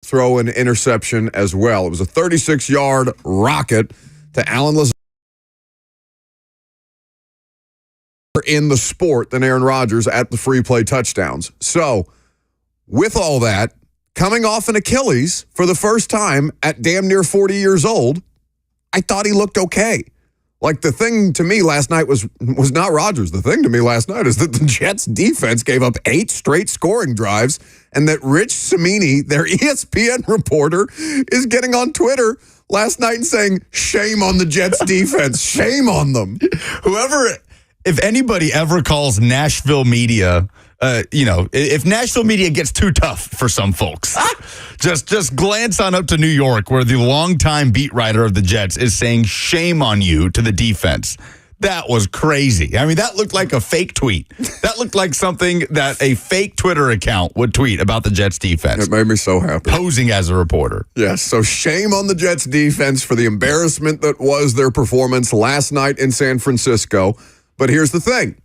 throw an interception as well. It was a 36-yard rocket to Allen Lazard in the sport than Aaron Rodgers at the free play touchdowns. So, with all that, coming off an Achilles for the first time at damn near 40 years old, I thought he looked okay. Like, the thing to me last night was not Rodgers. The thing to me last night is that the Jets defense gave up 8 straight scoring drives, and that Rich Cimini, their ESPN reporter, is getting on Twitter last night and saying, shame on the Jets defense. Shame on them. If anybody ever calls Nashville media, if Nashville media gets too tough for some folks, just glance on up to New York, where the longtime beat writer of the Jets is saying shame on you to the defense. That was crazy. I mean, that looked like a fake tweet. That looked like something that a fake Twitter account would tweet about the Jets defense. It made me so happy. Posing as a reporter. Yes, so shame on the Jets defense for the embarrassment that was their performance last night in San Francisco. But here's the thing.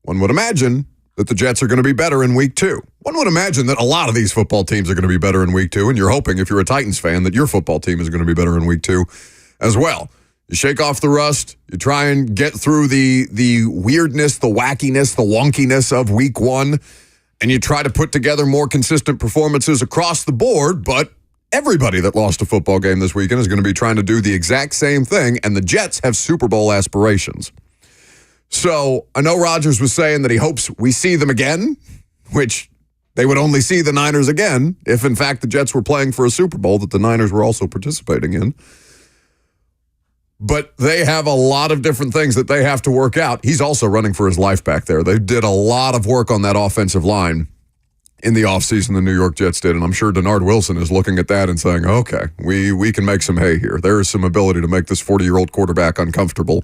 One would imagine that the Jets are going to be better in week 2. One would imagine that a lot of these football teams are going to be better in week 2, and you're hoping, if you're a Titans fan, that your football team is going to be better in week 2 as well. You shake off the rust, you try and get through the weirdness, the wackiness, the wonkiness of week 1, and you try to put together more consistent performances across the board, but everybody that lost a football game this weekend is going to be trying to do the exact same thing, and the Jets have Super Bowl aspirations. So I know Rodgers was saying that he hopes we see them again, which they would only see the Niners again if, in fact, the Jets were playing for a Super Bowl that the Niners were also participating in. But they have a lot of different things that they have to work out. He's also running for his life back there. They did a lot of work on that offensive line in the offseason, the New York Jets did, and I'm sure Denard Wilson is looking at that and saying, okay, we can make some hay here. There is some ability to make this 40-year-old quarterback uncomfortable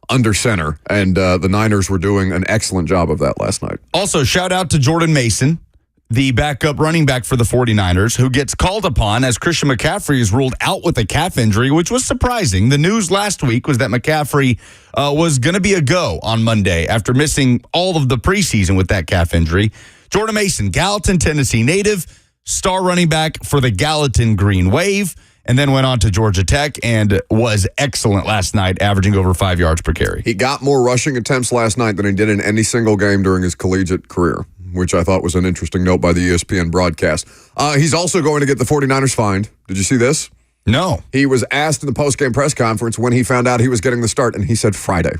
under center, and the Niners were doing an excellent job of that last night. Also, shout out to Jordan Mason, the backup running back for the 49ers, who gets called upon as Christian McCaffrey is ruled out with a calf injury, which was surprising. The news last week was that McCaffrey was going to be a go on Monday after missing all of the preseason with that calf injury. Jordan Mason, Gallatin, Tennessee native, star running back for the Gallatin Green Wave, and then went on to Georgia Tech and was excellent last night, averaging over 5 yards per carry. He got more rushing attempts last night than he did in any single game during his collegiate career, which I thought was an interesting note by the ESPN broadcast. He's also going to get the 49ers fined. Did you see this? No. He was asked in the post-game press conference when he found out he was getting the start, and he said Friday.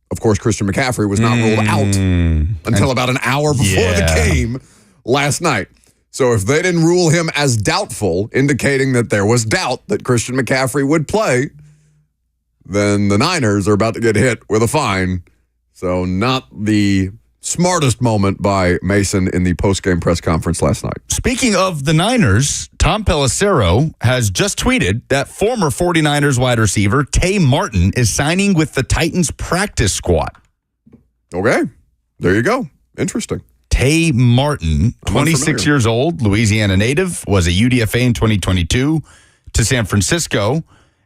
Of course, Christian McCaffrey was not ruled out until about an hour before the game last night. So if they didn't rule him as doubtful, indicating that there was doubt that Christian McCaffrey would play, then the Niners are about to get hit with a fine. So not the smartest moment by Mason in the post-game press conference last night. Speaking of the Niners, Tom Pelissero has just tweeted that former 49ers wide receiver Tay Martin is signing with the Titans practice squad. Okay, there you go. Interesting. Tay Martin, 26 years old, Louisiana native, was a UDFA in 2022 to San Francisco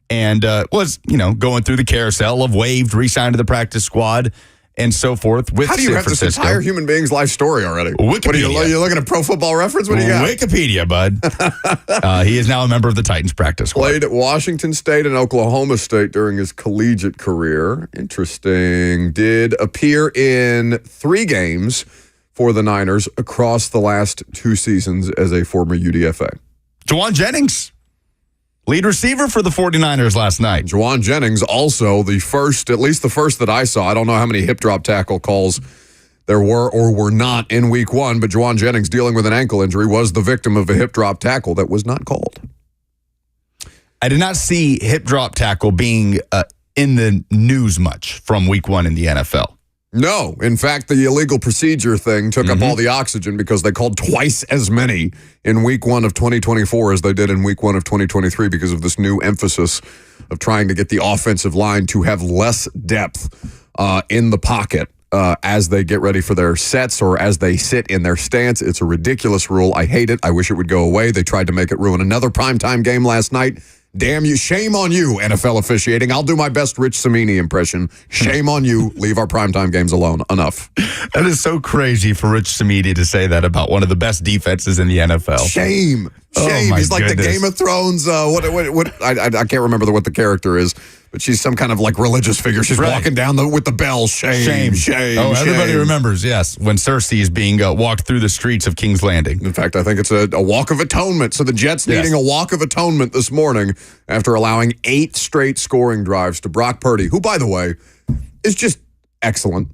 and was, going through the carousel of waived, re-signed to the practice squad and so forth with San Francisco. How do you have this entire human being's life story already? Wikipedia. What are you looking at Pro Football Reference? What do you got? Wikipedia, bud. He is now a member of the Titans practice squad. Played at Washington State and Oklahoma State during his collegiate career. Interesting. Did appear in 3 games for the Niners across the last 2 seasons as a former UDFA. Juwan Jennings, lead receiver for the 49ers last night. Juwan Jennings, also the first, at least the first that I saw. I don't know how many hip drop tackle calls there were or were not in week 1, but Juwan Jennings, dealing with an ankle injury, was the victim of a hip drop tackle that was not called. I did not see hip drop tackle being in the news much from week 1 in the NFL. No. In fact, the illegal procedure thing took up all the oxygen because they called twice as many in week 1 of 2024 as they did in week 1 of 2023 because of this new emphasis of trying to get the offensive line to have less depth in the pocket as they get ready for their sets or as they sit in their stance. It's a ridiculous rule. I hate it. I wish it would go away. They tried to make it ruin another primetime game last night. Damn you. Shame on you, NFL officiating. I'll do my best Rich Cimini impression. Shame on you. Leave our primetime games alone. Enough. That is so crazy for Rich Cimini to say that about one of the best defenses in the NFL. Shame. Oh, my He's like goodness. the Game of Thrones. I can't remember what the character is, but she's some kind of like religious figure. She's Right. walking down with the bell. Shame. Oh, everybody shame. remembers, yes, when Cersei is being walked through the streets of King's Landing. In fact, I think it's a walk of atonement. So the Jets Yes. needing a walk of atonement this morning after allowing 8 straight scoring drives to Brock Purdy, who, by the way, is just excellent.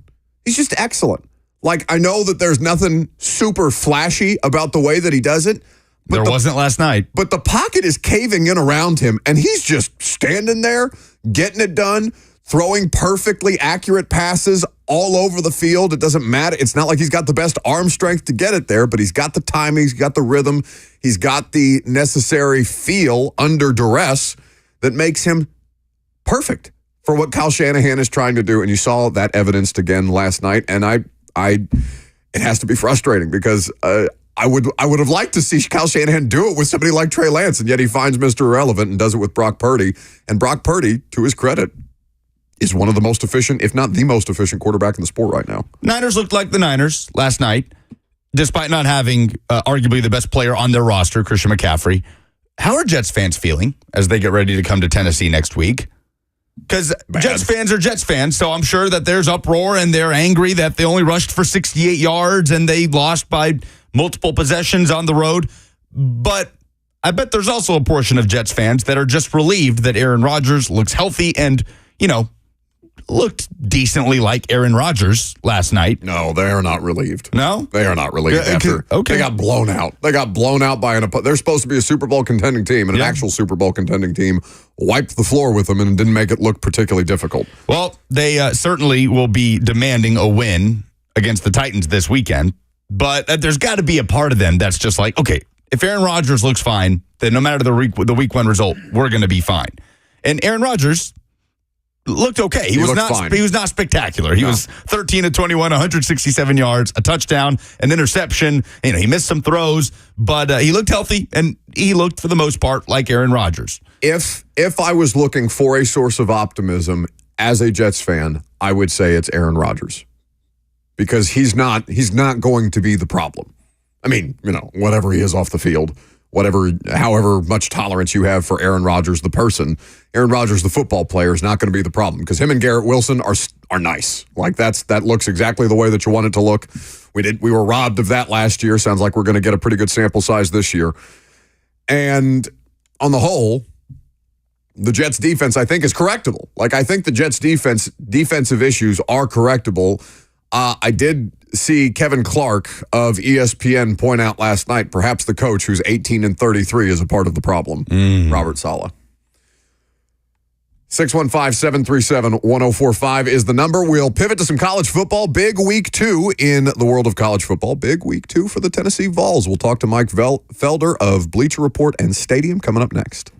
He's just excellent. Like, I know that there's nothing super flashy about the way that he does it. There wasn't last night. But the pocket is caving in around him, and he's just standing there, getting it done, throwing perfectly accurate passes all over the field. It doesn't matter. It's not like he's got the best arm strength to get it there, but he's got the timing, he's got the rhythm, he's got the necessary feel under duress that makes him perfect for what Kyle Shanahan is trying to do. And you saw that evidenced again last night. And it has to be frustrating because I would have liked to see Kyle Shanahan do it with somebody like Trey Lance, and yet he finds Mr. Irrelevant and does it with Brock Purdy. And Brock Purdy, to his credit, is one of the most efficient, if not the most efficient quarterback in the sport right now. Niners looked like the Niners last night, despite not having arguably the best player on their roster, Christian McCaffrey. How are Jets fans feeling as they get ready to come to Tennessee next week? Because Jets fans are Jets fans, so I'm sure that there's uproar and they're angry that they only rushed for 68 yards and they lost by multiple possessions on the road. But I bet there's also a portion of Jets fans that are just relieved that Aaron Rodgers looks healthy and, looked decently like Aaron Rodgers last night. No, they are not relieved. No? They are not relieved after okay. they got blown out. They got blown out by they're supposed to be a Super Bowl contending team, and an actual Super Bowl contending team wiped the floor with them and didn't make it look particularly difficult. Well, they certainly will be demanding a win against the Titans this weekend, but there's got to be a part of them that's just like, okay, if Aaron Rodgers looks fine, then no matter the week one result, we're going to be fine. And Aaron Rodgers looked okay. He was not spectacular. He was 13 of 21, 167 yards, a touchdown, an interception. He missed some throws, but he looked healthy, and he looked, for the most part, like Aaron Rodgers. If I was looking for a source of optimism as a Jets fan, I would say it's Aaron Rodgers. Because he's not going to be the problem. I mean, whatever he is off the field, however much tolerance you have for Aaron Rodgers, the person, Aaron Rodgers, the football player, is not going to be the problem because him and Garrett Wilson are nice. Like that looks exactly the way that you want it to look. We were robbed of that last year. Sounds like we're going to get a pretty good sample size this year. And on the whole, the Jets defense, I think, is correctable. Like, I think the Jets defensive issues are correctable. I did see Kevin Clark of ESPN point out last night, perhaps the coach who's 18 and 33 is a part of the problem, Robert Saleh. 615-737-1045 is the number. We'll pivot to some college football. Big week 2 in the world of college football. Big week 2 for the Tennessee Vols. We'll talk to Mike Felder of Bleacher Report and Stadium coming up next.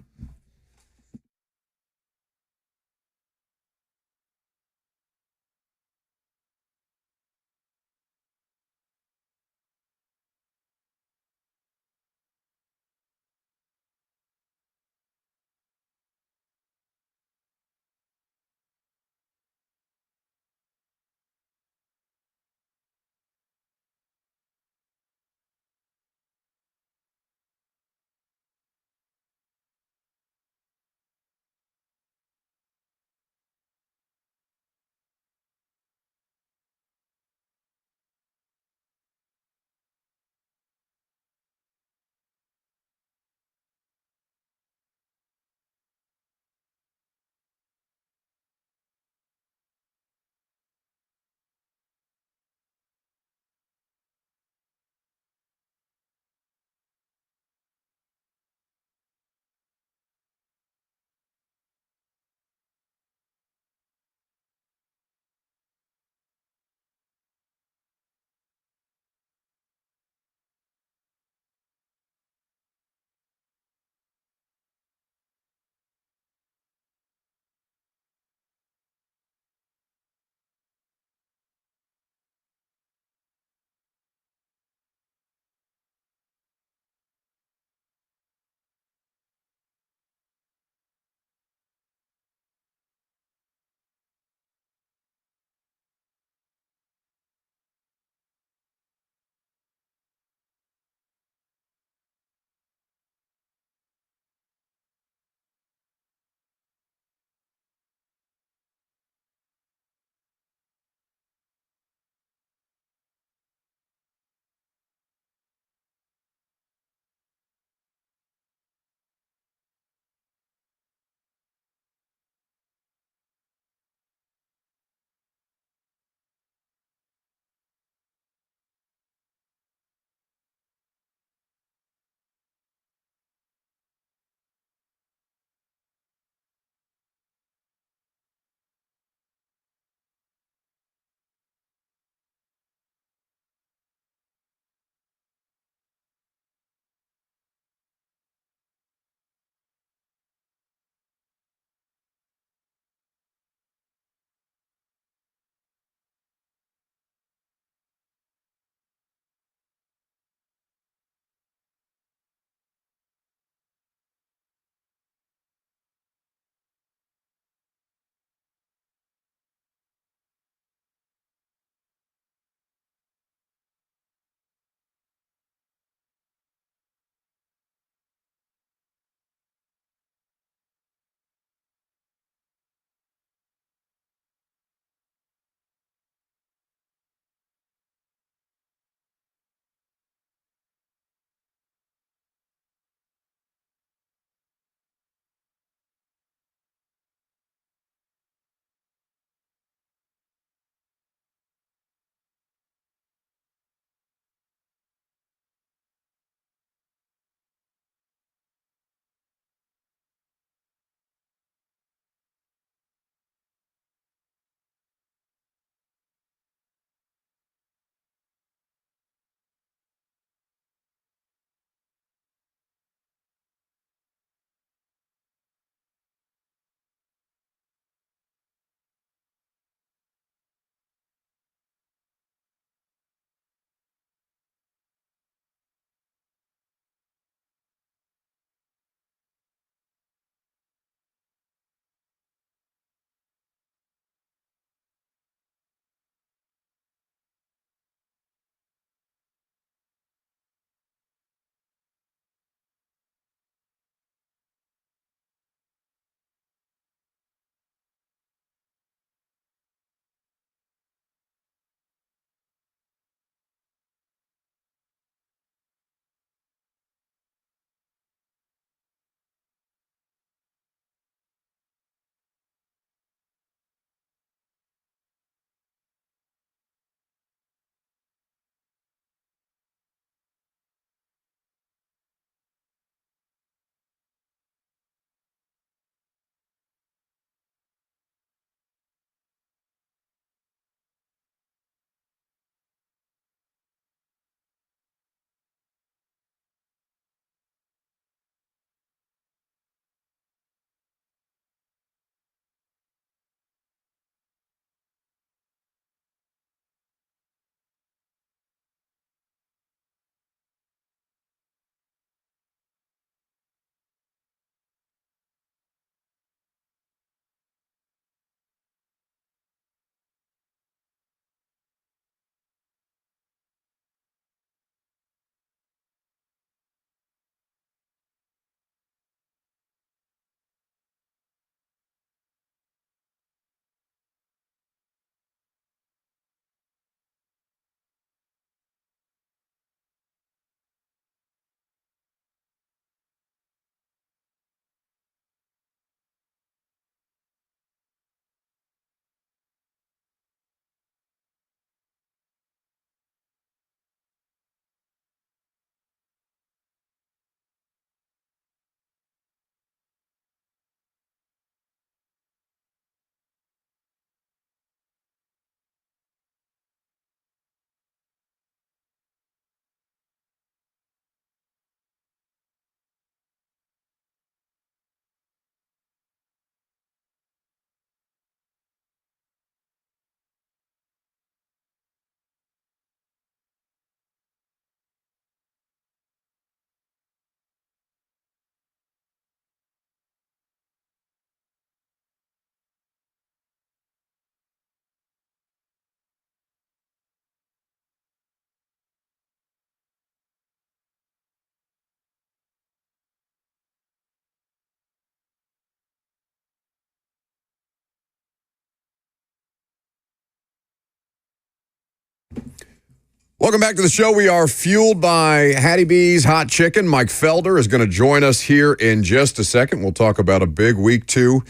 Welcome back to the show. We are fueled by Hattie B's Hot Chicken. Mike Felder is going to join us here in just a second. We'll talk about a big week 2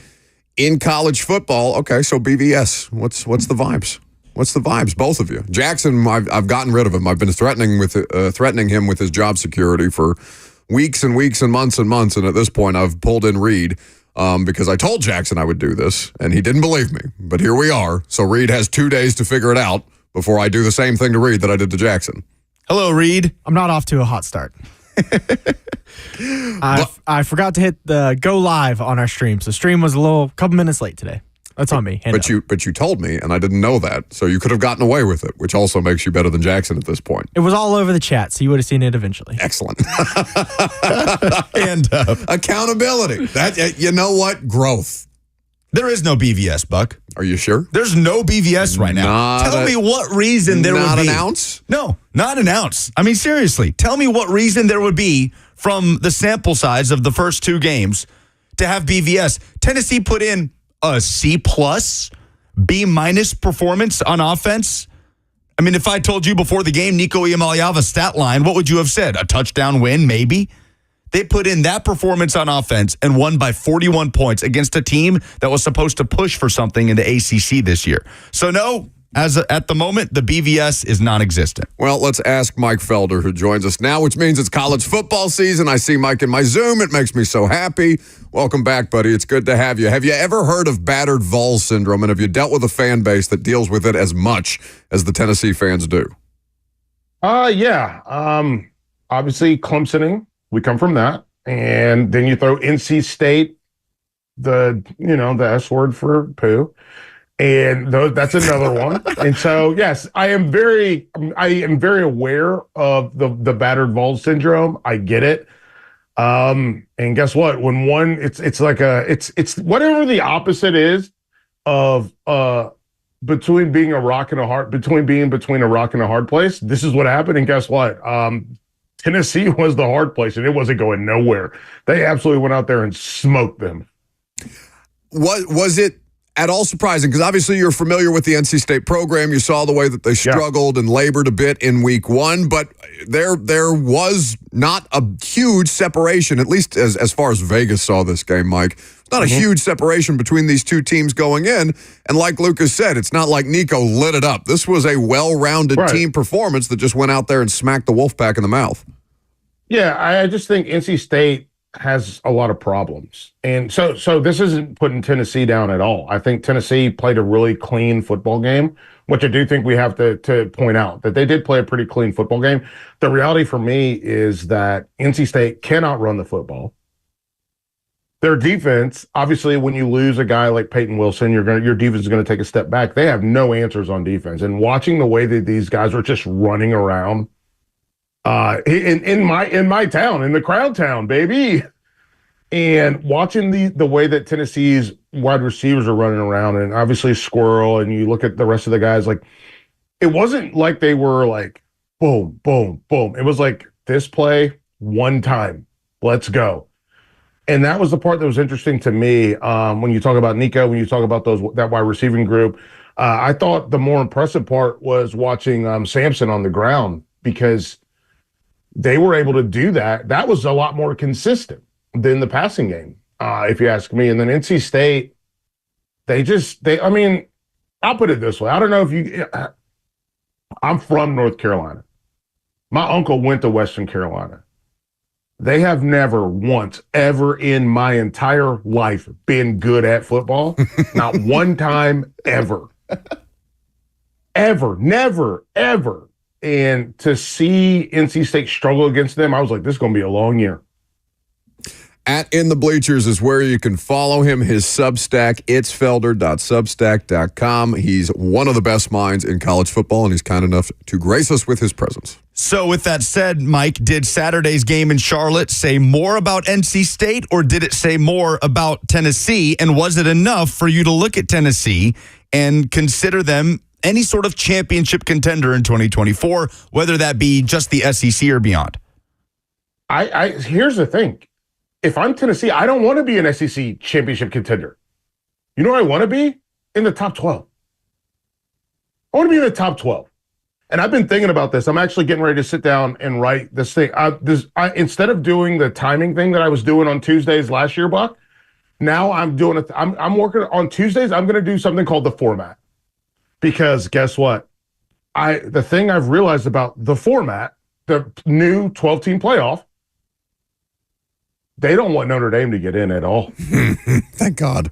in college football. Okay, so BVS, what's the vibes? What's the vibes, both of you? Jackson, I've gotten rid of him. I've been threatening him with his job security for weeks and weeks and months, and at this point, I've pulled in Reed because I told Jackson I would do this, and he didn't believe me. But here we are. So Reed has 2 days to figure it out before I do the same thing to Reed that I did to Jackson. Hello, Reed. I'm not off to a hot start. I forgot to hit the go live on our stream. So stream was a couple minutes late today. That's on me. But you told me, and I didn't know that, so you could have gotten away with it, which also makes you better than Jackson at this point. It was all over the chat, so you would have seen it eventually. Excellent. And accountability. That you know what? Growth. There is no BVS, Buck. Are you sure? There's no BVS right now. Tell me what reason there would be. Not an ounce? No, not an ounce. I mean, seriously, tell me what reason there would be from the sample size of the first 2 games to have BVS. Tennessee put in a C+, B- performance on offense. I mean, if I told you before the game, Nico Iamaleava's stat line, what would you have said? A touchdown win, maybe? They put in that performance on offense and won by 41 points against a team that was supposed to push for something in the ACC this year. So no, at the moment, the BVS is non-existent. Well, let's ask Mike Felder, who joins us now, which means it's college football season. I see Mike in my Zoom. It makes me so happy. Welcome back, buddy. It's good to have you. Have you ever heard of battered Vols syndrome, and have you dealt with a fan base that deals with it as much as the Tennessee fans do? Yeah. Obviously, Clemsoning. We come from that. And then you throw NC State, the S word for poo. And that's another one. And so, yes, I am very aware of the battered Vols syndrome. I get it. And guess what? When it's whatever the opposite is of between being a rock and a hard between a rock and a hard place. This is what happened. And guess what? Tennessee was the hard place, and it wasn't going nowhere. They absolutely went out there and smoked them. Was it at all surprising? Because obviously you're familiar with the NC State program. You saw the way that they struggled and labored a bit in week 1, but there was not a huge separation, at least as far as Vegas saw this game, Mike. Not a huge separation between these 2 teams going in. And like Lucas said, it's not like Nico lit it up. This was a well-rounded team performance that just went out there and smacked the Wolfpack in the mouth. Yeah, I just think NC State has a lot of problems. And so this isn't putting Tennessee down at all. I think Tennessee played a really clean football game, which I do think we have to point out that they did play a pretty clean football game. The reality for me is that NC State cannot run the football. Their defense, obviously, when you lose a guy like Peyton Wilson, your defense is going to take a step back. They have no answers on defense. And watching the way that these guys are just running around in my town, in the Crowd Town, baby, and watching the way that Tennessee's wide receivers are running around, and obviously Squirrel, and you look at the rest of the guys, like it wasn't like they were like boom, boom, boom. It was like this play one time, let's go. And that was the part that was interesting to me when you talk about Nico, when you talk about that wide receiving group. I thought the more impressive part was watching Sampson on the ground, because they were able to do that. That was a lot more consistent than the passing game, if you ask me. And then NC State, I mean, I'll put it this way. I don't know if I'm from North Carolina. My uncle went to Western Carolina. They have never once ever in my entire life been good at football. Not one time ever. Ever. Never, ever. And to see NC State struggle against them, I was like, this is going to be a long year. At In the Bleachers is where you can follow him. His Substack, itsfelder.substack.com. He's one of the best minds in college football, and he's kind enough to grace us with his presence. So with that said, Mike, did Saturday's game in Charlotte say more about NC State, or did it say more about Tennessee? And was it enough for you to look at Tennessee and consider them any sort of championship contender in 2024, whether that be just the SEC or beyond? Here's the thing. If I'm Tennessee, I don't want to be an SEC championship contender. You know what I want to be? In the top 12. I want to be in the top 12. And I've been thinking about this. I'm actually getting ready to sit down and write this thing. Instead of doing the timing thing that I was doing on Tuesdays last year, Buck, now I'm doing it. I'm working on Tuesdays. I'm going to do something called the format, because guess what? The thing I've realized about the format, the new 12-team playoff, they don't want Notre Dame to get in at all. Thank God.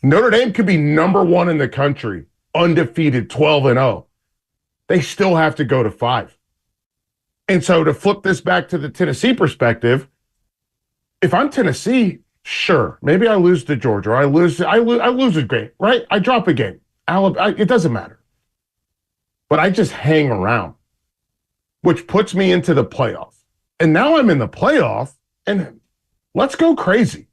Notre Dame could be number 1 in the country, undefeated, 12-0. They still have to go to 5. And so to flip this back to the Tennessee perspective, if I'm Tennessee, sure, maybe I lose to Georgia, or I lose a game, right? I drop a game. It doesn't matter. But I just hang around, which puts me into the playoff. And now I'm in the playoff, and let's go crazy.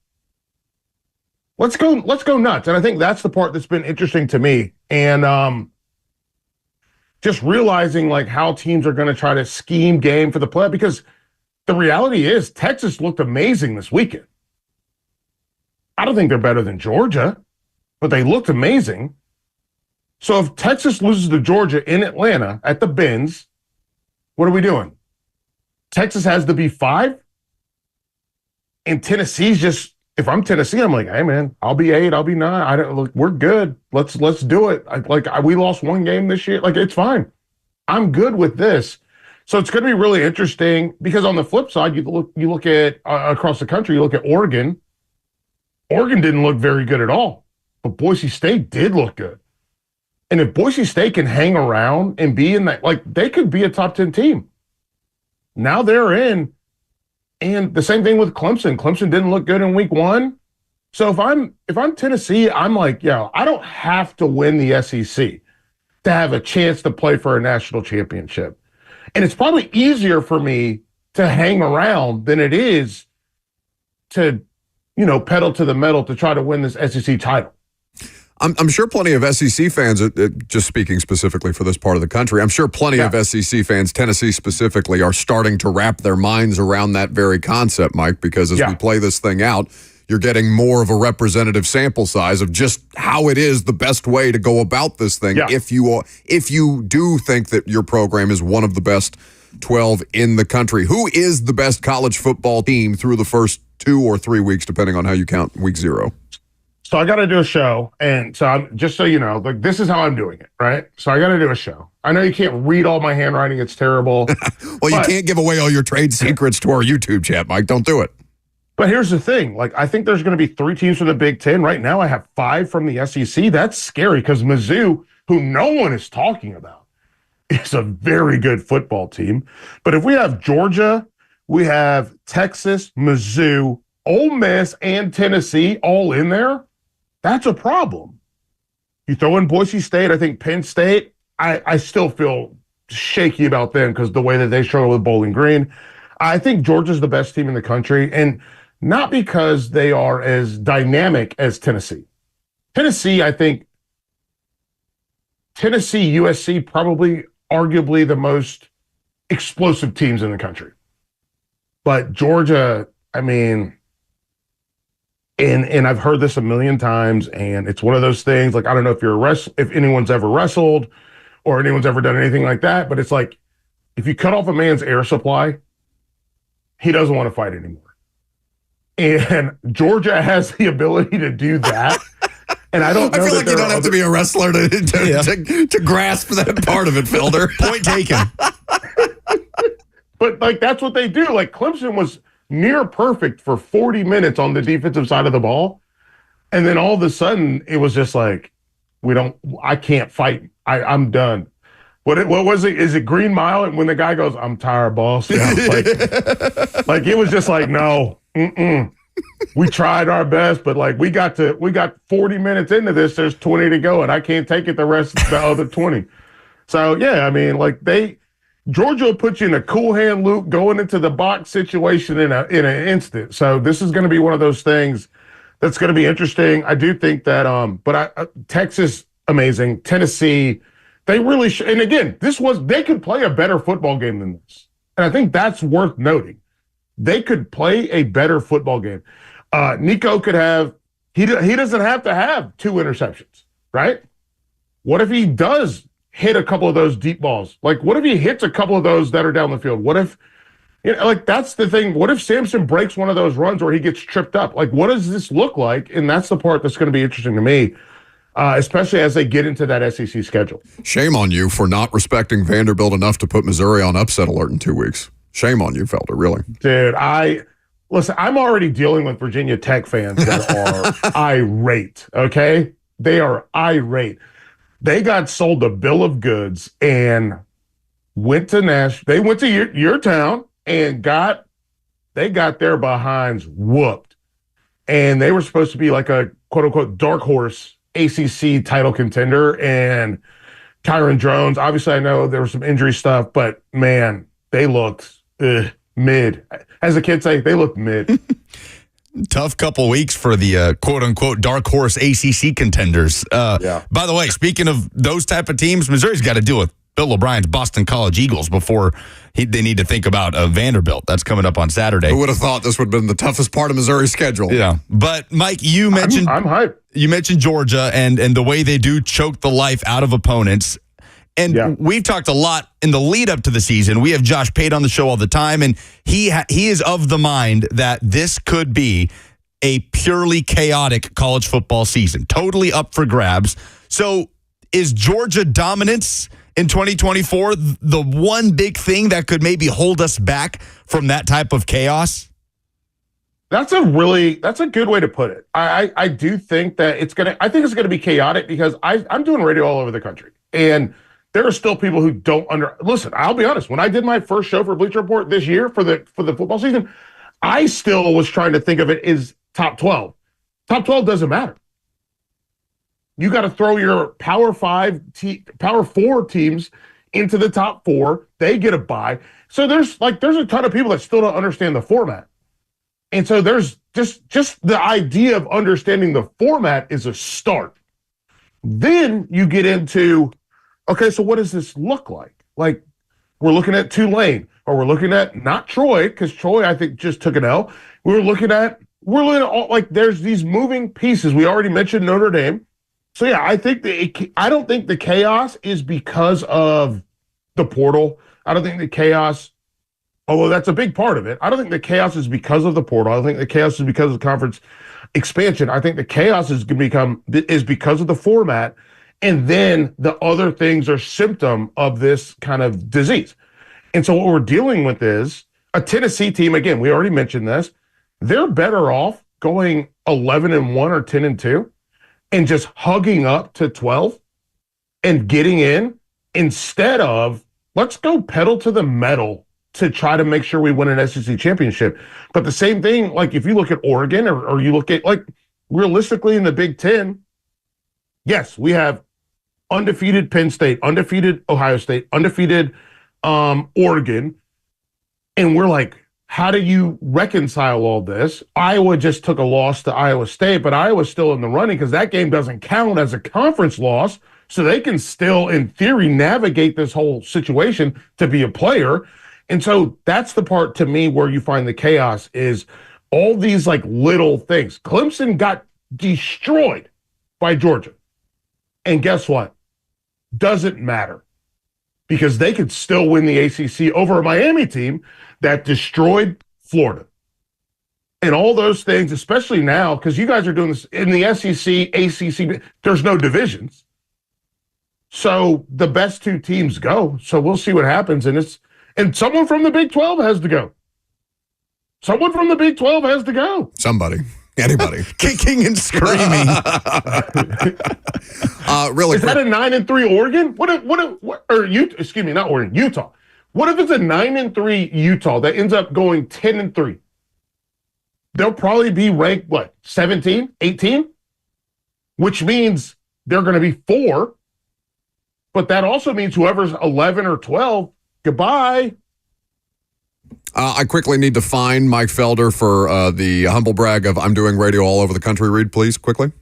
Let's go nuts. And I think that's the part that's been interesting to me. And just realizing like how teams are going to try to scheme game for the play, because the reality is Texas looked amazing this weekend. I don't think they're better than Georgia, but they looked amazing. So if Texas loses to Georgia in Atlanta at the Benz, what are we doing? Texas has to be 5, and Tennessee's just, if I'm Tennessee, I'm like, hey man, I'll be 8, I'll be 9. I don't look, we're good. Let's do it. We lost 1 game this year. Like, it's fine. I'm good with this. So it's going to be really interesting, because on the flip side, you look at across the country, you look at Oregon. Oregon didn't look very good at all, but Boise State did look good. And if Boise State can hang around and be in that, like, they could be a top 10 team. Now they're in. And the same thing with Clemson. Clemson didn't look good in week 1. So if I'm Tennessee, I'm like, yeah, I don't have to win the SEC to have a chance to play for a national championship. And it's probably easier for me to hang around than it is to, pedal to the metal to try to win this SEC title. I'm sure plenty of SEC fans, just speaking specifically for this part of the country, I'm sure plenty of SEC fans, Tennessee specifically, are starting to wrap their minds around that very concept, Mike, because as we play this thing out, you're getting more of a representative sample size of just how it is the best way to go about this thing if you do think that your program is one of the best 12 in the country. Who is the best college football team through the first 2 or 3 weeks, depending on how you count week 0? So I got to do a show, and so just so you know, like, this is how I'm doing it, right? So I got to do a show. I know you can't read all my handwriting; it's terrible. Well, you can't give away all your trade secrets to our YouTube chat, Mike. Don't do it. But here's the thing: like, I think there's going to be 3 teams from the Big Ten. Right now, I have 5 from the SEC. That's scary, because Mizzou, who no one is talking about, is a very good football team. But if we have Georgia, we have Texas, Mizzou, Ole Miss, and Tennessee all in there, that's a problem. You throw in Boise State, I think Penn State, I still feel shaky about them because the way that they struggle with Bowling Green. I think Georgia's the best team in the country, and not because they are as dynamic as Tennessee. I think Tennessee, USC, probably arguably the most explosive teams in the country. But Georgia, I mean, and I've heard this a million times, and it's one of those things, like, I don't know if anyone's ever wrestled or anyone's ever done anything like that, but it's like, if you cut off a man's air supply, he doesn't want to fight anymore. And Georgia has the ability to do that. And I don't know. I feel like you don't have to be a wrestler to grasp that part of it, Felder. Point taken. But like, that's what they do. Like, Clemson was near perfect for 40 minutes on the defensive side of the ball. And then all of a sudden it was just like, I can't fight. I'm done. What was it? Is it Green Mile? And when the guy goes, I'm tired, boss. Yeah, like it was just like, no, we tried our best, but like we got 40 minutes into this. There's 20 to go, and I can't take it the rest of the other 20. So yeah, I mean, like Georgia will put you in a cool hand loop going into the box situation in an instant. So this is going to be one of those things that's going to be interesting. I do think that, Texas, amazing. Tennessee, they really and again, they could play a better football game than this. And I think that's worth noting. They could play a better football game. Nico could he doesn't have to have 2 interceptions, right? What if he does hit a couple of those deep balls? Like, what if he hits a couple of those that are down the field? What if, like, that's the thing. What if Samson breaks one of those runs where he gets tripped up? Like, what does this look like? And that's the part that's going to be interesting to me, especially as they get into that SEC schedule. Shame on you for not respecting Vanderbilt enough to put Missouri on upset alert in 2 weeks. Shame on you, Felder, really. Dude, listen, I'm already dealing with Virginia Tech fans that are irate, okay? They are irate. They got sold a bill of goods and went to They went to your town and got their behinds whooped. And they were supposed to be like a quote-unquote dark horse ACC title contender. And Kyron Drones, obviously I know there was some injury stuff, but man, they looked mid. As the kids say, they looked mid. Tough couple weeks for the quote-unquote dark horse ACC contenders. Yeah. By the way, speaking of those type of teams, Missouri's got to deal with Bill O'Brien's Boston College Eagles before they need to think about Vanderbilt. That's coming up on Saturday. Who would have thought this would have been the toughest part of Missouri's schedule? Yeah. But, Mike, you mentioned... I'm hyped. You mentioned Georgia and the way they do choke the life out of opponents. And we've talked a lot in the lead up to the season. We have Josh Pate on the show all the time, and he is of the mind that this could be a purely chaotic college football season, totally up for grabs. So is Georgia dominance in 2024 the one big thing that could maybe hold us back from that type of chaos? That's a good way to put it. I do think that I think it's gonna be chaotic because I'm doing radio all over the country, and there are still people who don't listen. I'll be honest. When I did my first show for Bleacher Report this year for the football season, I still was trying to think of it as top 12. Top 12 doesn't matter. You got to throw your Power 4 teams into the top 4. They get a bye. So there's a ton of people that still don't understand the format. And so there's just the idea of understanding the format is a start. Then you get into, okay, so what does this look like? Like, we're looking at Tulane, or we're looking at not Troy, because Troy, I think, just took an L. We're looking at all, like, there's these moving pieces. We already mentioned Notre Dame. So, yeah, I don't think the chaos is because of the portal. I don't think the chaos, although that's a big part of it, I don't think the chaos is because of the portal. I don't think the chaos is because of the conference expansion. I think the chaos is because of the format. And then the other things are symptom of this kind of disease. And so what we're dealing with is a Tennessee team, again, we already mentioned this, they're better off going 11-1 or 10-2 and just hugging up to 12 and getting in instead of let's go pedal to the metal to try to make sure we win an SEC championship. But the same thing, like if you look at Oregon or you look at, like, realistically in the Big Ten, yes, we have undefeated Penn State, undefeated Ohio State, undefeated Oregon. And we're like, how do you reconcile all this? Iowa just took a loss to Iowa State, but Iowa's still in the running because that game doesn't count as a conference loss. So they can still, in theory, navigate this whole situation to be a player. And so that's the part to me where you find the chaos is all these like little things. Clemson got destroyed by Georgia. And guess what? Doesn't matter because they could still win the ACC over a Miami team that destroyed Florida. And all those things, especially now, because you guys are doing this in the SEC, ACC, there's no divisions. So the best two teams go. So we'll see what happens. And someone from the Big 12 has to go. Someone from the Big 12 has to go. Somebody. Anybody. Kicking and screaming. Really Is that a 9-3 Oregon? Not Oregon, Utah. What if it's a 9-3 Utah that ends up going 10-3? They'll probably be ranked, 17, 18? Which means they're going to be 4. But that also means whoever's 11 or 12, goodbye. I quickly need to find Mike Felder for the humble brag of I'm doing radio all over the country read, please, quickly.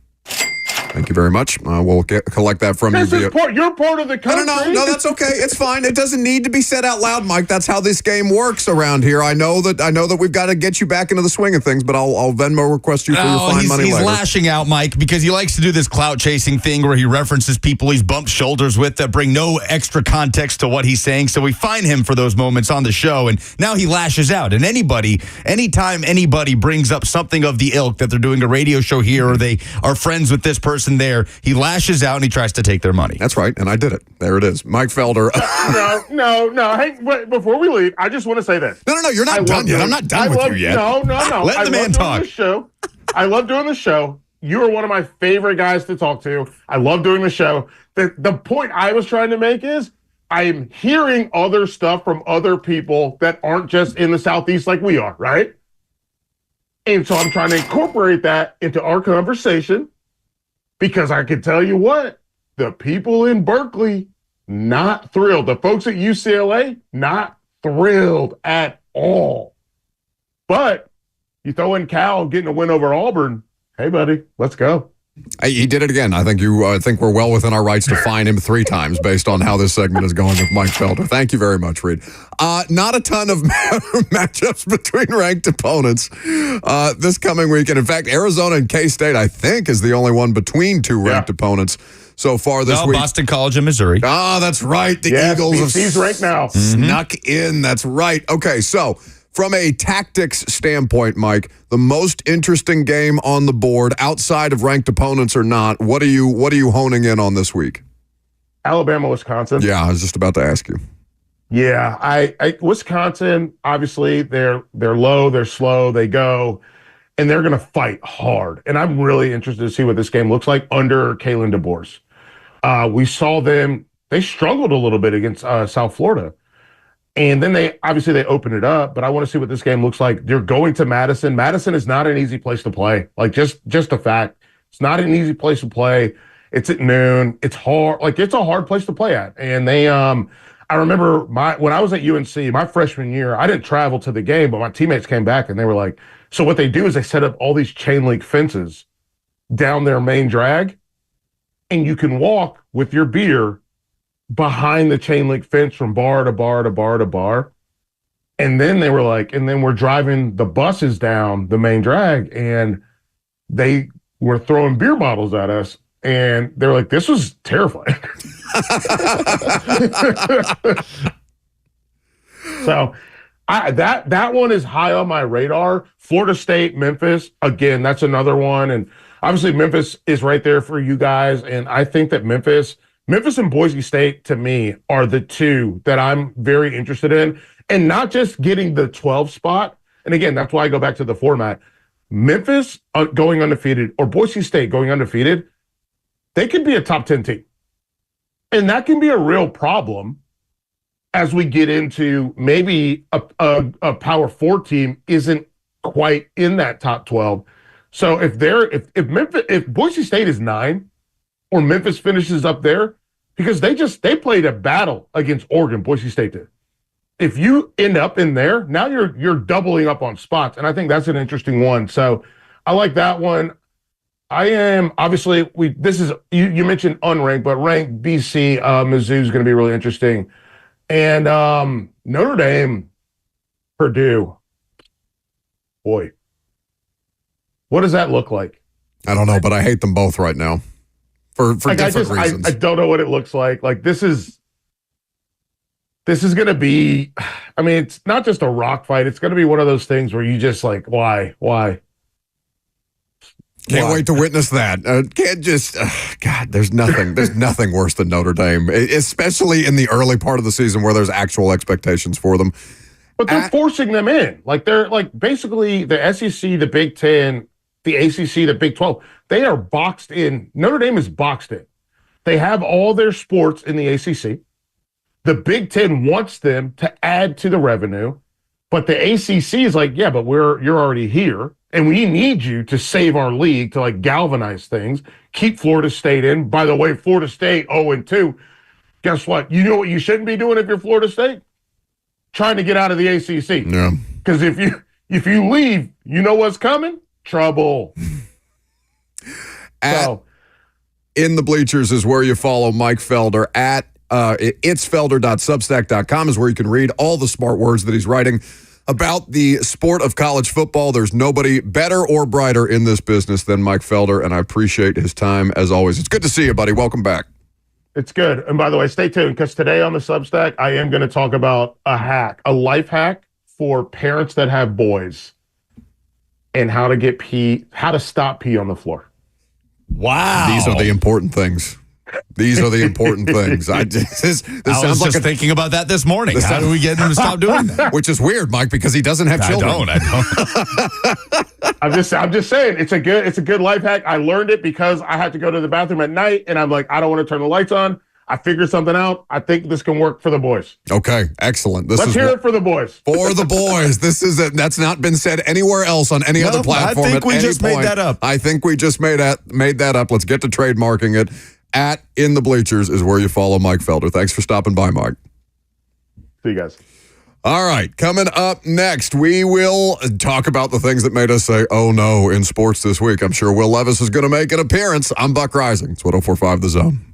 Thank you very much. We'll collect that from you. You're part of the country. No, that's okay. It's fine. It doesn't need to be said out loud, Mike. That's how this game works around here. I know that we've got to get you back into the swing of things, but I'll Venmo request you for your fine money later. He's lashing out, Mike, because he likes to do this clout chasing thing where he references people he's bumped shoulders with that bring no extra context to what he's saying. So we fine him for those moments on the show, and now he lashes out. And anytime anybody brings up something of the ilk that they're doing a radio show here or they are friends with this person there, he lashes out and he tries to take their money. That's right, and I did it. There it is. Mike Felder. No. Hey, before we leave, I just want to say this. No, you're not done yet. I'm not done with you yet. No. Let the man talk. I love doing the show. You are one of my favorite guys to talk to. I love doing the show. The point I was trying to make is I'm hearing other stuff from other people that aren't just in the Southeast like we are, right? And so I'm trying to incorporate that into our conversation because I can tell you what, the people in Berkeley, not thrilled. The folks at UCLA, not thrilled at all. But you throw in Cal getting a win over Auburn, hey, buddy, let's go. He did it again. I think we're well within our rights to fine him 3 times based on how this segment is going with Mike Felder. Thank you very much, Reed. Not a ton of matchups between ranked opponents this coming weekend. In fact, Arizona and K-State, I think, is the only one between 2 ranked opponents so far this week. Boston College and Missouri. That's right. The Eagles BC's ranked now. Snuck in. That's right. Okay, so from a tactics standpoint, Mike, the most interesting game on the board, outside of ranked opponents or not, what are you honing in on this week? Alabama, Wisconsin. Yeah, I was just about to ask you. Yeah, I Wisconsin, obviously, they're low, they're slow, they go, and they're going to fight hard. And I'm really interested to see what this game looks like under Kalen DeBoer. We saw them, they struggled a little bit against South Florida. And then they open it up, but I want to see what this game looks like. They're going to Madison. Madison is not an easy place to play. Like just a fact. It's not an easy place to play. It's at noon. It's hard. Like it's a hard place to play at. And they, I remember when I was at UNC, my freshman year, I didn't travel to the game, but my teammates came back and they were like, so what they do is they set up all these chain link fences down their main drag, and you can walk with your beer behind the chain link fence from bar to bar to bar to bar. And then they were like, and then we're driving the buses down the main drag, and they were throwing beer bottles at us. And they were like, this was terrifying. So that one is high on my radar. Florida State, Memphis, again, that's another one. And obviously Memphis is right there for you guys. And I think that Memphis and Boise State, to me, are the 2 that I'm very interested in. And not just getting the 12 spot. And again, that's why I go back to the format. Memphis going undefeated or Boise State going undefeated, they could be a top 10 team. And that can be a real problem as we get into maybe a Power 4 team isn't quite in that top 12. So if Boise State is 9 or Memphis finishes up there, because they played a battle against Oregon, Boise State did. If you end up in there, now you're doubling up on spots, and I think that's an interesting one. So I like that one. I am obviously you mentioned unranked, but ranked BC Mizzou is going to be really interesting, and Notre Dame, Purdue. Boy, what does that look like? I don't know, but I hate them both right now for different reasons. I don't know what it looks like. Like this is going to be. I mean, it's not just a rock fight. It's going to be one of those things where you just like, why? Can't wait to witness that. Can't just, God, there's nothing worse than Notre Dame, especially in the early part of the season where there's actual expectations for them. But they're forcing them in. Like they're like basically the SEC, the Big Ten, the ACC, the Big 12. They are boxed in. Notre Dame is boxed in. They have all their sports in the ACC. The Big Ten wants them to add to the revenue, but the ACC is like, yeah, but you're already here. And we need you to save our league to like galvanize things, keep Florida State in. By the way, Florida State 0-2. Guess what? You know what you shouldn't be doing if you're Florida State? Trying to get out of the ACC. Yeah. Because if you leave, you know what's coming? Trouble. At In the Bleachers is where you follow Mike Felder. At itsfelder.substack.com is where you can read all the smart words that he's writing about the sport of college football. There's nobody better or brighter in this business than Mike Felder, and I appreciate his time as always. It's good to see you, buddy. Welcome back. It's good. And by the way, stay tuned because today on the Substack, I am going to talk about a life hack for parents that have boys and how to stop pee on the floor. Wow. These are the important things. These are the important things. This I sounds was like just thinking about that this morning. How do we get him to stop doing that? which is weird, Mike, because he doesn't have children. I don't. I'm just saying it's a good life hack. I learned it because I had to go to the bathroom at night and I'm like, I don't want to turn the lights on. I figured something out. I think this can work for the boys. Okay, excellent. Let's hear it for the boys. For the boys. That's not been said anywhere else on any other platform. I think we just made point. that up. I think we just made that up. Let's get to trademarking it. At In the Bleachers is where you follow Mike Felder. Thanks for stopping by, Mike. See you guys. All right, coming up next, we will talk about the things that made us say, oh no, in sports this week. I'm sure Will Levis is going to make an appearance. I'm Buck Reising. It's 104.5 The Zone.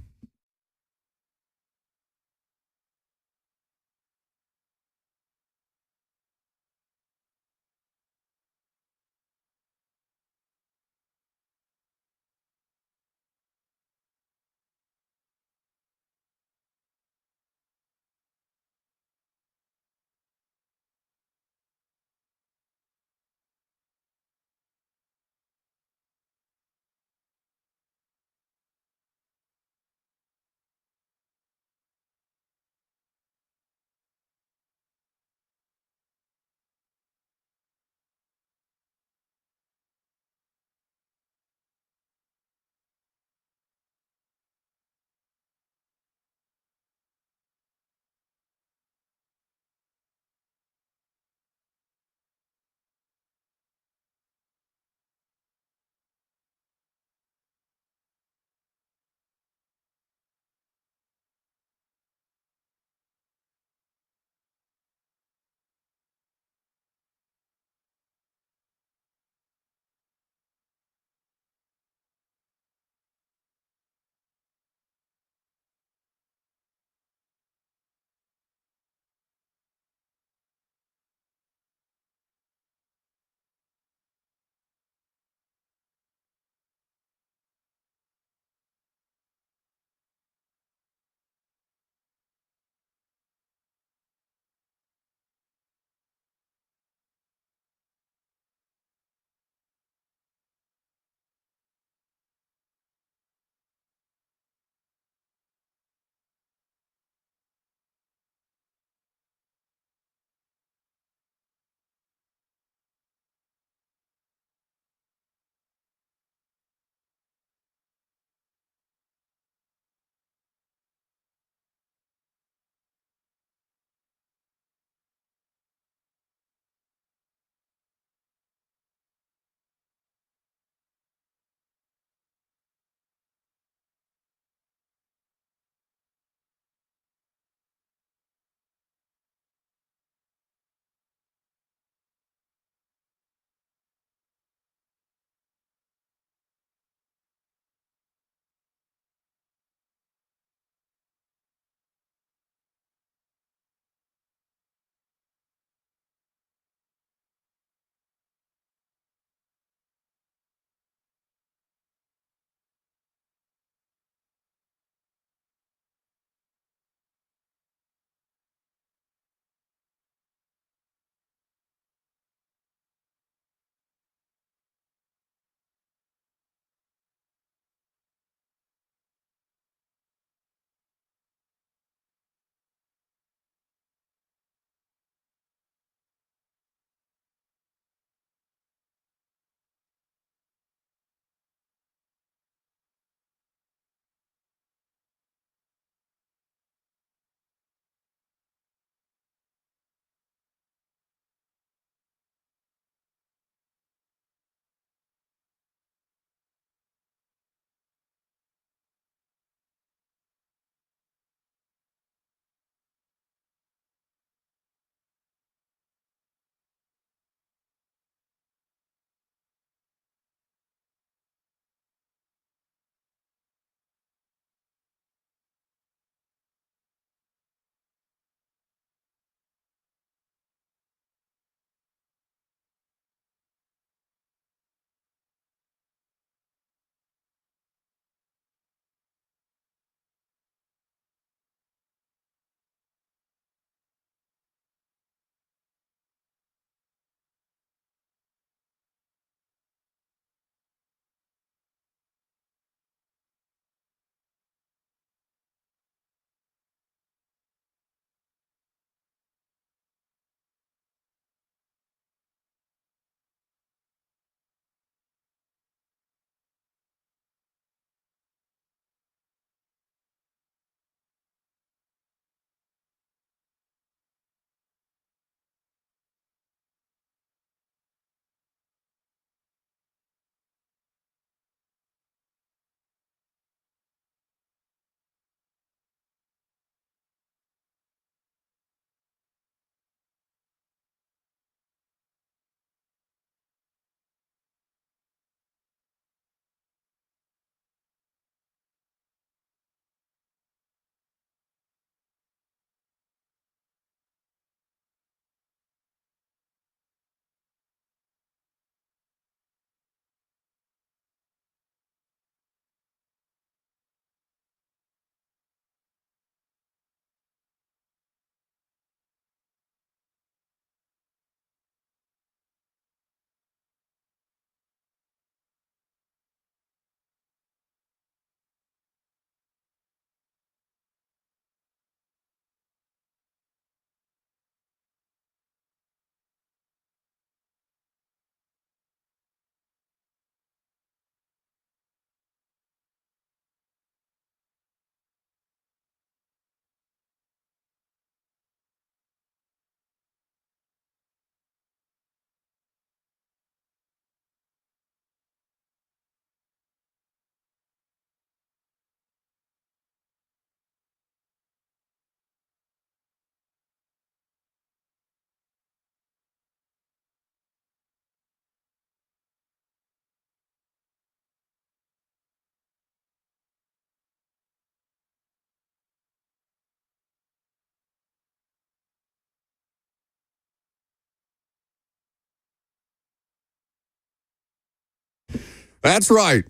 That's right.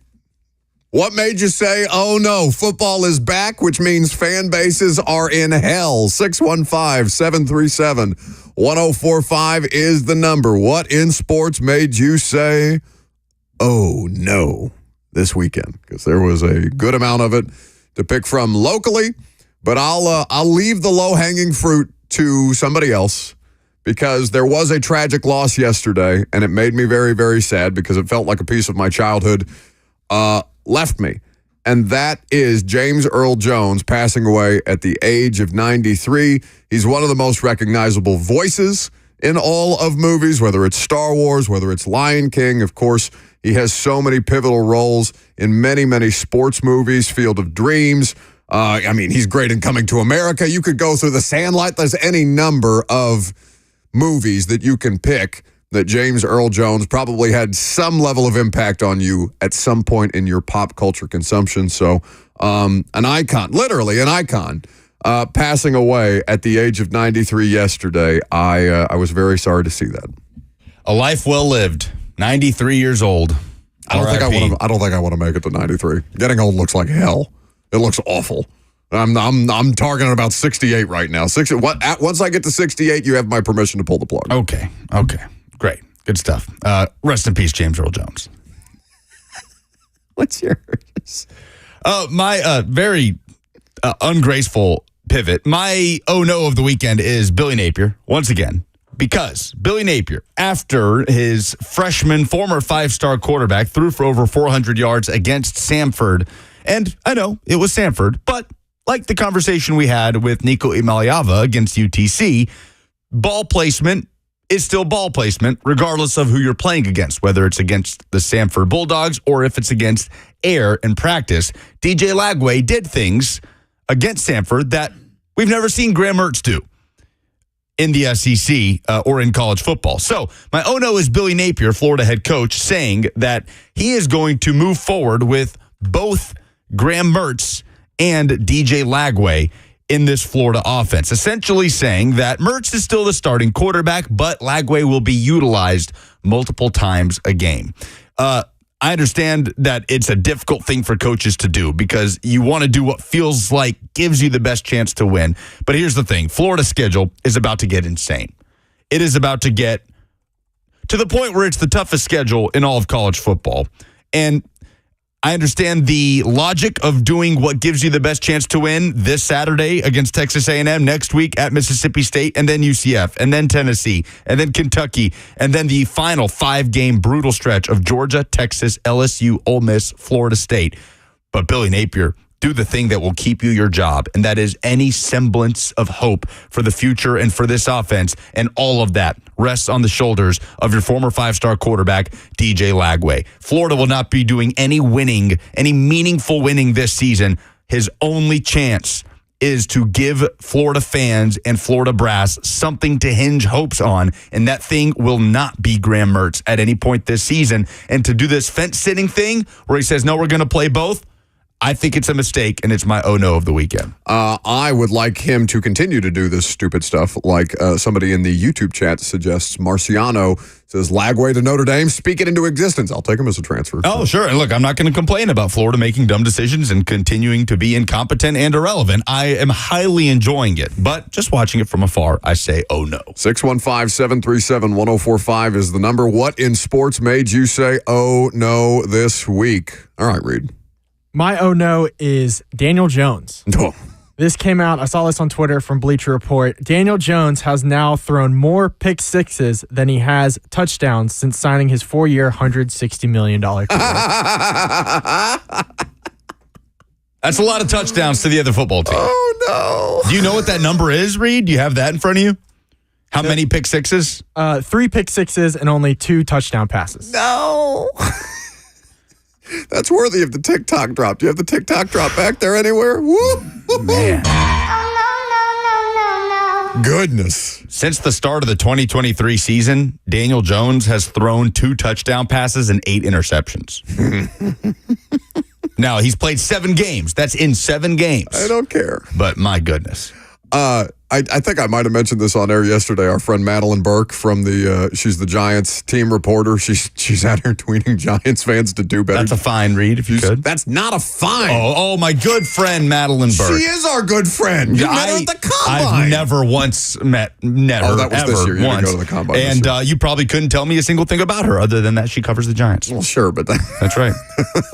What made you say, oh no, football is back, which means fan bases are in hell? 615-737-1045 is the number. What in sports made you say, oh no, this weekend? Because there was a good amount of it to pick from locally, but I'll leave the low-hanging fruit to somebody else, because there was a tragic loss yesterday, and it made me very, very sad because it felt like a piece of my childhood left me. And that is James Earl Jones passing away at the age of 93. He's one of the most recognizable voices in all of movies, whether it's Star Wars, whether it's Lion King. Of course, he has so many pivotal roles in many, many sports movies, Field of Dreams. He's great in Coming to America. You could go through The Sandlot. There's any number of movies that you can pick that James Earl Jones probably had some level of impact on you at some point in your pop culture consumption. So an icon, literally an icon, passing away at the age of 93 yesterday. I was very sorry to see that. A life well lived. 93 years old. I don't think I want to make it to 93. Getting old looks like hell. It looks awful. I'm targeting about 68 right now. Once I get to 68, you have my permission to pull the plug. Okay. Great. Good stuff. Rest in peace, James Earl Jones. What's yours? My very ungraceful pivot. My oh no of the weekend is Billy Napier, once again. Because Billy Napier, after his freshman, former five-star quarterback, threw for over 400 yards against Samford. And I know it was Samford, but like the conversation we had with Nico Imaliava against UTC, ball placement is still ball placement, regardless of who you're playing against, whether it's against the Samford Bulldogs or if it's against Air in practice. DJ Lagway did things against Samford that we've never seen Graham Mertz do in the SEC or in college football. So my oh no is Billy Napier, Florida head coach, saying that he is going to move forward with both Graham Mertz and DJ Lagway in this Florida offense, essentially saying that Mertz is still the starting quarterback, but Lagway will be utilized multiple times a game. I understand that it's a difficult thing for coaches to do because you want to do what feels like gives you the best chance to win. But here's the thing. Florida's schedule is about to get insane. It is about to get to the point where it's the toughest schedule in all of college football. And I understand the logic of doing what gives you the best chance to win this Saturday against Texas A&M, next week at Mississippi State, and then UCF, and then Tennessee, and then Kentucky, and then the final 5-game brutal stretch of Georgia, Texas, LSU, Ole Miss, Florida State. But Billy Napier, do the thing that will keep you your job, and that is any semblance of hope for the future and for this offense, and all of that rests on the shoulders of your former five-star quarterback, DJ Lagway. Florida will not be doing any winning, any meaningful winning this season. His only chance is to give Florida fans and Florida brass something to hinge hopes on, and that thing will not be Graham Mertz at any point this season. And to do this fence-sitting thing where he says, no, we're going to play both, I think it's a mistake, and it's my oh no of the weekend. I would like him to continue to do this stupid stuff, like somebody in the YouTube chat suggests. Marciano says, Lagway to Notre Dame, speak it into existence. I'll take him as a transfer. Oh, sure. And look, I'm not going to complain about Florida making dumb decisions and continuing to be incompetent and irrelevant. I am highly enjoying it, but just watching it from afar, I say, oh no. 615-737-1045 is the number. What in sports made you say, oh no, this week? All right, Reed. My oh no is Daniel Jones. Oh. This came out, I saw this on Twitter from Bleacher Report. Daniel Jones has now thrown more pick sixes than he has touchdowns since signing his 4-year, $160 million contract. That's a lot of touchdowns to the other football team. Oh, no. Do you know what that number is, Reed? Do you have that in front of you? How many pick sixes? 3 pick sixes and only 2 touchdown passes. No. That's worthy of the TikTok drop. Do you have the TikTok drop back there anywhere? Woo! Man. Goodness. Since the start of the 2023 season, Daniel Jones has thrown 2 touchdown passes and 8 interceptions. Now, he's played 7 games. That's in 7 games. I don't care. But my goodness. I think I might have mentioned this on air yesterday. Our friend Madeline Burke from she's the Giants team reporter. She's out here tweeting Giants fans to do better. That's a fine read if you could. That's not a fine. Oh, my good friend Madeline Burke. She is our good friend. You met her at the combine. I've never once met her. Oh, that was ever, this year. You once. didn't go to the combine. And you probably couldn't tell me a single thing about her other than that she covers the Giants. Well, sure, but That's right.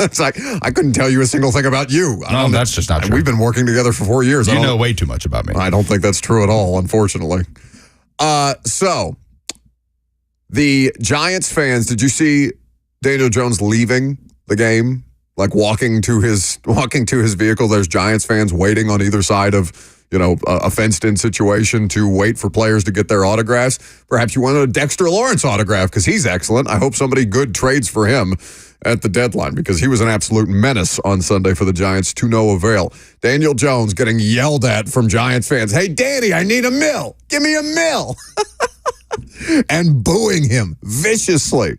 it's like I couldn't tell you a single thing about you. No, that's just not true. We've been working together for 4 years. You know way too much about me. I don't think that's true at all, unfortunately. So the Giants fans, did you see Daniel Jones leaving the game? Like walking to his vehicle? There's Giants fans waiting on either side of, a fenced-in situation to wait for players to get their autographs. Perhaps you wanted a Dexter Lawrence autograph because he's excellent. I hope somebody good trades for him at the deadline because he was an absolute menace on Sunday for the Giants to no avail. Daniel Jones getting yelled at from Giants fans. Hey, Danny, I need a mill. Give me a mill. And booing him viciously.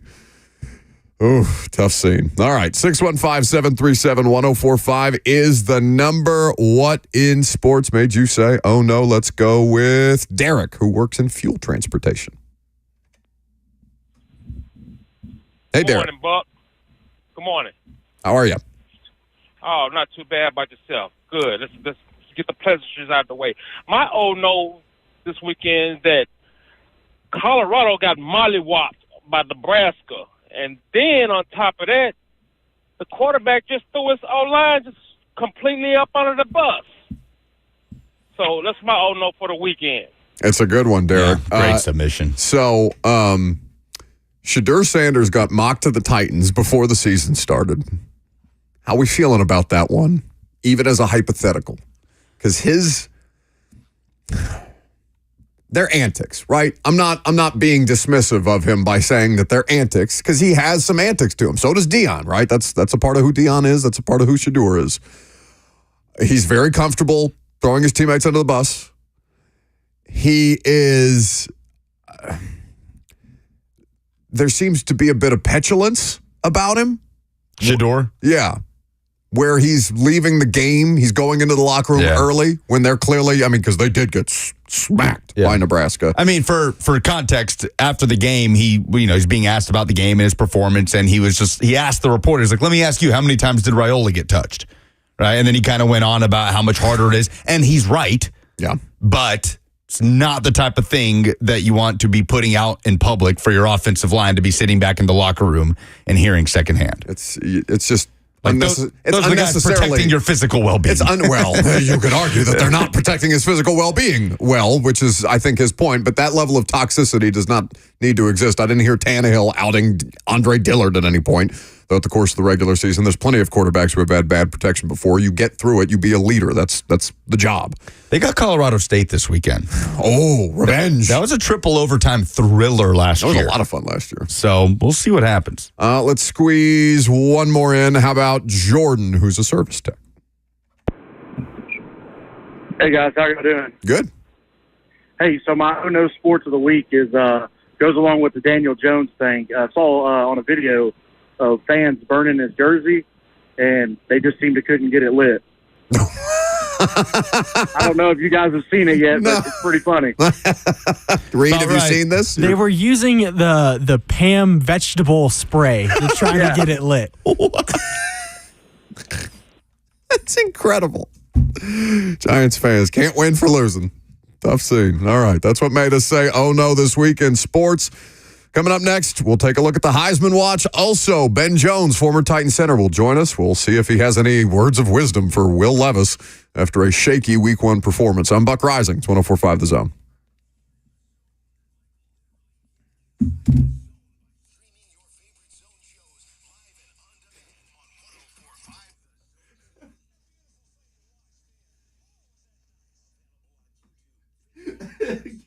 Ooh, tough scene. All right, 615-737-1045 is the number. What in sports made you say, oh no, let's go with Derek, who works in fuel transportation. Hey, Good Derek. morning, Buck. Good morning. How are you? Oh, not too bad about yourself. Good. Let's get the pleasantries out of the way. My old no this weekend that Colorado got mollywopped by Nebraska. And then on top of that, the quarterback just threw his O-line just completely up under the bus. So that's my old no for the weekend. It's a good one, Derek. Yeah, great submission. So, Shadur Sanders got mocked to the Titans before the season started. How we feeling about that one, even as a hypothetical? Because they're antics, right? I'm not being dismissive of him by saying that they're antics because he has some antics to him. So does Dion, right? That's a part of who Dion is. That's a part of who Shadur is. He's very comfortable throwing his teammates under the bus. He is. There seems to be a bit of petulance about him. Shador? Yeah. Where he's leaving the game, he's going into the locker room early when they're clearly, because they did get smacked by Nebraska. I mean, for context, after the game, he's being asked about the game and his performance, and he asked the reporters, like, let me ask you, how many times did Raiola get touched? Right? And then he kind of went on about how much harder it is, and he's right. Yeah. But it's not the type of thing that you want to be putting out in public for your offensive line to be sitting back in the locker room and hearing secondhand. It's just... those are the guys protecting your physical well-being. You could argue that they're not protecting his physical well-being which is, I think, his point. But that level of toxicity does not need to exist. I didn't hear Tannehill outing Andre Dillard at any point throughout the course of the regular season. There's plenty of quarterbacks who have had bad protection before. You get through it. You be a leader. That's the job. They got Colorado State this weekend. Oh, revenge. That was a triple overtime thriller last year. That was a lot of fun last year. So we'll see what happens. Let's squeeze one more in. How about Jordan, who's a service tech? Hey guys, how you doing? Good. Hey, so my Oh No Sports of the Week goes along with the Daniel Jones thing. I saw on a video of fans burning his jersey, and they just seemed to couldn't get it lit. I don't know if you guys have seen it yet, but it's pretty funny. Reed, have you seen this? They were using the Pam vegetable spray to try to get it lit. That's incredible. Giants fans can't win for losing. Tough scene. All right, that's what made us say, oh no, this week in sports. Coming up next, we'll take a look at the Heisman Watch. Also, Ben Jones, former Titan center, will join us. We'll see if he has any words of wisdom for Will Levis after a shaky Week 1 performance. I'm Buck Reising. It's 104.5 The Zone.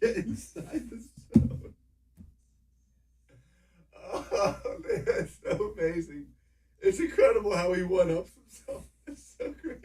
Get inside the zone. Oh, man, that's so amazing. It's incredible how he one-ups himself. It's so great.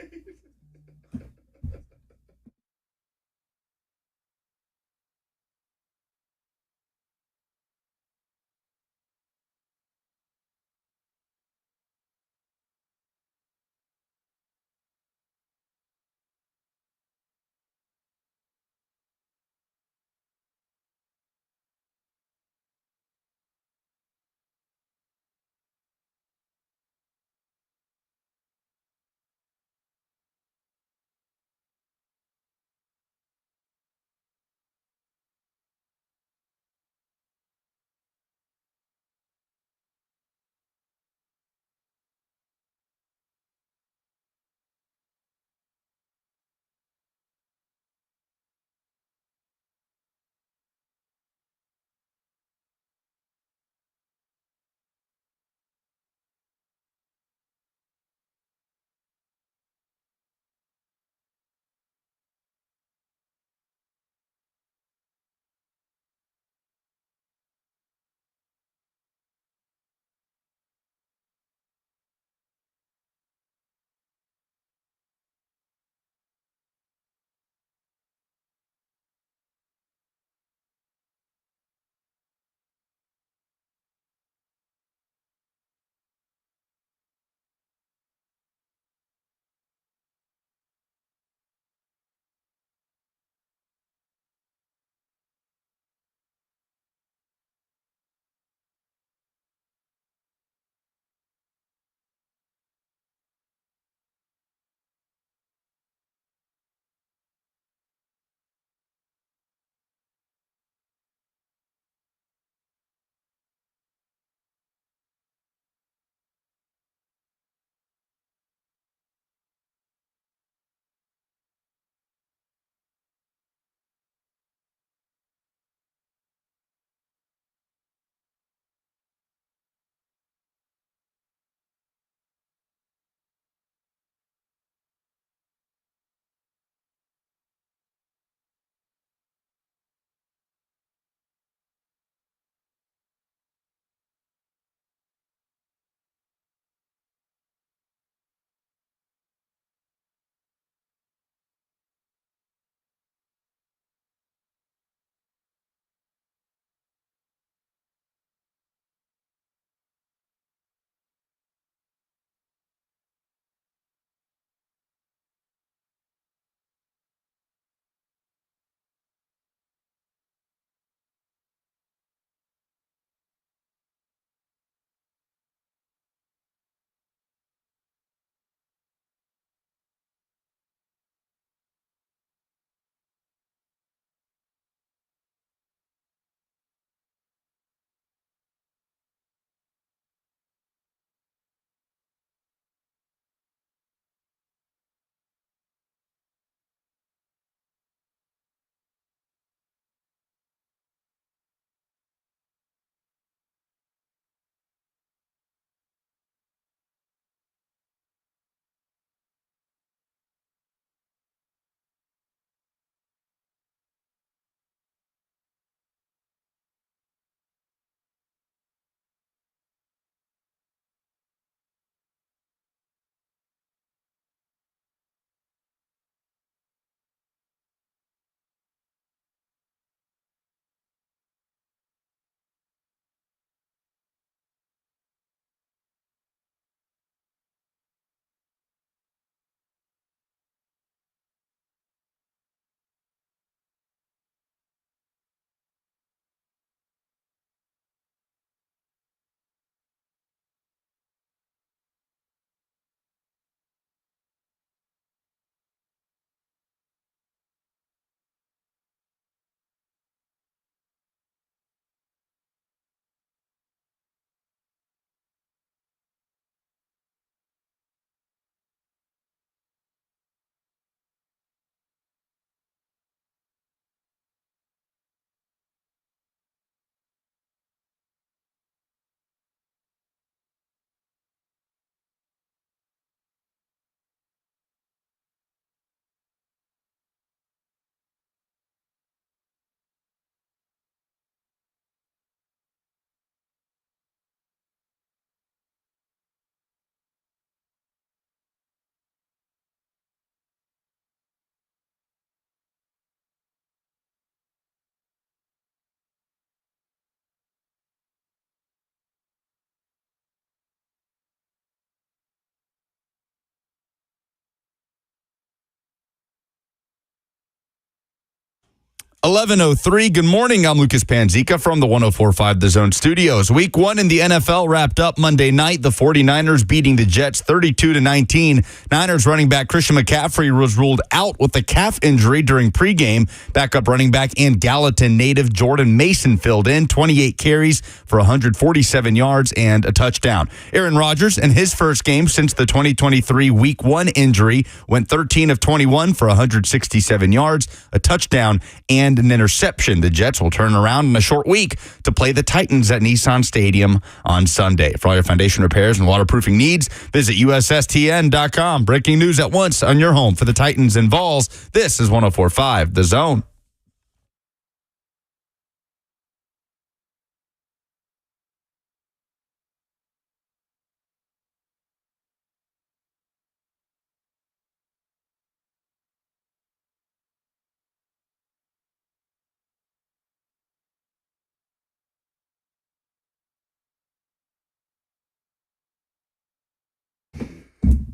11:03. Good morning. I'm Lucas Panzica from the 104.5 The Zone Studios. Week 1 in the NFL wrapped up Monday night. The 49ers beating the Jets 32-19. Niners running back Christian McCaffrey was ruled out with a calf injury during pregame. Backup running back and Gallatin native Jordan Mason filled in 28 carries for 147 yards and a touchdown. Aaron Rodgers, in his first game since the 2023 Week 1 injury, went 13 of 21 for 167 yards, a touchdown, and an interception. The Jets will turn around in a short week to play the Titans at Nissan Stadium on Sunday. For all your foundation repairs and waterproofing needs, visit USSTN.com. Breaking news at once on your home for the Titans and Vols. This is 104.5 The Zone.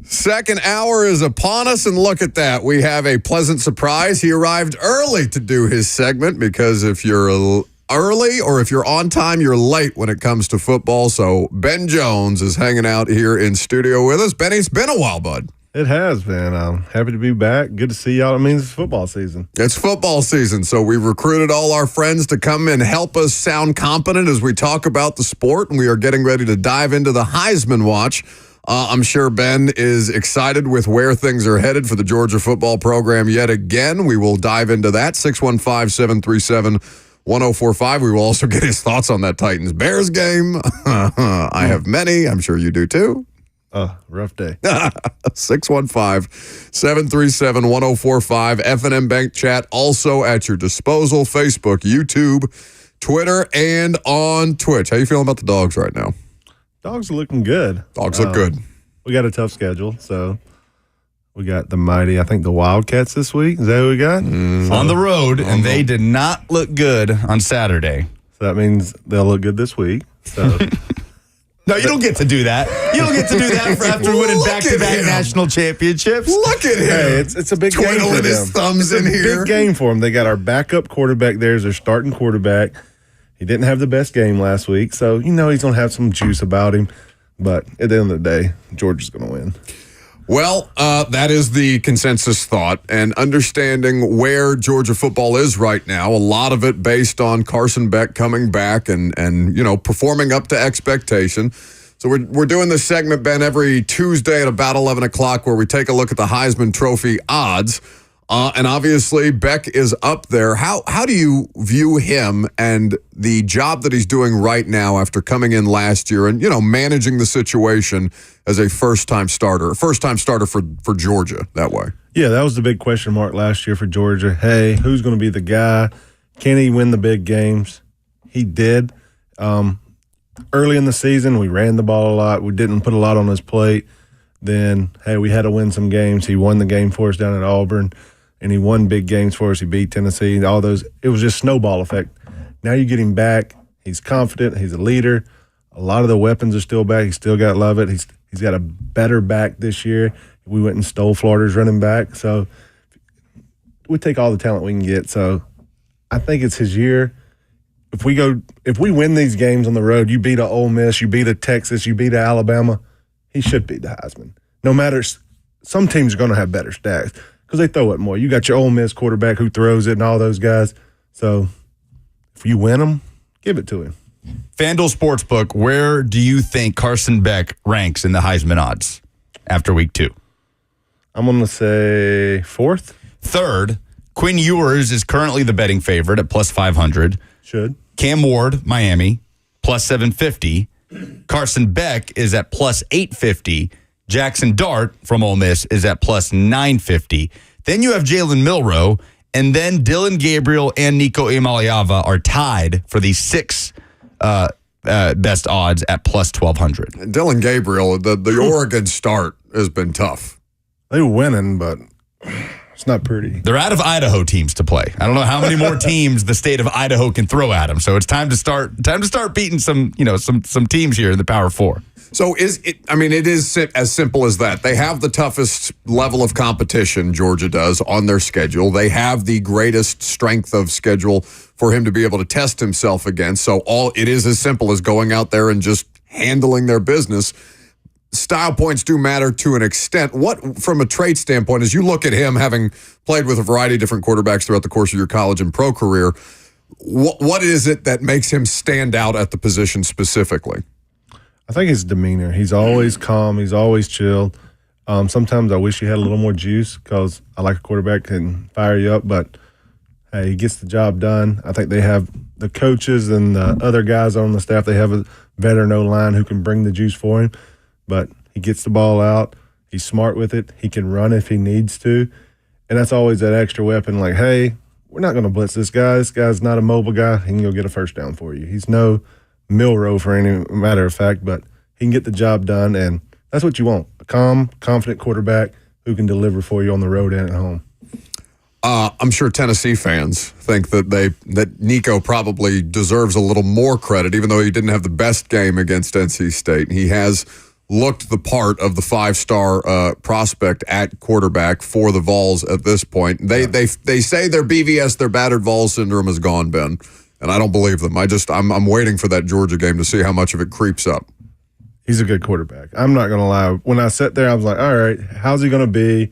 Second hour is upon us, and look at that. We have a pleasant surprise. He arrived early to do his segment because if you're early or if you're on time, you're late when it comes to football. So Ben Jones is hanging out here in studio with us. Benny, it's been a while, bud. It has been. I'm happy to be back. Good to see y'all. It means it's football season. It's football season, so we've recruited all our friends to come and help us sound competent as we talk about the sport, and we are getting ready to dive into the Heisman Watch. I'm sure Ben is excited with where things are headed for the Georgia football program yet again. We will dive into that. 615-737-1045. We will also get his thoughts on that Titans-Bears game. I have many. I'm sure you do too. Rough day. 615-737-1045. F&M Bank Chat also at your disposal. Facebook, YouTube, Twitter, and on Twitch. How you feeling about the dogs right now? Dogs are looking good. Dogs look good. We got a tough schedule, so we got the mighty, I think the Wildcats this week. Is that who we got? On the road, and they did not look good on Saturday. So that means they'll look good this week. So No, you don't get to do that. You don't get to do that for after winning Look back-to-back at him. national championships. Look at him. hey, it's a big game for Twiddling them. his thumbs It's in a here. big game for them. They got our backup quarterback there as their starting quarterback. He didn't have the best game last week, so you know he's going to have some juice about him. But at the end of the day, Georgia's going to win. Well, that is the consensus thought, and understanding where Georgia football is right now, a lot of it based on Carson Beck coming back and you know, performing up to expectation. So we're doing this segment, Ben, every Tuesday at about 11 o'clock where we take a look at the Heisman Trophy odds. And obviously, Beck is up there. How do you view him and the job that he's doing right now after coming in last year and, you know, managing the situation as a first-time starter for Georgia that way? Yeah, that was the big question mark last year for Georgia. Hey, who's going to be the guy? Can he win the big games? He did. Early in the season, we ran the ball a lot. We didn't put a lot on his plate. Then, hey, we had to win some games. He won the game for us down at Auburn, and he won big games for us. He beat Tennessee, all those. It was just snowball effect. Now you get him back. He's confident. He's a leader. A lot of the weapons are still back. He still got Lovett. He's got a better back this year. We went and stole Florida's running back. So we take all the talent we can get. So I think it's his year. If we win these games on the road, you beat a Ole Miss, you beat a Texas, you beat a Alabama, he should beat the Heisman. No matter, some teams are going to have better stats because they throw it more. You got your Ole Miss quarterback who throws it and all those guys. So if you win them, give it to him. FanDuel Sportsbook, where do you think Carson Beck ranks in the Heisman odds after week 2? I'm going to say 4th. Third, Quinn Ewers is currently the betting favorite at plus 500. Should. Cam Ward, Miami, plus 750. Carson Beck is at plus 850. Jackson Dart from Ole Miss is at plus 950. Then you have Jalen Milroe, and then Dylan Gabriel and Nico Imaliava are tied for the 6 best odds at plus 1,200. Dylan Gabriel, the Oregon start has been tough. They were winning, but It's not pretty. They're out of Idaho teams to play. I don't know how many more teams the state of Idaho can throw at them. So it's time to start beating some teams here in the Power Four. So it is as simple as that. They have the toughest level of competition, Georgia does, on their schedule. They have the greatest strength of schedule for him to be able to test himself against. So it is as simple as going out there and just handling their business. Style points do matter to an extent. What, from a trait standpoint, as you look at him, having played with a variety of different quarterbacks throughout the course of your college and pro career, what is it that makes him stand out at the position specifically? I think his demeanor. He's always calm. He's always chilled. Sometimes I wish he had a little more juice because I like a quarterback that can fire you up, but hey, he gets the job done. I think they have the coaches and the other guys on the staff. They have a veteran O-line who can bring the juice for him. But he gets the ball out. He's smart with it. He can run if he needs to. And that's always that extra weapon like, hey, we're not going to blitz this guy. This guy's not a mobile guy. He can go get a first down for you. He's no Milrow for any matter of fact, but he can get the job done, and that's what you want. A calm, confident quarterback who can deliver for you on the road and at home. I'm sure Tennessee fans think that Nico probably deserves a little more credit, even though he didn't have the best game against NC State. He has looked the part of the five-star prospect at quarterback for the Vols at this point. They say their BVS, their battered Vols syndrome is gone, Ben, and I don't believe them. I'm waiting for that Georgia game to see how much of it creeps up. He's a good quarterback. I'm not going to lie. When I sat there, I was like, all right, how's he going to be?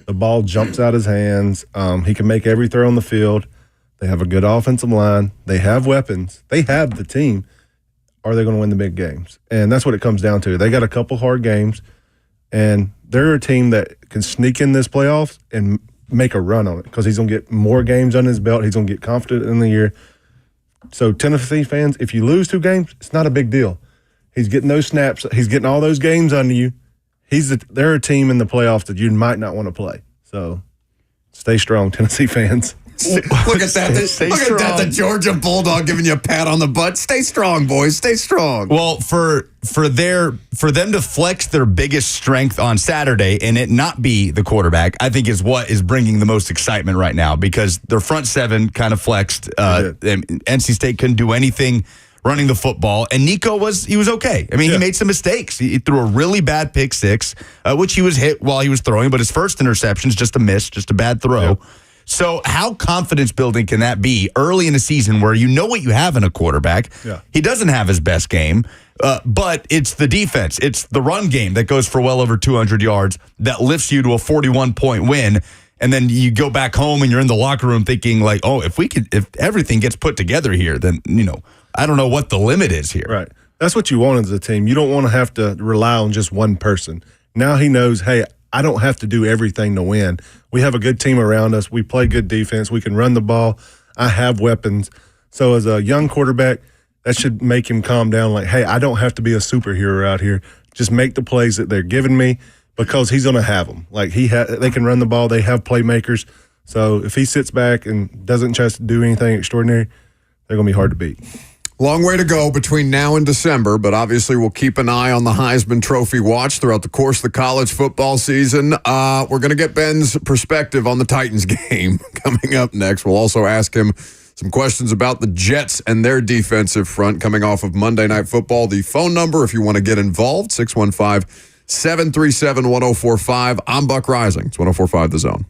The ball jumps out his hands. He can make every throw on the field. They have a good offensive line. They have weapons. They have the team. Are they going to win the big games? And that's what it comes down to. They got a couple hard games, and they're a team that can sneak in this playoffs and make a run on it because he's going to get more games under his belt. He's going to get confident in the year. So Tennessee fans, if you lose 2 games, it's not a big deal. He's getting those snaps. He's getting all those games under you. They're a team in the playoffs that you might not want to play. So stay strong, Tennessee fans. Look at that. Look at that. The Georgia Bulldog giving you a pat on the butt. Stay strong, boys. Stay strong. Well, for them to flex their biggest strength on Saturday and it not be the quarterback, I think is what is bringing the most excitement right now because their front seven kind of flexed. NC State couldn't do anything running the football, and Nico was okay. I mean, he made some mistakes. He threw a really bad pick six, which he was hit while he was throwing, but his first interception's just a miss, just a bad throw. Yep. So how confidence building can that be early in the season where you know what you have in a quarterback? Yeah. He doesn't have his best game, but it's the defense. It's the run game that goes for well over 200 yards that lifts you to a 41-point win. And then you go back home and you're in the locker room thinking like, oh, if everything gets put together here, then, I don't know what the limit is here. Right. That's what you want as a team. You don't want to have to rely on just one person. Now he knows, hey, I don't have to do everything to win. We have a good team around us. We play good defense. We can run the ball. I have weapons. So as a young quarterback, that should make him calm down like, hey, I don't have to be a superhero out here. Just make the plays that they're giving me because he's going to have them. Like they can run the ball. They have playmakers. So if he sits back and doesn't try to do anything extraordinary, they're going to be hard to beat. Long way to go between now and December, but obviously we'll keep an eye on the Heisman Trophy watch throughout the course of the college football season. We're going to get Ben's perspective on the Titans game coming up next. We'll also ask him some questions about the Jets and their defensive front coming off of Monday Night Football. The phone number, if you want to get involved, 615-737-1045. I'm Buck Reising. It's 1045 The Zone.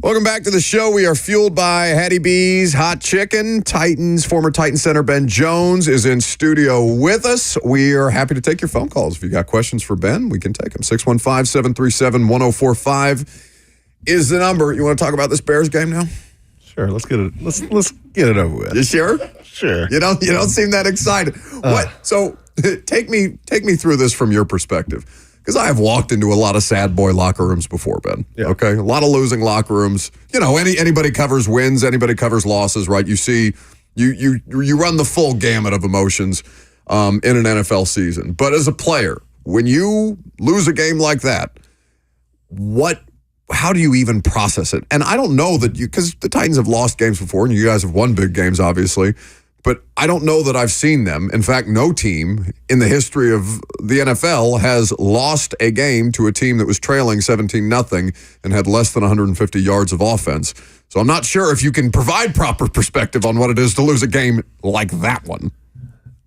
Welcome back to the show. We are fueled by Hattie B's Hot Chicken. Former Titan center Ben Jones is in studio with us. We are happy to take your phone calls. If you got questions for Ben, we can take them. 615-737-1045 is the number. You want to talk about this Bears game now? Sure, let's get it. Let's get it over with. You sure? Sure. You don't seem that excited. What? So take me through this from your perspective. Because I have walked into a lot of sad boy locker rooms before, Ben. Yeah. Okay, a lot of losing locker rooms. You know, anybody covers wins, anybody covers losses, right? You see, you run the full gamut of emotions in an NFL season. But as a player, when you lose a game like that, how do you even process it? And I don't know that because the Titans have lost games before, and you guys have won big games, obviously. But I don't know that I've seen them. In fact, no team in the history of the NFL has lost a game to a team that was trailing 17-0 and had less than 150 yards of offense. So I'm not sure if you can provide proper perspective on what it is to lose a game like that one.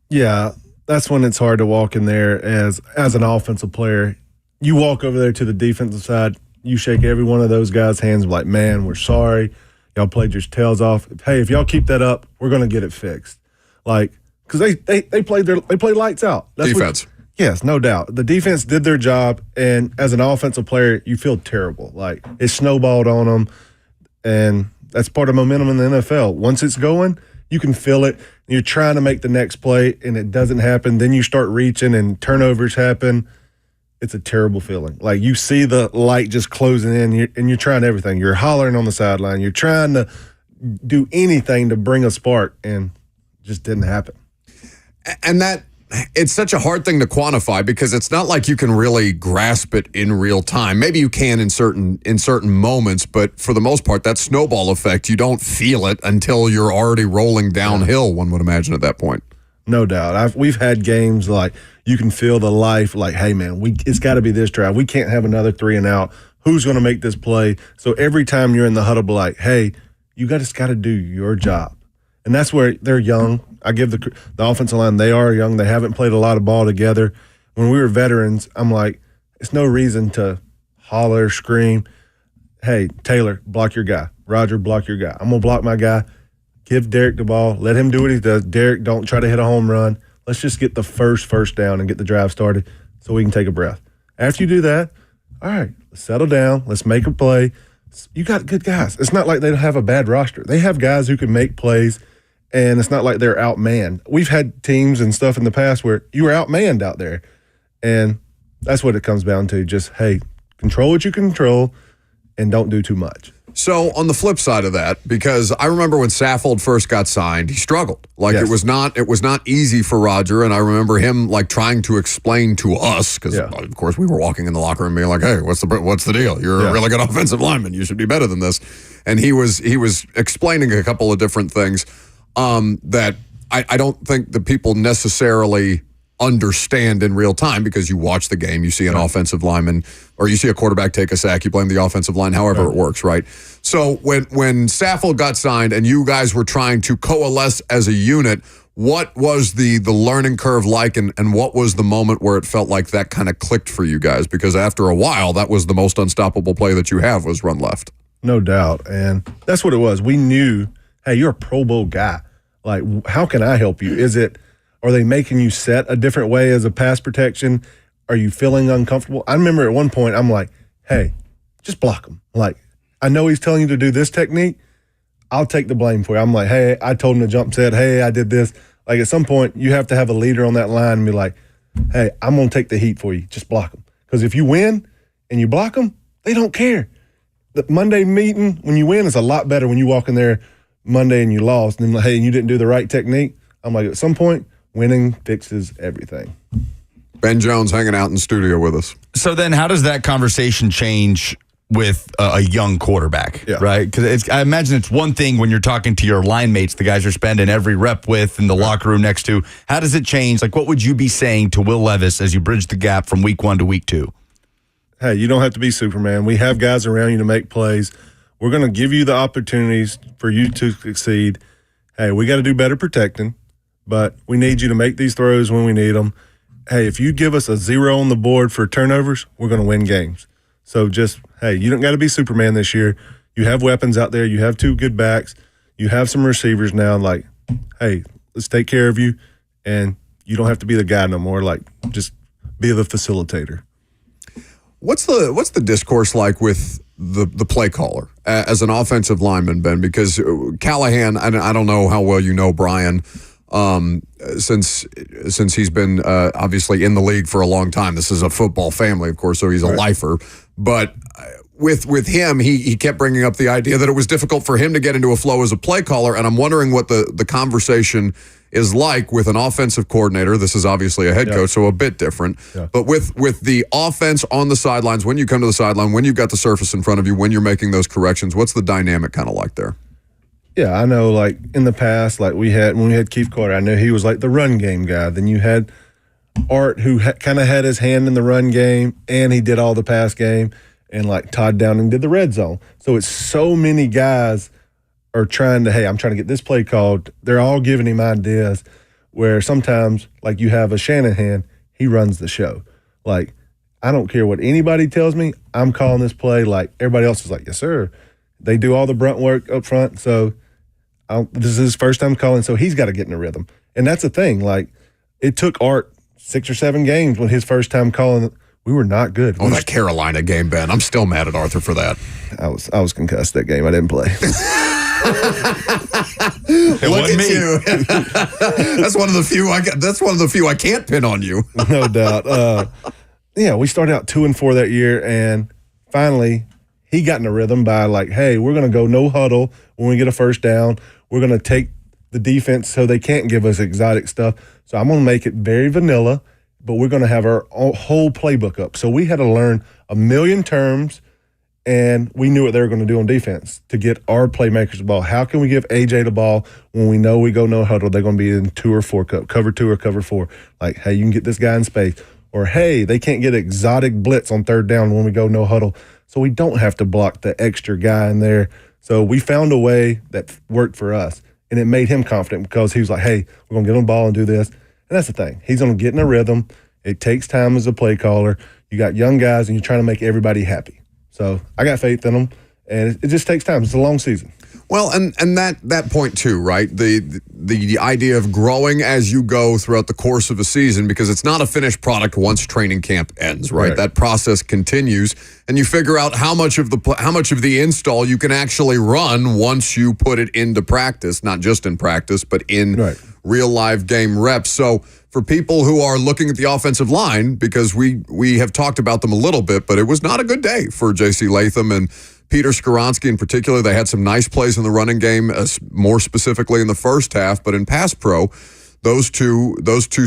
Yeah, that's when it's hard to walk in there as an offensive player. You walk over there to the defensive side, you shake every one of those guys' hands and be like, man, we're sorry. Y'all played your tails off. Hey, if y'all keep that up, we're going to get it fixed. Like, because they played lights out. That's Defense. Yes, no doubt. The defense did their job, and as an offensive player, you feel terrible. Like, it snowballed on them, and that's part of momentum in the NFL. Once it's going, you can feel it. You're trying to make the next play, and it doesn't happen. Then you start reaching, and turnovers happen. It's a terrible feeling. Like, you see the light just closing in, and you're trying everything. You're hollering on the sideline. You're trying to do anything to bring a spark, and it just didn't happen. And it's such a hard thing to quantify because it's not like you can really grasp it in real time. Maybe you can in certain moments, but for the most part, that snowball effect, you don't feel it until you're already rolling downhill, one would imagine at that point. No doubt. We've had games like you can feel the life like, hey, man, it's got to be this drive. We can't have another 3 and out. Who's going to make this play? So every time you're in the huddle, like, hey, you just got to do your job. And that's where they're young. I give the offensive line, they are young. They haven't played a lot of ball together. When we were veterans, I'm like, it's no reason to holler, scream, hey, Taylor, block your guy. Roger, block your guy. I'm going to block my guy. Give Derek the ball. Let him do what he does. Derek, don't try to hit a home run. Let's just get the first down and get the drive started so we can take a breath. After you do that, all right, let's settle down. Let's make a play. You got good guys. It's not like they don't have a bad roster. They have guys who can make plays, and it's not like they're outmanned. We've had teams and stuff in the past where you were outmanned out there, and that's what it comes down to. Just, hey, control what you control and don't do too much. So on the flip side of that, because I remember when Saffold first got signed, he struggled. Like Yes. it was not easy for Roger, and I remember him like trying to explain to us because of course we were walking in the locker room being like, "Hey, what's the deal? You're a really good offensive lineman. You should be better than this." And he was explaining a couple of different things that I don't think the people necessarily understand in real time because you watch the game, you see an offensive lineman or you see a quarterback take a sack, you blame the offensive line, however it works, right? So when Saffold got signed and you guys were trying to coalesce as a unit, what was the learning curve like and what was the moment where it felt like that kind of clicked for you guys? Because after a while, that was the most unstoppable play that you have was run left. No doubt. And that's what it was. We knew, hey, you're a Pro Bowl guy. Like, how can I help you? Are they making you set a different way as a pass protection? Are you feeling uncomfortable? I remember at one point, I'm like, hey, just block him. Like, I know he's telling you to do this technique. I'll take the blame for you. I'm like, hey, I told him to jump set. Hey, I did this. Like, at some point, you have to have a leader on that line and be like, hey, I'm going to take the heat for you. Just block him. Because if you win and you block them, they don't care. The Monday meeting, when you win, is a lot better when you walk in there Monday and you lost. And, hey, you didn't do the right technique. I'm like, at some point, winning fixes everything. Ben Jones hanging out in the studio with us. So then how does that conversation change with a young quarterback, right? Because I imagine it's one thing when you're talking to your line mates, the guys you're spending every rep with in the locker room next to. How does it change? Like, what would you be saying to Will Levis as you bridge the gap from week 1 to week 2? Hey, you don't have to be Superman. We have guys around you to make plays. We're going to give you the opportunities for you to succeed. Hey, we got to do better protecting, but we need you to make these throws when we need them. Hey, if you give us a 0 on the board for turnovers, we're going to win games. So just, hey, you don't got to be Superman this year. You have weapons out there. You have 2 good backs. You have some receivers now. Like, hey, let's take care of you, and you don't have to be the guy no more. Like, just be the facilitator. What's the discourse like with the play caller as an offensive lineman, Ben? Because Callahan, I don't know how well you know Brian, since he's been obviously in the league for a long time. This is a football family, of course, so he's a lifer. But with him, he kept bringing up the idea that it was difficult for him to get into a flow as a play caller, and I'm wondering what the conversation is like with an offensive coordinator. This is obviously a head coach, so a bit different. Yeah. But with the offense on the sidelines, when you come to the sideline, when you've got the surface in front of you, when you're making those corrections, what's the dynamic kind of like there? Yeah, I know, like, in the past, like, when we had Keith Carter, I know he was like the run game guy. Then you had Art, who kind of had his hand in the run game, and he did all the pass game, and, like, Todd Downing did the red zone. So it's so many guys are trying to, hey, I'm trying to get this play called. They're all giving him ideas where sometimes, like, you have a Shanahan, he runs the show. Like, I don't care what anybody tells me, I'm calling this play. Like, everybody else is like, yes, sir. They do all the brunt work up front, so this is his first time calling, so he's got to get in a rhythm. And that's the thing. Like, it took Art 6 or 7 games when his first time calling. We were not good. Oh, that Carolina game, Ben. I'm still mad at Arthur for that. I was concussed that game. I didn't play. Look at you. That's one of the few I can't pin on you. No doubt. We started out 2-4 that year, and finally he got in a rhythm by, like, hey, we're going to go no huddle when we get a first down. We're going to take the defense so they can't give us exotic stuff. So I'm going to make it very vanilla, but we're going to have our whole playbook up. So we had to learn a million terms, and we knew what they were going to do on defense to get our playmakers the ball. How can we give AJ the ball when we know we go no huddle? They're going to be in 2 or 4, cover 2 or cover 4. Like, hey, you can get this guy in space. Or, hey, they can't get exotic blitz on 3rd down when we go no huddle. So we don't have to block the extra guy in there. So we found a way that worked for us, and it made him confident because he was like, hey, we're going to get on the ball and do this. And that's the thing. He's going to get in a rhythm. It takes time as a play caller. You got young guys, and you're trying to make everybody happy. So I got faith in them, and it just takes time. It's a long season. Well, and that point too, right? The idea of growing as you go throughout the course of a season, because it's not a finished product once training camp ends, right? That process continues, and you figure out how much of the install you can actually run once you put it into practice, not just in practice, but in real live game reps. So for people who are looking at the offensive line, because we have talked about them a little bit, but it was not a good day for J.C. Latham and Peter Skoronski in particular. They had some nice plays in the running game, more specifically in the first half, but in pass pro, those two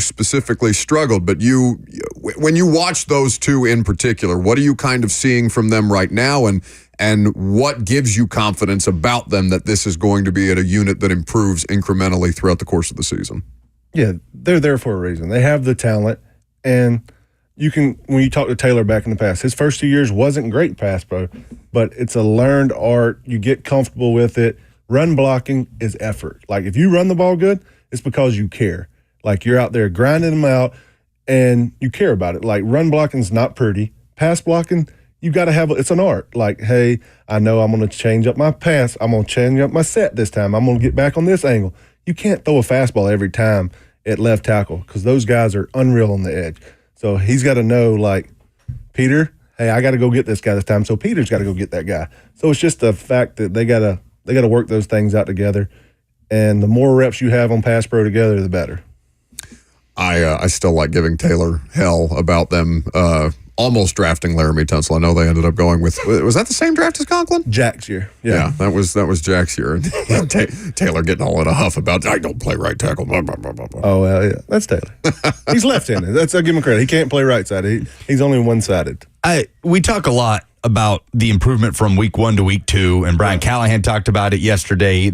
specifically struggled. But when you watch those two in particular, what are you kind of seeing from them right now, and what gives you confidence about them that this is going to be at a unit that improves incrementally throughout the course of the season? Yeah, they're there for a reason. They have the talent, and when you talk to Taylor back in the past, his first 2 years wasn't great pass pro, but it's a learned art. You get comfortable with it. Run blocking is effort. Like, if you run the ball good, it's because you care. Like, you're out there grinding them out, and you care about it. Like, run blocking is not pretty. Pass blocking, you got to have it's an art. Like, hey, I know I'm going to change up my pass. I'm going to change up my set this time. I'm going to get back on this angle. You can't throw a fastball every time at left tackle because those guys are unreal on the edge. So he's got to know, like, Peter, hey, I got to go get this guy this time. So Peter's got to go get that guy. So it's just the fact that they got to work those things out together. And the more reps you have on pass pro together, the better. I still like giving Taylor hell about them almost drafting Laramie Tunsil. I know they ended up going with, was that the same draft as Conklin? Jack's year. Yeah, that was Jack's year. Taylor getting all in a huff about, I don't play right tackle. Blah, blah, blah, blah, blah. Oh, well, yeah, that's Taylor. He's left-handed. I'll give him credit. He can't play right-sided. He's only one-sided. We talk a lot about the improvement from week 1 to week 2, and Brian Callahan talked about it yesterday,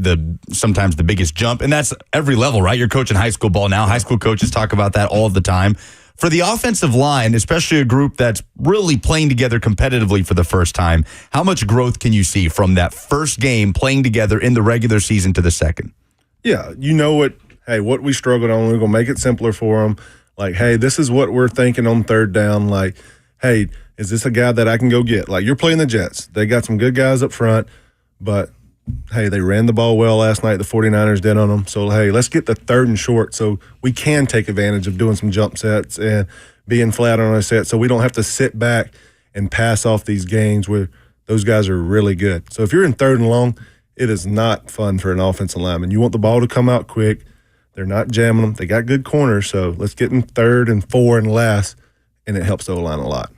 sometimes the biggest jump, and that's every level, right? You're coaching high school ball now. High school coaches talk about that all the time. For the offensive line, especially a group that's really playing together competitively for the first time, how much growth can you see from that first game playing together in the regular season to the second? Yeah, you know what we struggled on. We're going to make it simpler for them. Like, hey, this is what we're thinking on 3rd down. Like, hey, is this a guy that I can go get? Like, you're playing the Jets. They got some good guys up front. But, hey, they ran the ball well last night. The 49ers did on them. So, hey, let's get the 3rd and short so we can take advantage of doing some jump sets and being flat on our set so we don't have to sit back and pass off these games where those guys are really good. So if you're in 3rd and long, it is not fun for an offensive lineman. You want the ball to come out quick. They're not jamming them. They got good corners, so let's get in 3rd and 4 and less, and it helps the O-line a lot.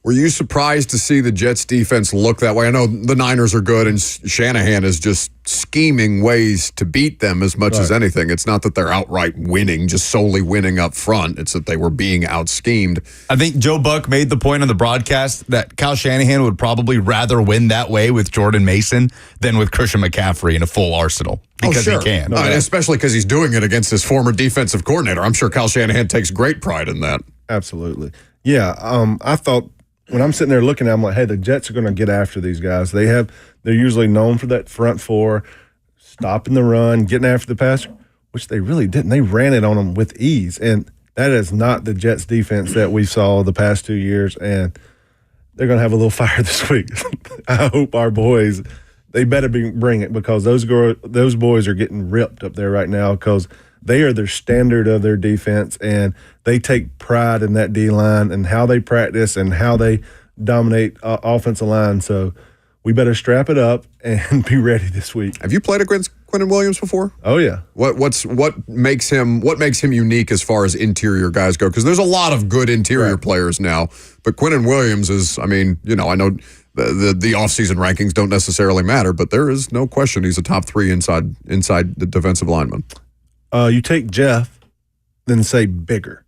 Were you surprised to see the Jets defense look that way? I know the Niners are good, and Shanahan is just scheming ways to beat them as much as anything. It's not that they're outright winning, just solely winning up front. It's that they were being out-schemed. I think Joe Buck made the point on the broadcast that Kyle Shanahan would probably rather win that way with Jordan Mason than with Christian McCaffrey in a full arsenal. Because he can. Especially because he's doing it against his former defensive coordinator. I'm sure Kyle Shanahan takes great pride in that. Absolutely. Yeah, I thought when I'm sitting there looking at them, I'm like, hey, the Jets are going to get after these guys. They're usually known for that front four, stopping the run, getting after the passer, which they really didn't. They ran it on them with ease, and that is not the Jets defense that we saw the past 2 years, and they're going to have a little fire this week. I hope our boys, they better bring it because those boys are getting ripped up there right now because they are their standard of their defense, and they take pride in that D-line and how they practice and how they dominate offensive line. So we better strap it up and be ready this week. Have you played against Quinnen Williams before? Oh, yeah. What makes him unique as far as interior guys go? Because there's a lot of good interior players now, but Quinnen Williams is, I know the offseason rankings don't necessarily matter, but there is no question he's a top 3 inside the defensive lineman. You take Jeff, then say bigger.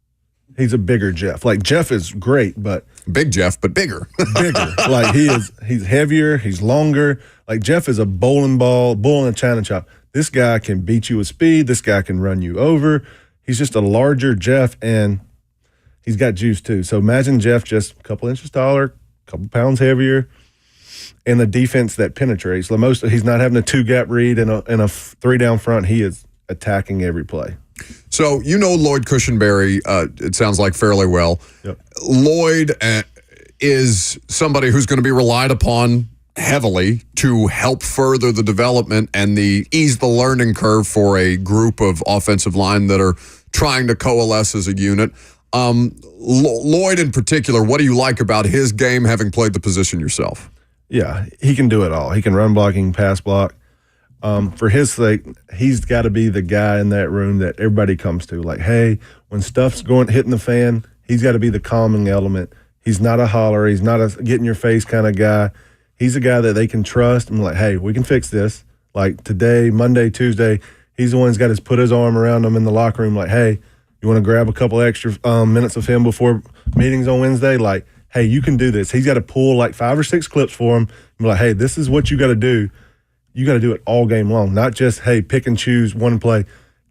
He's a bigger Jeff. Like, Jeff is great, but big Jeff, but bigger. Bigger. Like, he's heavier, he's longer. Like, Jeff is a bull in a china shop. This guy can beat you with speed. This guy can run you over. He's just a larger Jeff, and he's got juice too. So imagine Jeff just a couple inches taller, a couple pounds heavier, and the defense that penetrates. He's not having a 2-gap read and a 3-down front. He is attacking every play. So Lloyd Cushenberry, it sounds like fairly well. Yep. Lloyd is somebody who's going to be relied upon heavily to help further the development and ease the learning curve for a group of offensive line that are trying to coalesce as a unit. Lloyd in particular, what do you like about his game, having played the position yourself? Yeah, he can do it all. He can run block, he can pass block. For his sake, he's got to be the guy in that room that everybody comes to. Like, hey, when stuff's hitting the fan, he's got to be the calming element. He's not a holler. He's not a get in your face kind of guy. He's a guy that they can trust and like, hey, we can fix this. Like today, Monday, Tuesday, he's the one who's got to put his arm around them in the locker room. Like, hey, you want to grab a couple extra minutes of him before meetings on Wednesday? Like, hey, you can do this. He's got to pull like 5 or 6 clips for him and be like, hey, this is what you got to do. You got to do it all game long, not just, hey, pick and choose one play.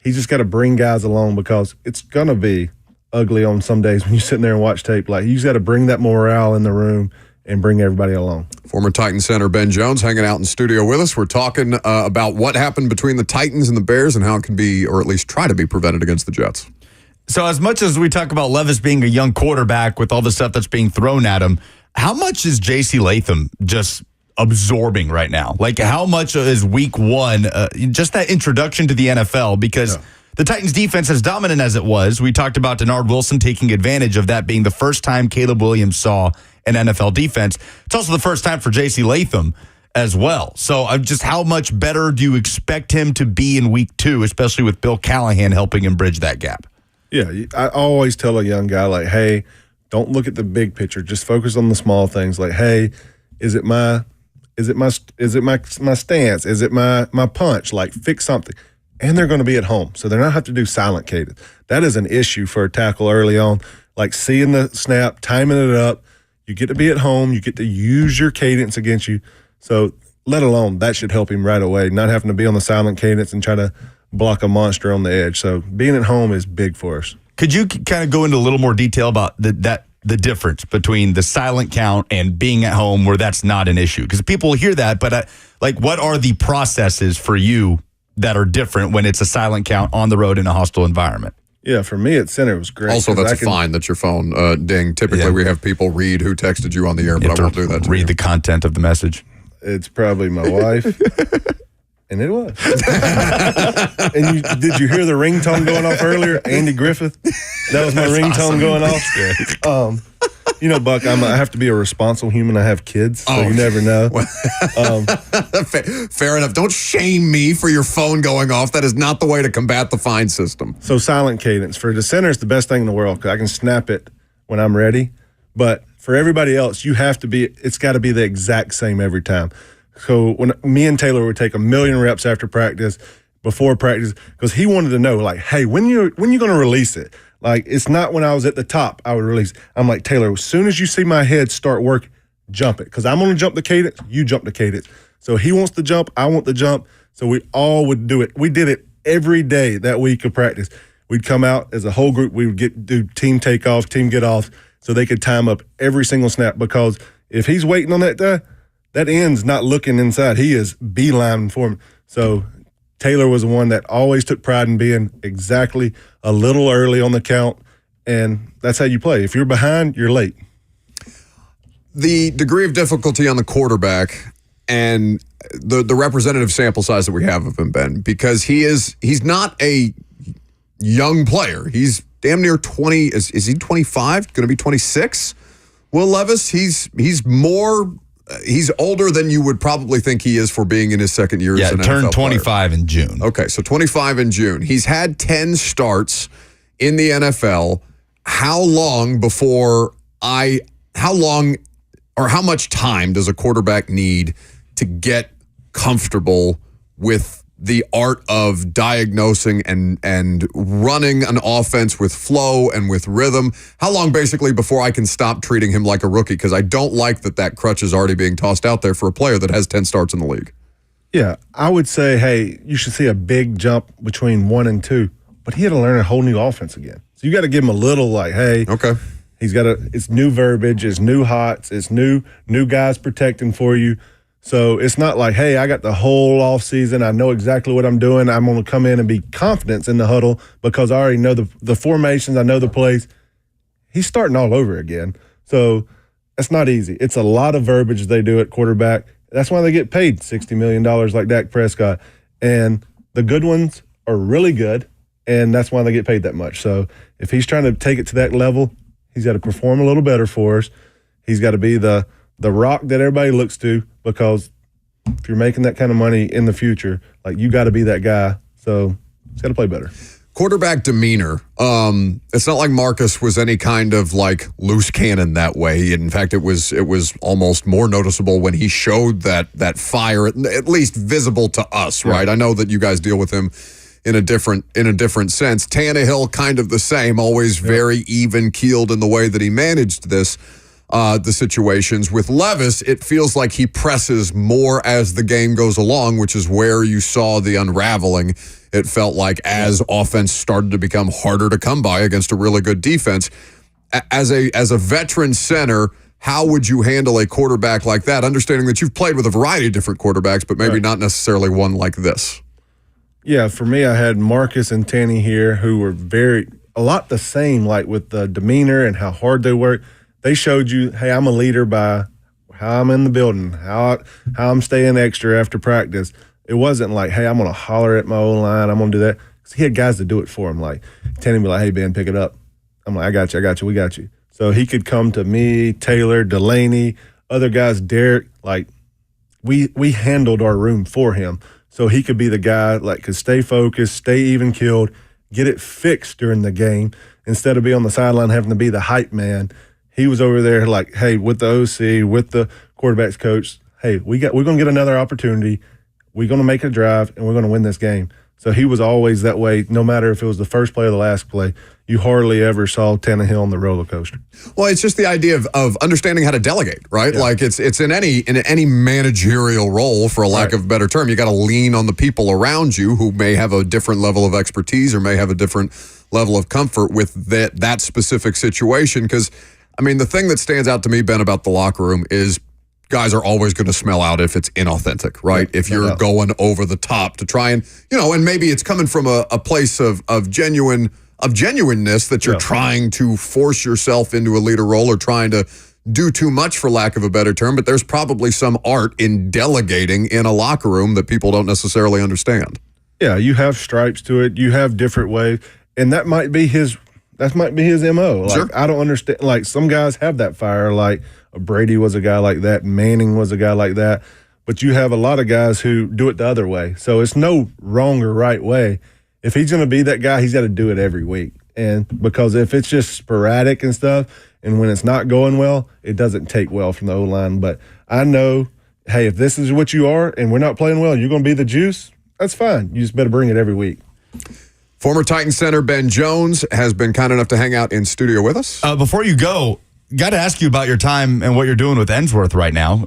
He's just got to bring guys along because it's going to be ugly on some days when you're sitting there and watch tape. Like, you just got to bring that morale in the room and bring everybody along. Former Titan center Ben Jones hanging out in studio with us. We're talking about what happened between the Titans and the Bears and how it can be, or at least try to be, prevented against the Jets. So as much as we talk about Levis being a young quarterback with all the stuff that's being thrown at him, how much is J.C. Latham just absorbing right now? Like, how much is week one, just that introduction to the NFL? Because the Titans defense, as dominant as it was, we talked about Denard Wilson taking advantage of that being the first time Caleb Williams saw an NFL defense. It's also the first time for J.C. Latham as well. So just how much better do you expect him to be in week 2, especially with Bill Callahan helping him bridge that gap? Yeah, I always tell a young guy, like, hey, don't look at the big picture. Just focus on the small things. Like, hey, is it my stance? Is it my punch? Like, fix something. And they're going to be at home, so they're not have to do silent cadence. That is an issue for a tackle early on. Like, seeing the snap, timing it up. You get to be at home. You get to use your cadence against you. So, let alone that should help him right away. Not having to be on the silent cadence and try to block a monster on the edge. So, being at home is big for us. Could you kind of go into a little more detail about the difference between the silent count and being at home where that's not an issue? Because people hear that, but what are the processes for you that are different when it's a silent count on the road in a hostile environment? Yeah, for me at center, it was great. Also, that's fine that your phone ding. Typically, we have people read who texted you on the air, but I won't do that. Read the content of the message. It's probably my wife. And it was. And did you hear the ringtone going off earlier? Andy Griffith? That was my ringtone going off. Buck, I have to be a responsible human. I have kids, so you never know. Fair enough. Don't shame me for your phone going off. That is not the way to combat the fine system. So silent cadence. For the center, it's the best thing in the world because I can snap it when I'm ready. But for everybody else, it's got to be the exact same every time. So when me and Taylor would take 1,000,000 reps after practice, before practice, because he wanted to know, like, hey, when you going to release it? Like, it's not when I was at the top I would release. I'm like, Taylor, as soon as you see my head start work, jump it. Because I'm going to jump the cadence, you jump the cadence. So he wants to jump, I want to jump. So we all would do it. We did it every day that week of practice. We'd come out as a whole group. We would do team takeoffs, team get-offs, so they could time up every single snap. Because if he's waiting on that end's not looking inside. He is beelining for him. So Taylor was the one that always took pride in being exactly a little early on the count, and that's how you play. If you're behind, you're late. The degree of difficulty on the quarterback and the representative sample size that we have of him, Ben, because he's not a young player. He's damn near 20. Is he 25? Going to be 26? Will Levis, he's older than you would probably think he is for being in his second year as an NFL player. Turned 25 in June. Okay, so 25 in June. He's had 10 starts in the NFL. How much time does a quarterback need to get comfortable with the art of diagnosing and running an offense with flow and with rhythm? How long basically before I can stop treating him like a rookie? Because I don't like that crutch is already being tossed out there for a player that has 10 starts in the league. Yeah, I would say, hey, you should see a big jump between 1 and 2, but he had to learn a whole new offense again. So you got to give him a little like, hey, okay, it's new verbiage, it's new hots, it's new guys protecting for you. So it's not like, hey, I got the whole off season. I know exactly what I'm doing. I'm going to come in and be confident in the huddle because I already know the formations. I know the plays. He's starting all over again. So that's not easy. It's a lot of verbiage they do at quarterback. That's why they get paid $60 million like Dak Prescott. And the good ones are really good, and that's why they get paid that much. So if he's trying to take it to that level, he's got to perform a little better for us. He's got to be the rock that everybody looks to, because if you're making that kind of money in the future, like, you got to be that guy. So he's got to play better. Quarterback demeanor. It's not like Marcus was any kind of like loose cannon that way. In fact, it was almost more noticeable when he showed that fire, at least visible to us, right? I know that you guys deal with him in a different sense. Tannehill, kind of the same, always very even keeled in the way that he managed the situations. With Levis, it feels like he presses more as the game goes along, which is where you saw the unraveling. It felt like as offense started to become harder to come by against a really good defense. As a veteran center, how would you handle a quarterback like that, understanding that you've played with a variety of different quarterbacks, but maybe not necessarily one like this? Yeah, for me, I had Marcus and Tanny here who were a lot the same, like with the demeanor and how hard they work. They showed you, hey, I'm a leader by how I'm in the building, how I'm staying extra after practice. It wasn't like, hey, I'm going to holler at my O-line, I'm going to do that. Because he had guys to do it for him. Like, Tanny would be like, hey, Ben, pick it up. I'm like, I got you, we got you. So he could come to me, Taylor, Delaney, other guys, Derek. Like, we handled our room for him. So he could be the guy, like, could stay focused, stay even keeled, get it fixed during the game. Instead of being on the sideline having to be the hype man, he was over there like, hey, with the OC, with the quarterback's coach, hey, we're going to get another opportunity. We're going to make a drive, and we're going to win this game. So he was always that way, no matter if it was the first play or the last play. You hardly ever saw Tannehill on the roller coaster. Well, it's just the idea of understanding how to delegate, right? Yeah. Like it's in any managerial role, for a lack of a better term, you got to lean on the people around you who may have a different level of expertise or may have a different level of comfort with that specific situation. Because, I mean, the thing that stands out to me, Ben, about the locker room is guys are always going to smell out if it's inauthentic, right? If you're going over the top to try and, and maybe it's coming from a place of genuineness that you're trying to force yourself into a leader role or trying to do too much, for lack of a better term, but there's probably some art in delegating in a locker room that people don't necessarily understand. Yeah, you have stripes to it. You have different ways, and that might be his MO. Like, Sure. I don't understand. Like, some guys have that fire. Like, Brady was a guy like that. Manning was a guy like that. But you have a lot of guys who do it the other way. So it's no wrong or right way. If he's going to be that guy, he's got to do it every week. And because if it's just sporadic and stuff, and when it's not going well, it doesn't take well from the O-line. But I know, hey, if this is what you are and we're not playing well, you're going to be the juice, that's fine. You just better bring it every week. Former Titans center Ben Jones has been kind enough to hang out in studio with us. Before you go, got to ask you about your time and what you're doing with Ensworth right now.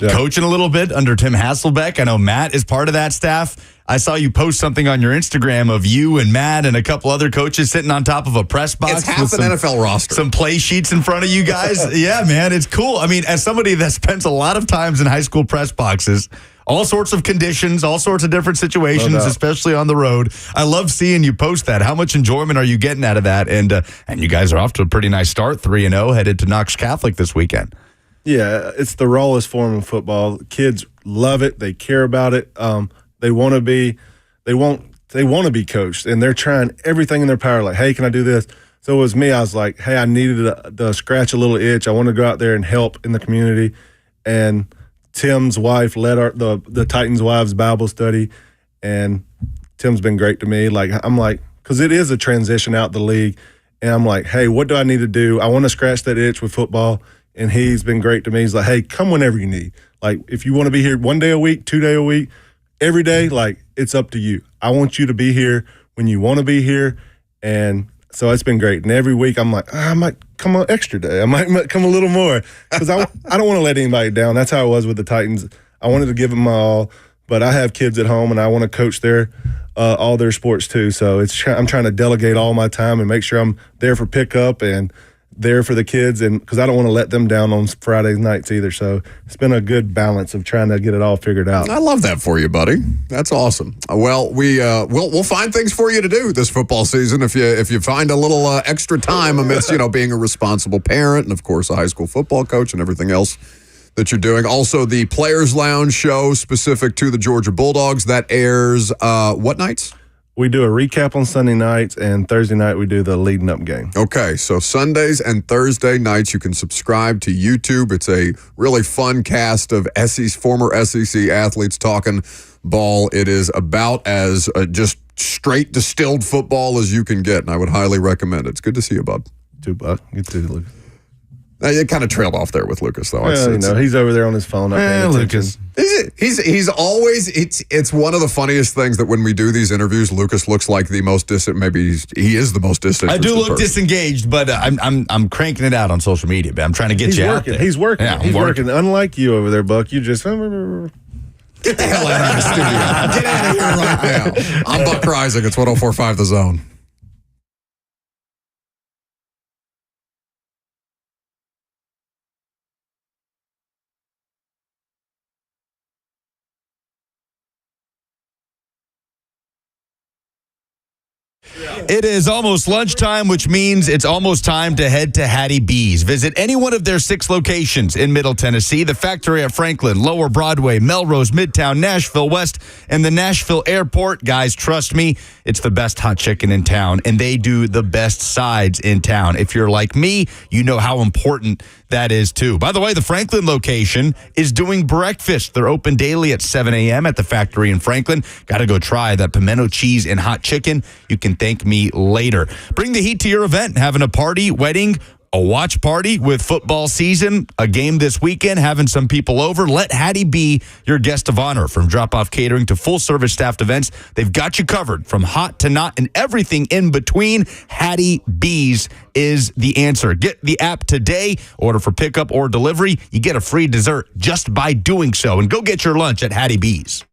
Coaching a little bit under Tim Hasselbeck. I know Matt is part of that staff. I saw you post something on your Instagram of you and Matt and a couple other coaches sitting on top of a press box. It's half an NFL roster. Some play sheets in front of you guys. Yeah, man, it's cool. I mean, as somebody that spends a lot of times in high school press boxes, all sorts of conditions, all sorts of different situations, especially on the road. I love seeing you post that. How much enjoyment are you getting out of that? And you guys are off to a pretty nice start, 3-0, headed to Knox Catholic this weekend. Yeah, it's the rawest form of football. Kids love it. They care about it. They want to be coached, and they're trying everything in their power. Like, hey, can I do this? So it was me. I was like, hey, I needed to scratch a little itch. I want to go out there and help in the community. And Tim's wife led the Titans Wives Bible study, and Tim's been great to me. Like, I'm like, because it is a transition out the league, and I'm like, hey, what do I need to do? I want to scratch that itch with football, and he's been great to me. He's like, hey, come whenever you need. Like, if you want to be here 1 day a week, 2 day a week, every day, like, it's up to you. I want you to be here when you want to be here, and so it's been great. And every week I'm like, I might come an extra day. I might come a little more because I don't want to let anybody down. That's how I was with the Titans. I wanted to give them my all, but I have kids at home and I want to coach all their sports too. So I'm trying to delegate all my time and make sure I'm there for pickup and there for the kids, and because I don't want to let them down on Friday nights either. So it's been a good balance of trying to get it all figured out. I love that for you, buddy. That's awesome. Well, we'll find things for you to do this football season if you find a little extra time amidst being a responsible parent and of course a high school football coach and everything else that you're doing. Also, the Players Lounge show specific to the Georgia Bulldogs that airs what nights? We do a recap on Sunday nights, and Thursday night we do the leading up game. Okay, so Sundays and Thursday nights you can subscribe to YouTube. It's a really fun cast of former SEC athletes talking ball. It is about as just straight distilled football as you can get, and I would highly recommend it. It's good to see you, bud. $2. Good to look. It kind of trailed off there with Lucas, though. He's over there on his phone. Lucas. He's always it's one of the funniest things that when we do these interviews, Lucas looks like the most distant. Maybe he is the most distant. I do look disengaged, but I'm cranking it out on social media. Man. I'm trying to get you out there. He's working. Yeah, he's working. Unlike you over there, Buck. You just get the hell out of the studio. Get out of here right now. I'm Buck Reising. It's 104.5 The Zone. It is almost lunchtime, which means it's almost time to head to Hattie B's. Visit any one of their 6 locations in Middle Tennessee, the factory at Franklin, Lower Broadway, Melrose, Midtown, Nashville West, and the Nashville Airport. Guys, trust me, it's the best hot chicken in town, and they do the best sides in town. If you're like me, you know how important that is too. By the way, the Franklin location is doing breakfast. They're open daily at 7 a.m. at the factory in Franklin. Got to go try that pimento cheese and hot chicken. You can thank me later. Bring the heat to your event. Having a party, wedding, a watch party with football season, a game this weekend, having some people over. Let Hattie be your guest of honor. From drop-off catering to full-service staffed events, they've got you covered from hot to not and everything in between. Hattie B's is the answer. Get the app today. Order for pickup or delivery. You get a free dessert just by doing so. And go get your lunch at Hattie B's.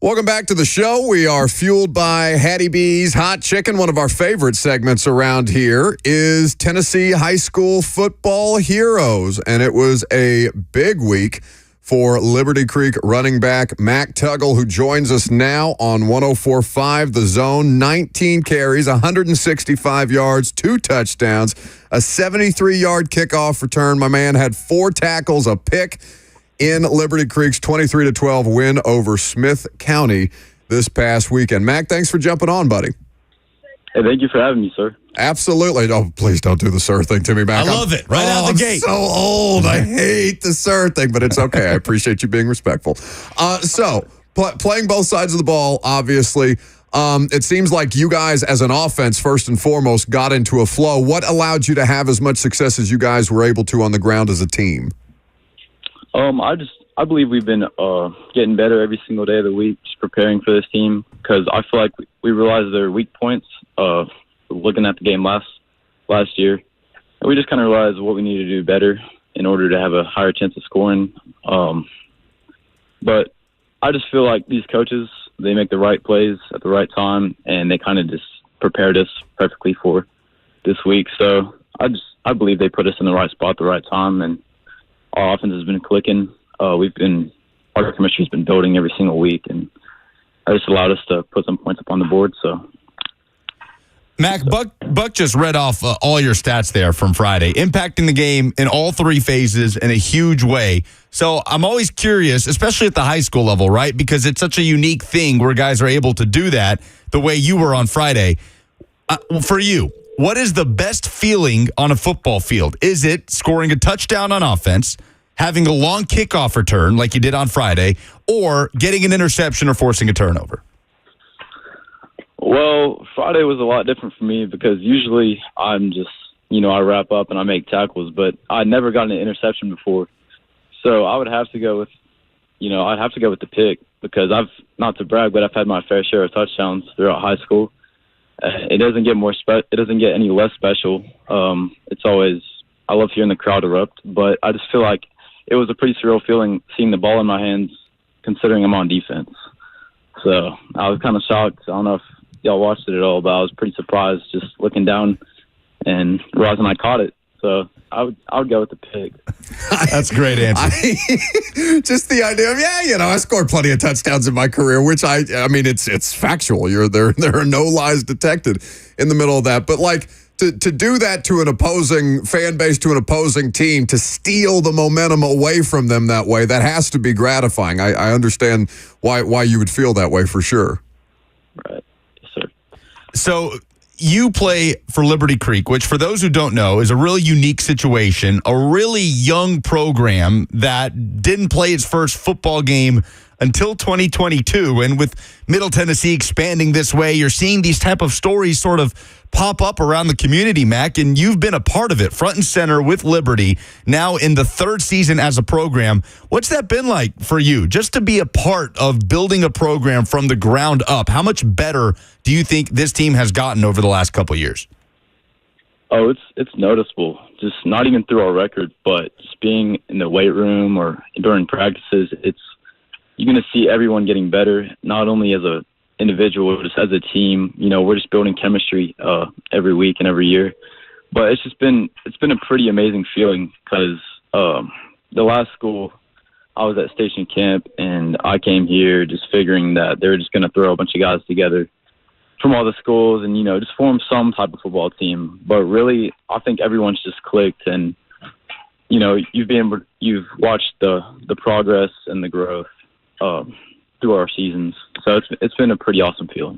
Welcome back to the show. We are fueled by Hattie B's Hot Chicken. One of our favorite segments around here is Tennessee high school football heroes. And it was a big week for Liberty Creek running back Mac Tuggle, who joins us now on 104.5 The Zone. 19 carries, 165 yards, 2 touchdowns, a 73-yard kickoff return. My man had 4 tackles, a pick, in Liberty Creek's 23-12 win over Smith County this past weekend. Mac, thanks for jumping on, buddy. Hey, thank you for having me, sir. Absolutely. Oh, please don't do the sir thing to me, Mac. I love it. Right out the I'm gate. so old. I hate the sir thing, but it's okay. I appreciate you being respectful. Playing both sides of the ball, obviously, it seems like you guys as an offense, first and foremost, got into a flow. What allowed you to have as much success as you guys were able to on the ground as a team? I believe we've been getting better every single day of the week, just preparing for this team, because I feel like we realized their weak points. Looking at the game last year, and we just kind of realized what we need to do better in order to have a higher chance of scoring. But I just feel like these coaches, they make the right plays at the right time, and they kind of just prepared us perfectly for this week. So I believe they put us in the right spot at the right time, and our offense has been clicking. Our chemistry's been building every single week, and that just allowed us to put some points up on the board. So, Mac, Buck just read off all your stats there from Friday, impacting the game in all 3 phases in a huge way. So I'm always curious, especially at the high school level, right? Because it's such a unique thing where guys are able to do that the way you were on Friday. For you, what is the best feeling on a football field? Is it scoring a touchdown on offense, having a long kickoff return like you did on Friday, or getting an interception or forcing a turnover? Well, Friday was a lot different for me because usually I'm just, I wrap up and I make tackles, but I never got an interception before. So I would have to go with, I'd have to go with the pick because not to brag, but I've had my fair share of touchdowns throughout high school. It doesn't get it doesn't get any less special. It's always, I love hearing the crowd erupt, but I just feel like it was a pretty surreal feeling seeing the ball in my hands, considering I'm on defense. So I was kind of shocked. I don't know if y'all watched it at all, but I was pretty surprised just looking down and realizing I caught it. So I would go with the pick. That's a great answer. Just the idea of, I scored plenty of touchdowns in my career, which I mean, it's factual. There are no lies detected in the middle of that. But like to do that to an opposing fan base, to an opposing team, to steal the momentum away from them that way, that has to be gratifying. I understand why you would feel that way for sure. Right. Yes, sir. So you play for Liberty Creek, which for those who don't know is a really unique situation, a really young program that didn't play its first football game until 2022. And with Middle Tennessee expanding this way, you're seeing these type of stories sort of pop up around the community, Mac, and you've been a part of it, front and center with Liberty, now in the 3rd season as a program. What's that been like for you, just to be a part of building a program from the ground up? How much better do you think this team has gotten over the last couple of years? Oh, it's noticeable. Just not even through our record, but just being in the weight room or during practices, you're going to see everyone getting better, not only as a individual, just as a team. We're just building chemistry every week and every year. But it's been a pretty amazing feeling because the last school I was at station camp, and I came here just figuring that they were just going to throw a bunch of guys together from all the schools and just form some type of football team. But really, I think everyone's just clicked, and you've watched the progress and the growth through our seasons. So it's been a pretty awesome feeling.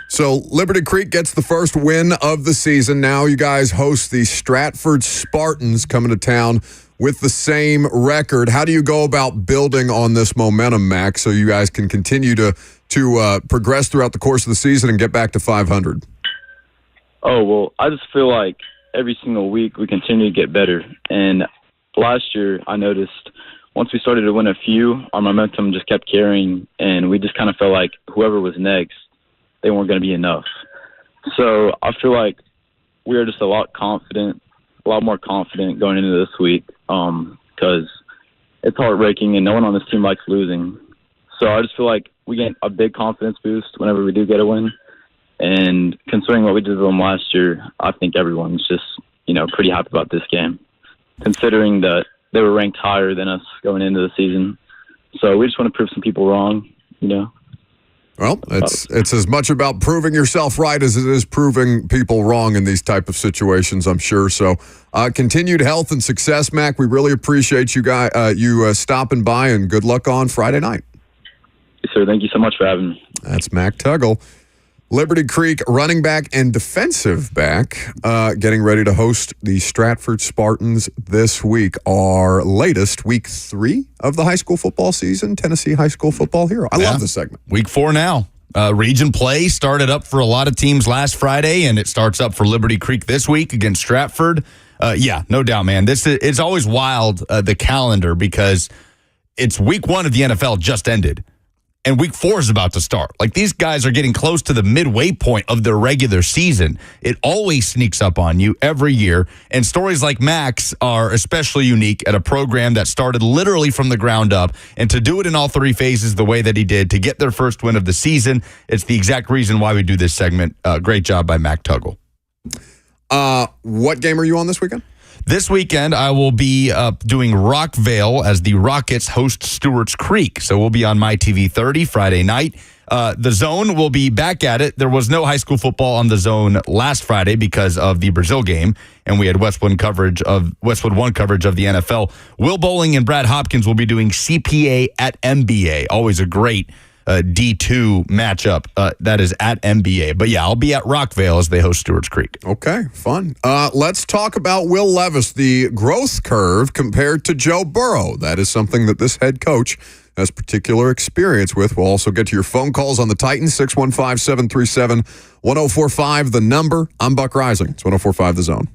So Liberty Creek gets the first win of the season. Now you guys host the Stratford Spartans coming to town with the same record. How do you go about building on this momentum, Mac, so you guys can continue to progress throughout the course of the season and get back to 500? Oh, well, I just feel like every single week we continue to get better. And last year I noticed once we started to win a few, our momentum just kept carrying, and we just kind of felt like whoever was next, they weren't going to be enough. So I feel like we are just a lot more confident going into this week because it's heartbreaking and no one on this team likes losing. So I just feel like we get a big confidence boost whenever we do get a win. And considering what we did to them last year, I think everyone's just, pretty happy about this game, considering that they were ranked higher than us going into the season. So we just want to prove some people wrong, Well, it's as much about proving yourself right as it is proving people wrong in these type of situations, I'm sure. So continued health and success, Mac. We really appreciate you stopping by, and good luck on Friday night. Yes, sir. Thank you so much for having me. That's Mac Tuggle. Liberty Creek running back and defensive back getting ready to host the Stratford Spartans this week. Our latest week 3 of the high school football season, Tennessee high school football hero. I love this segment. Week 4 now. Region play started up for a lot of teams last Friday, and it starts up for Liberty Creek this week against Stratford. No doubt, man. It's always wild, the calendar, because it's week 1 of the NFL just ended. And week 4 is about to start. Like, these guys are getting close to the midway point of their regular season. It always sneaks up on you every year. And stories like Mac's are especially unique at a program that started literally from the ground up. And to do it in all 3 phases the way that he did, to get their first win of the season, it's the exact reason why we do this segment. Great job by Mac Tuggle. What game are you on this weekend? This weekend, I will be doing Rockvale as the Rockets host Stewart's Creek. So we'll be on My TV 30 Friday night. The Zone will be back at it. There was no high school football on the Zone last Friday because of the Brazil game, and we had Westwood One coverage of the NFL. Will Bowling and Brad Hopkins will be doing CPA at MBA. Always a great D2 matchup. That is at MBA. But yeah, I'll be at Rockvale as they host Stewart's Creek. Okay, fun. Let's talk about Will Levis, the growth curve compared to Joe Burrow. That is something that this head coach has particular experience with. We'll also get to your phone calls on the Titans, 615-737-1045, the number. I'm Buck Reising. It's 1045 The Zone.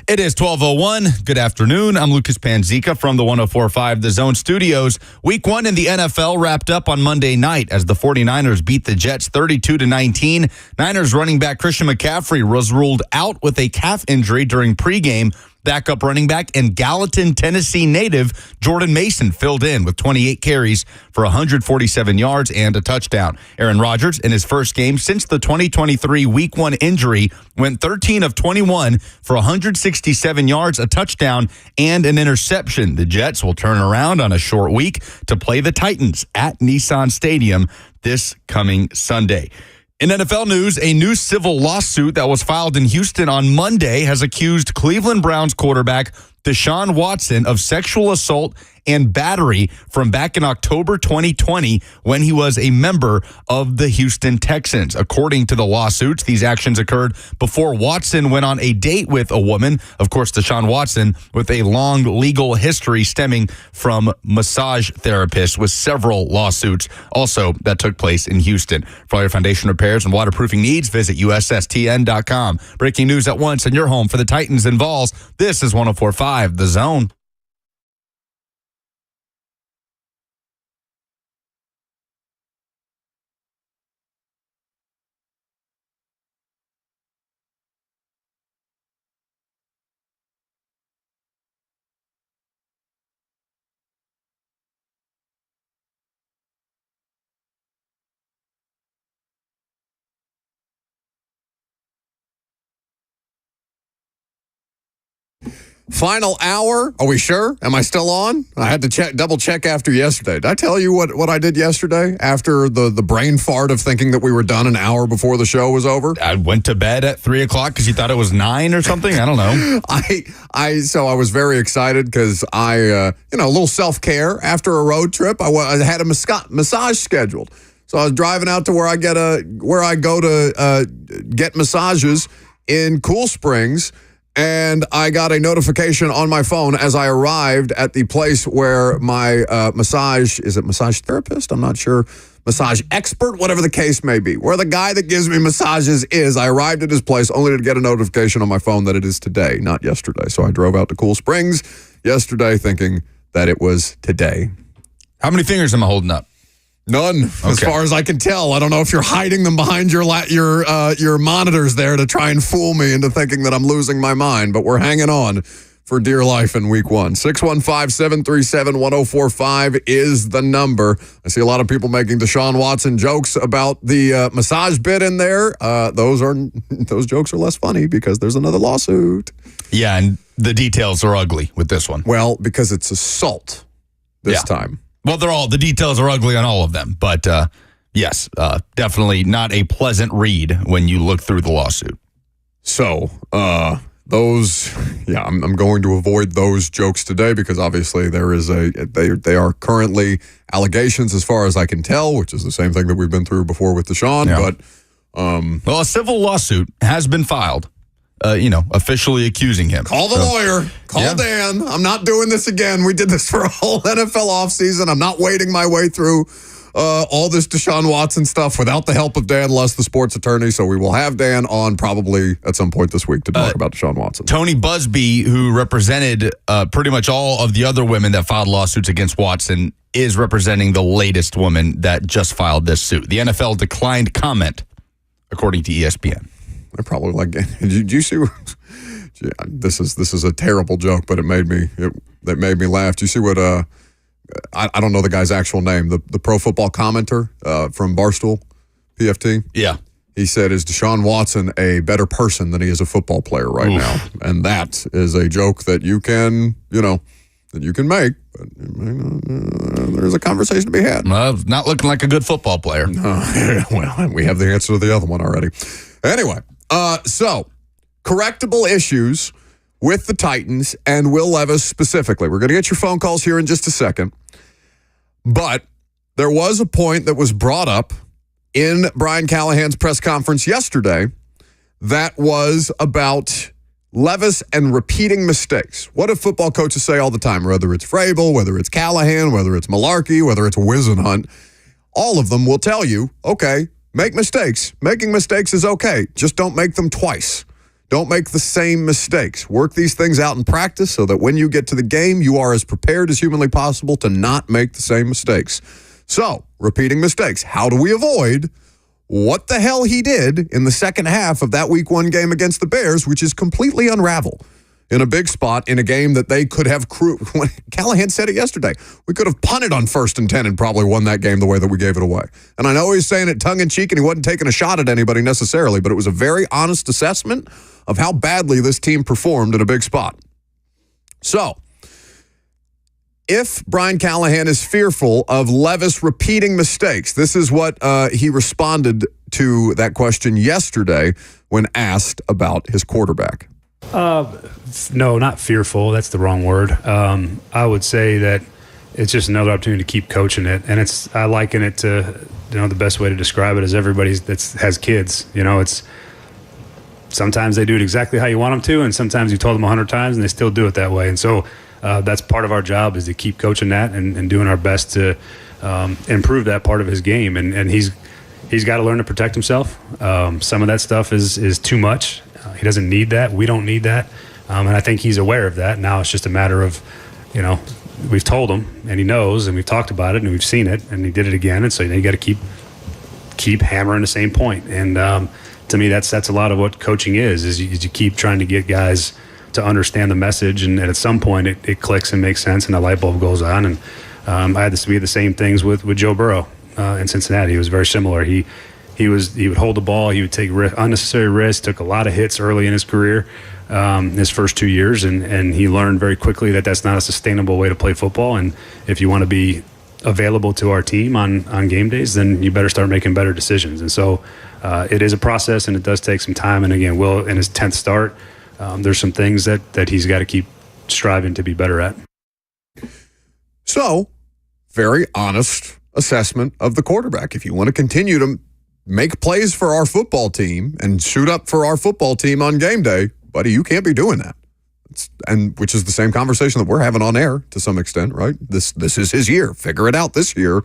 It is 12:01. Good afternoon. I'm Lucas Panzica from the 104.5 The Zone Studios. Week 1 in the NFL wrapped up on Monday night as the 49ers beat the Jets 32-19. Niners running back Christian McCaffrey was ruled out with a calf injury during pregame. Backup running back and Gallatin, Tennessee native Jordan Mason filled in with 28 carries for 147 yards and a touchdown. Aaron Rodgers, in his first game since the 2023 Week 1 injury, went 13 of 21 for 167 yards, a touchdown, and an interception. The Jets will turn around on a short week to play the Titans at Nissan Stadium this coming Sunday. In NFL news, a new civil lawsuit that was filed in Houston on Monday has accused Cleveland Browns quarterback Deshaun Watson of sexual assault and battery from back in October 2020 when he was a member of the Houston Texans. According to the lawsuits, these actions occurred before Watson went on a date with a woman. Of course, Deshaun Watson with a long legal history stemming from massage therapists with several lawsuits also that took place in Houston. For all your foundation repairs and waterproofing needs, visit USSTN.com. Breaking news at once in your home for the Titans and Vols. This is 104.5 The Zone. Final hour. Are we sure? Am I still on? I had to double check after yesterday. Did I tell you what I did yesterday after the brain fart of thinking that we were done an hour before the show was over? I went to bed at 3 o'clock because you thought it was 9 or something. I don't know. So I was very excited because a little self-care after a road trip. I had a massage scheduled. So I was driving out to where I go to get massages in Cool Springs. And I got a notification on my phone as I arrived at the place where my massage therapist? I'm not sure. Massage expert, whatever the case may be. Where the guy that gives me massages is. I arrived at his place only to get a notification on my phone that it is today, not yesterday. So I drove out to Cool Springs yesterday thinking that it was today. How many fingers am I holding up? None, as far as I can tell. I don't know if you're hiding them behind your monitors there to try and fool me into thinking that I'm losing my mind, but we're hanging on for dear life in week 1. 615-737-1045 is the number. I see a lot of people making Deshaun Watson jokes about the massage bit in there. Those jokes are less funny because there's another lawsuit. Yeah, and the details are ugly with this one. Well, because it's assault this time. Well, the details are ugly on all of them, but yes, definitely not a pleasant read when you look through the lawsuit. So, I'm going to avoid those jokes today because obviously they are currently allegations as far as I can tell, which is the same thing that we've been through before with Deshaun. Yeah. But a civil lawsuit has been filed. Officially accusing him. Call the lawyer. Call Dan. I'm not doing this again. We did this for a whole NFL offseason. I'm not wading my way through all this Deshaun Watson stuff without the help of Dan Luss, the sports attorney. So we will have Dan on probably at some point this week to talk about Deshaun Watson. Tony Busby, who represented pretty much all of the other women that filed lawsuits against Watson, is representing the latest woman that just filed this suit. The NFL declined comment, according to ESPN. I probably did you see? Yeah, this is a terrible joke, but it made me laugh. Do you see what? I don't know the guy's actual name. The Pro Football commenter from Barstool, PFT. Yeah, he said, "Is Deshaun Watson a better person than he is a football player right now?" And that is a joke that you can make. But there's a conversation to be had. Not looking like a good football player. Well, we have the answer to the other one already. Anyway. So, correctable issues with the Titans and Will Levis specifically. We're going to get your phone calls here in just a second. But there was a point that was brought up in Brian Callahan's press conference yesterday that was about Levis and repeating mistakes. What do football coaches say all the time? Whether it's Vrabel, whether it's Callahan, whether it's Malarkey, whether it's Wisenhunt, all of them will tell you, okay, make mistakes. Making mistakes is okay. Just don't make them twice. Don't make the same mistakes. Work these things out in practice so that when you get to the game, you are as prepared as humanly possible to not make the same mistakes. So, repeating mistakes. How do we avoid what the hell he did in the second half of that Week 1 game against the Bears, which is completely unravel in a big spot in a game that they could have Callahan said it yesterday. We could have punted on 1st and 10 and probably won that game the way that we gave it away. And I know he's saying it tongue-in-cheek and he wasn't taking a shot at anybody necessarily, but it was a very honest assessment of how badly this team performed in a big spot. So, if Brian Callahan is fearful of Levis repeating mistakes, this is what he responded to that question yesterday when asked about his quarterback. No, not fearful. That's the wrong word. I would say that it's just another opportunity to keep coaching it. And I liken it to, the best way to describe it is everybody that has kids. It's sometimes they do it exactly how you want them to, and sometimes you told them 100 times and they still do it that way. And so that's part of our job is to keep coaching that and doing our best to improve that part of his game. And he's got to learn to protect himself. Some of that stuff is too much. He doesn't need that. We don't need that. And I think he's aware of that. Now it's just a matter of, we've told him and he knows and we've talked about it and we've seen it and he did it again. And so you got to keep hammering the same point. And to me, that's a lot of what coaching is you keep trying to get guys to understand the message. And at some point it clicks and makes sense and the light bulb goes on. And I had the same things with Joe Burrow in Cincinnati. He was very similar. He would hold the ball. He would take unnecessary risks, took a lot of hits early in his career, his first 2 years, and he learned very quickly that that's not a sustainable way to play football. And if you want to be available to our team on game days, then you better start making better decisions. And so it is a process, and it does take some time. And again, Will, in his 10th start, there's some things that he's got to keep striving to be better at. So, very honest assessment of the quarterback. If you want to continue to make plays for our football team and shoot up for our football team on game day, buddy, you can't be doing that. And which is the same conversation that we're having on air to some extent, right? This is his year. Figure it out this year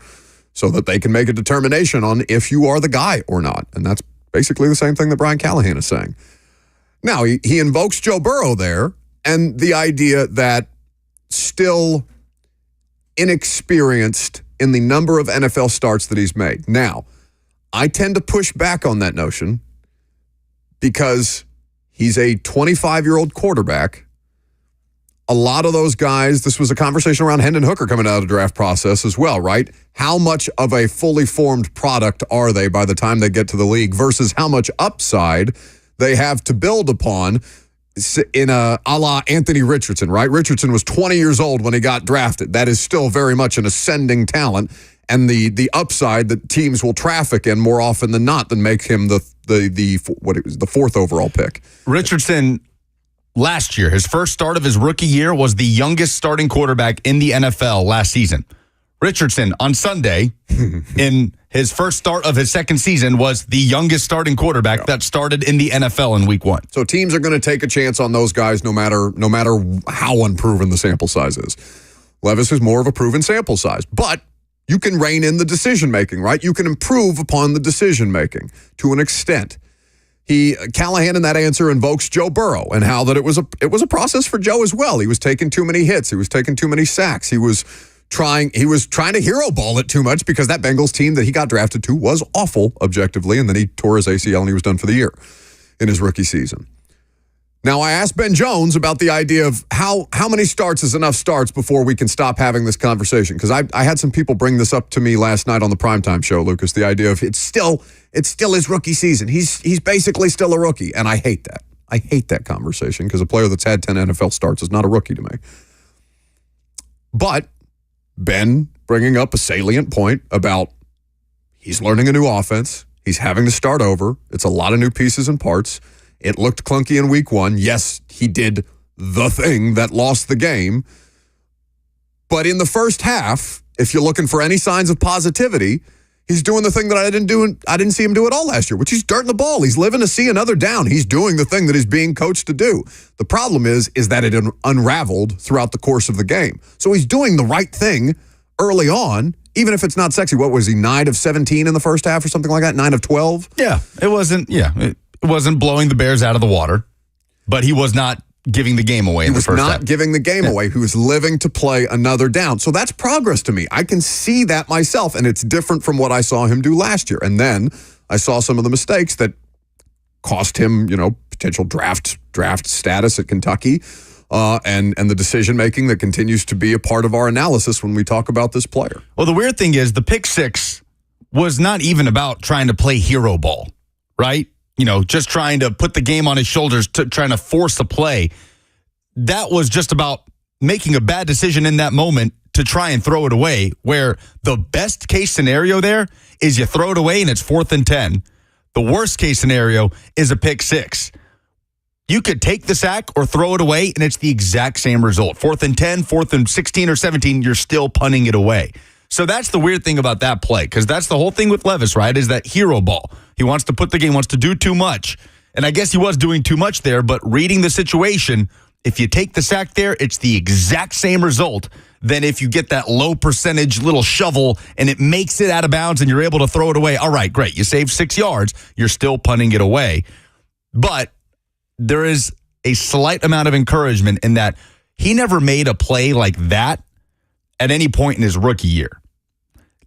so that they can make a determination on if you are the guy or not. And that's basically the same thing that Brian Callahan is saying. Now, he invokes Joe Burrow there and the idea that still inexperienced in the number of NFL starts that he's made. Now, I tend to push back on that notion because he's a 25-year-old quarterback. A lot of those guys, this was a conversation around Hendon Hooker coming out of the draft process as well, right? How much of a fully formed product are they by the time they get to the league versus how much upside they have to build upon in a la Anthony Richardson, right? Richardson was 20 years old when he got drafted. That is still very much an ascending talent. And the upside that teams will traffic in more often than not than make him the 4th overall pick. Richardson last year, his first start of his rookie year was the youngest starting quarterback in the NFL last season. Richardson on Sunday in his first start of his second season was the youngest starting quarterback that started in the NFL in Week 1. So teams are going to take a chance on those guys no matter how unproven the sample size is. Levis is more of a proven sample size, but you can rein in the decision-making, right? You can improve upon the decision-making to an extent. Callahan in that answer invokes Joe Burrow and how that it was a process for Joe as well. He was taking too many hits. He was taking too many sacks. He was trying to hero ball it too much because that Bengals team that he got drafted to was awful objectively, and then he tore his ACL and he was done for the year in his rookie season. Now, I asked Ben Jones about the idea of how many starts is enough starts before we can stop having this conversation, because I had some people bring this up to me last night on the primetime show, Lucas, the idea of it's still his rookie season. He's basically still a rookie, and I hate that. I hate that conversation because a player that's had 10 NFL starts is not a rookie to me. But Ben bringing up a salient point about he's learning a new offense. He's having to start over. It's a lot of new pieces and parts. It looked clunky in Week 1. Yes, he did the thing that lost the game. But in the first half, if you're looking for any signs of positivity, he's doing the thing that I didn't see him do at all last year, which he's darting the ball. He's living to see another down. He's doing the thing that he's being coached to do. The problem is that it unraveled throughout the course of the game. So he's doing the right thing early on, even if it's not sexy. What was he, 9 of 17 in the first half or something like that? 9 of 12? Yeah, it wasn't blowing the Bears out of the water. but he was not giving the game away He in the was first not half. giving the game away. He was living to play another down. So that's progress to me. I can see that myself, and it's different from what I saw him do last year. And then I saw some of the mistakes that cost him, potential draft status at Kentucky, and the decision-making that continues to be a part of our analysis when we talk about this player. Well, the weird thing is the pick six was not even about trying to play hero ball, right? Just trying to put the game on his shoulders, trying to force a play. That was just about making a bad decision in that moment to try and throw it away, where the best case scenario there is you throw it away and it's 4th and 10. The worst case scenario is a pick six. You could take the sack or throw it away, and it's the exact same result. 4th and 10, 4th and 16 or 17, you're still punting it away. So that's the weird thing about that play, because that's the whole thing with Levis, right, is that hero ball. He wants to put the game, wants to do too much. And I guess he was doing too much there, but reading the situation, if you take the sack there, it's the exact same result than if you get that low percentage little shovel and it makes it out of bounds and you're able to throw it away. All right, great. You save 6 yards. You're still punting it away. But there is a slight amount of encouragement in that he never made a play like that at any point in his rookie year.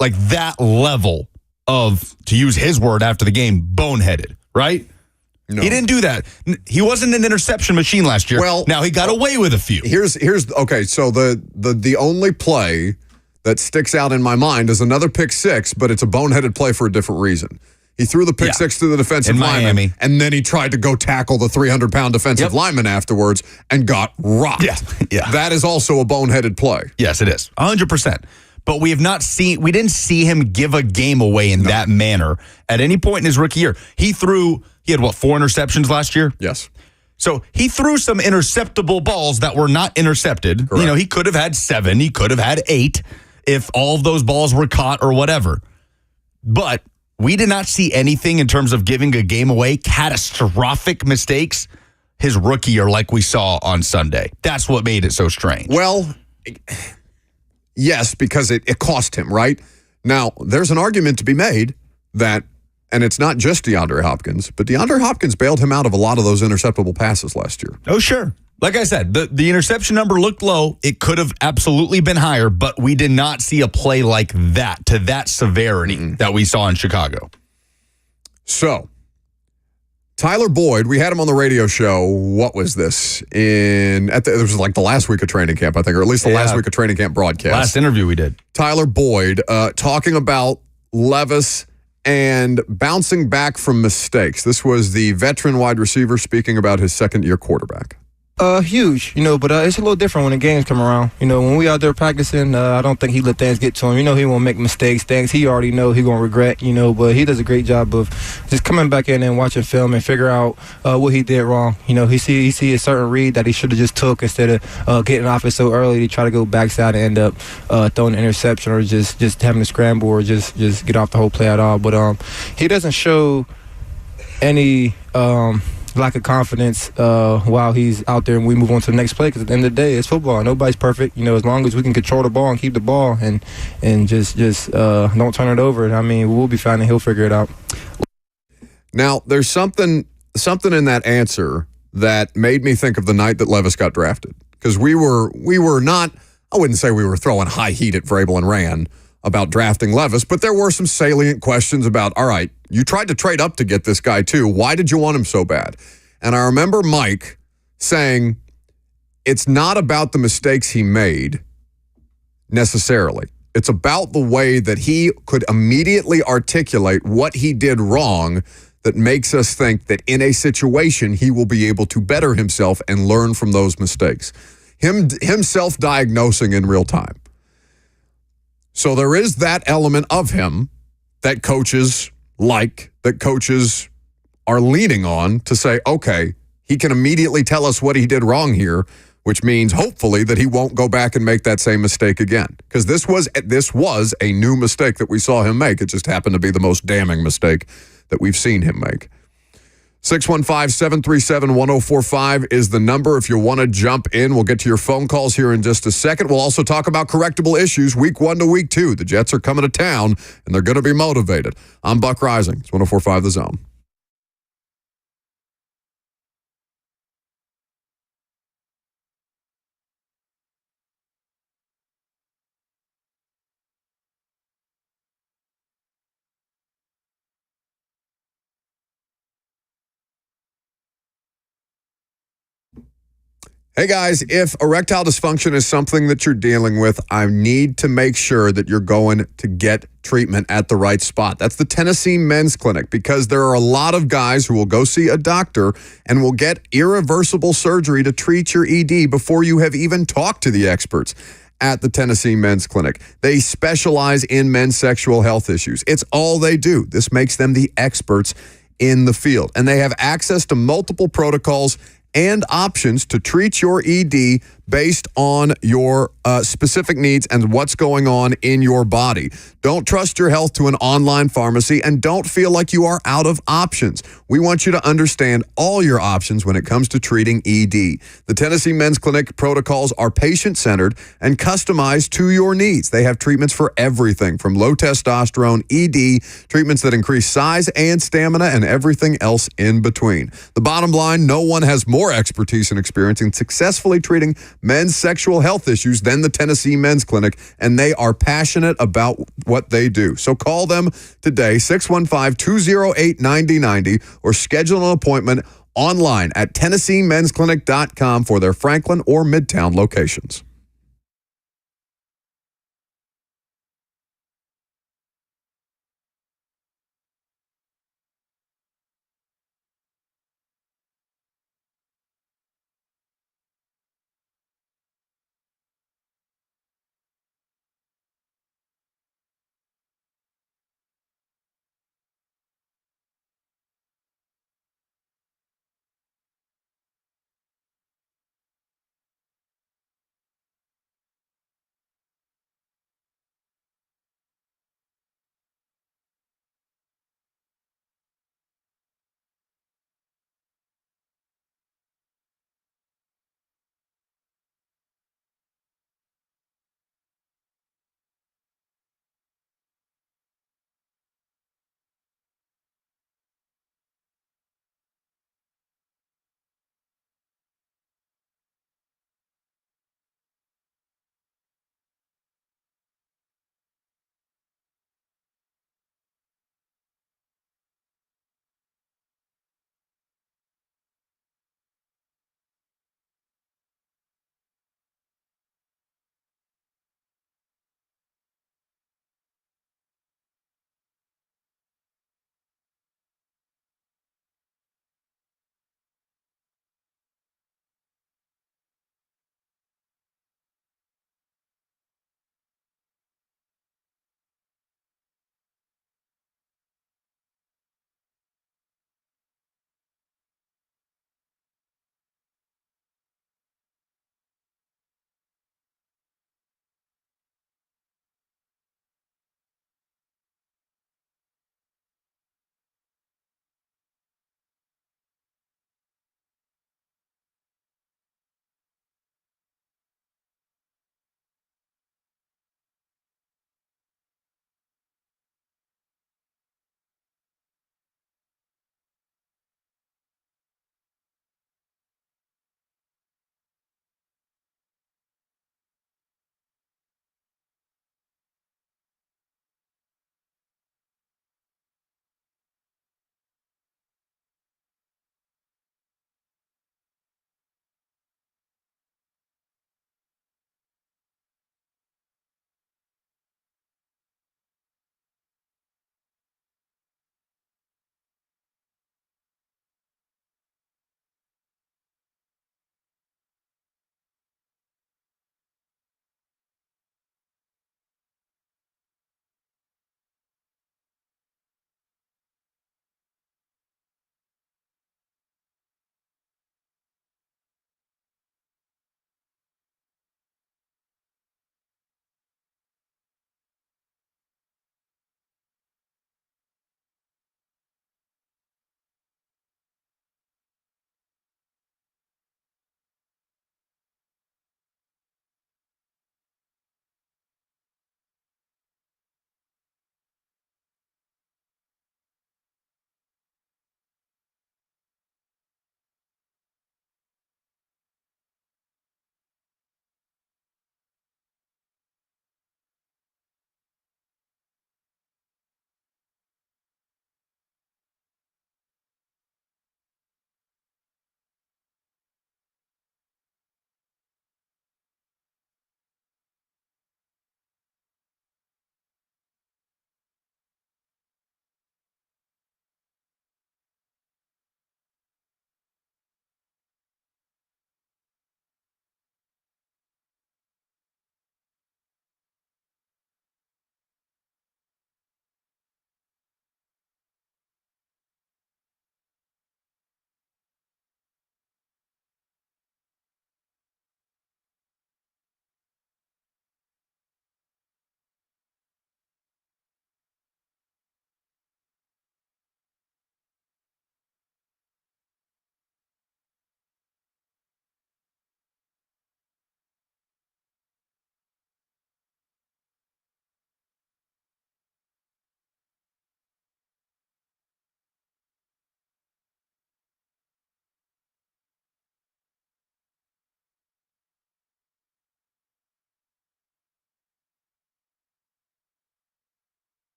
Like that level of, to use his word after the game, boneheaded, right? No. He didn't do that. He wasn't an interception machine last year. Well, now he got away with a few. Here's okay. So the only play that sticks out in my mind is another pick six, but it's a boneheaded play for a different reason. He threw the pick six to the defensive in lineman, Miami, and then he tried to go tackle the 300-pound defensive lineman afterwards and got rocked. Yeah. That is also a boneheaded play. Yes, it is. 100%. But we didn't see him give a game away in that manner at any point in his rookie year. He had 4 interceptions last year? Yes. So he threw some interceptable balls that were not intercepted. Correct. He could have had 7. He could have had 8 if all of those balls were caught or whatever. But we did not see anything in terms of giving a game away, catastrophic mistakes, his rookie year like we saw on Sunday. That's what made it so strange. Well, yes, because it cost him, right? Now, there's an argument to be made that, and it's not just DeAndre Hopkins, but DeAndre Hopkins bailed him out of a lot of those interceptable passes last year. Oh, sure. Like I said, the interception number looked low. It could have absolutely been higher, but we did not see a play like that to that severity that we saw in Chicago. So, Tyler Boyd, we had him on the radio show. What was this? It was like the last week of training camp, I think, or at least the last week of training camp broadcast. Last interview we did. Tyler Boyd talking about Levis and bouncing back from mistakes. This was the veteran wide receiver speaking about his second-year quarterback. Huge, but it's a little different when the games come around. When we out there practicing, I don't think he let things get to him. He won't make mistakes, things he already know he gonna regret. But he does a great job of just coming back in and watching film and figure out what he did wrong. He see a certain read that he should have just took instead of getting off it so early to try to go backside and end up throwing an interception or just having to scramble or just get off the whole play at all. But he doesn't show any lack of confidence while he's out there and we move on to the next play, because at the end of the day, it's football. Nobody's perfect. As long as we can control the ball and keep the ball and just don't turn it over, we'll be fine and he'll figure it out. Now, there's something in that answer that made me think of the night that Levis got drafted, because we were not, I wouldn't say we were throwing high heat at Vrabel and Rand about drafting Levis, but there were some salient questions about, all right, you tried to trade up to get this guy too. Why did you want him so bad? And I remember Mike saying, it's not about the mistakes he made necessarily. It's about the way that he could immediately articulate what he did wrong that makes us think that in a situation he will be able to better himself and learn from those mistakes. Him self-diagnosing in real time. So there is that element of him that coaches like, that coaches are leaning on to say, okay, he can immediately tell us what he did wrong here, which means hopefully that he won't go back and make that same mistake again. Because this was a new mistake that we saw him make. It just happened to be the most damning mistake that we've seen him make. 615-737-1045 is the number if you want to jump in. We'll get to your phone calls here in just a second. We'll also talk about correctable issues week 1 to week 2. The Jets are coming to town, and they're going to be motivated. I'm Buck Reising. It's 104.5 The Zone. Hey guys, if erectile dysfunction is something that you're dealing with, I need to make sure that you're going to get treatment at the right spot. That's the Tennessee Men's Clinic, because there are a lot of guys who will go see a doctor and will get irreversible surgery to treat your ED before you have even talked to the experts at the Tennessee Men's Clinic. They specialize in men's sexual health issues. It's all they do. This makes them the experts in the field. And they have access to multiple protocols and options to treat your ED based on your specific needs and what's going on in your body. Don't trust your health to an online pharmacy, and don't feel like you are out of options. We want you to understand all your options when it comes to treating ED. The Tennessee Men's Clinic protocols are patient-centered and customized to your needs. They have treatments for everything from low testosterone, ED, treatments that increase size and stamina, and everything else in between. The bottom line, no one has more expertise and experience in successfully treating men's sexual health issues than the Tennessee Men's Clinic, and they are passionate about what they do. So call them today, 615-208-9090, or schedule an appointment online at TennesseeMen'sClinic.com for their Franklin or Midtown locations.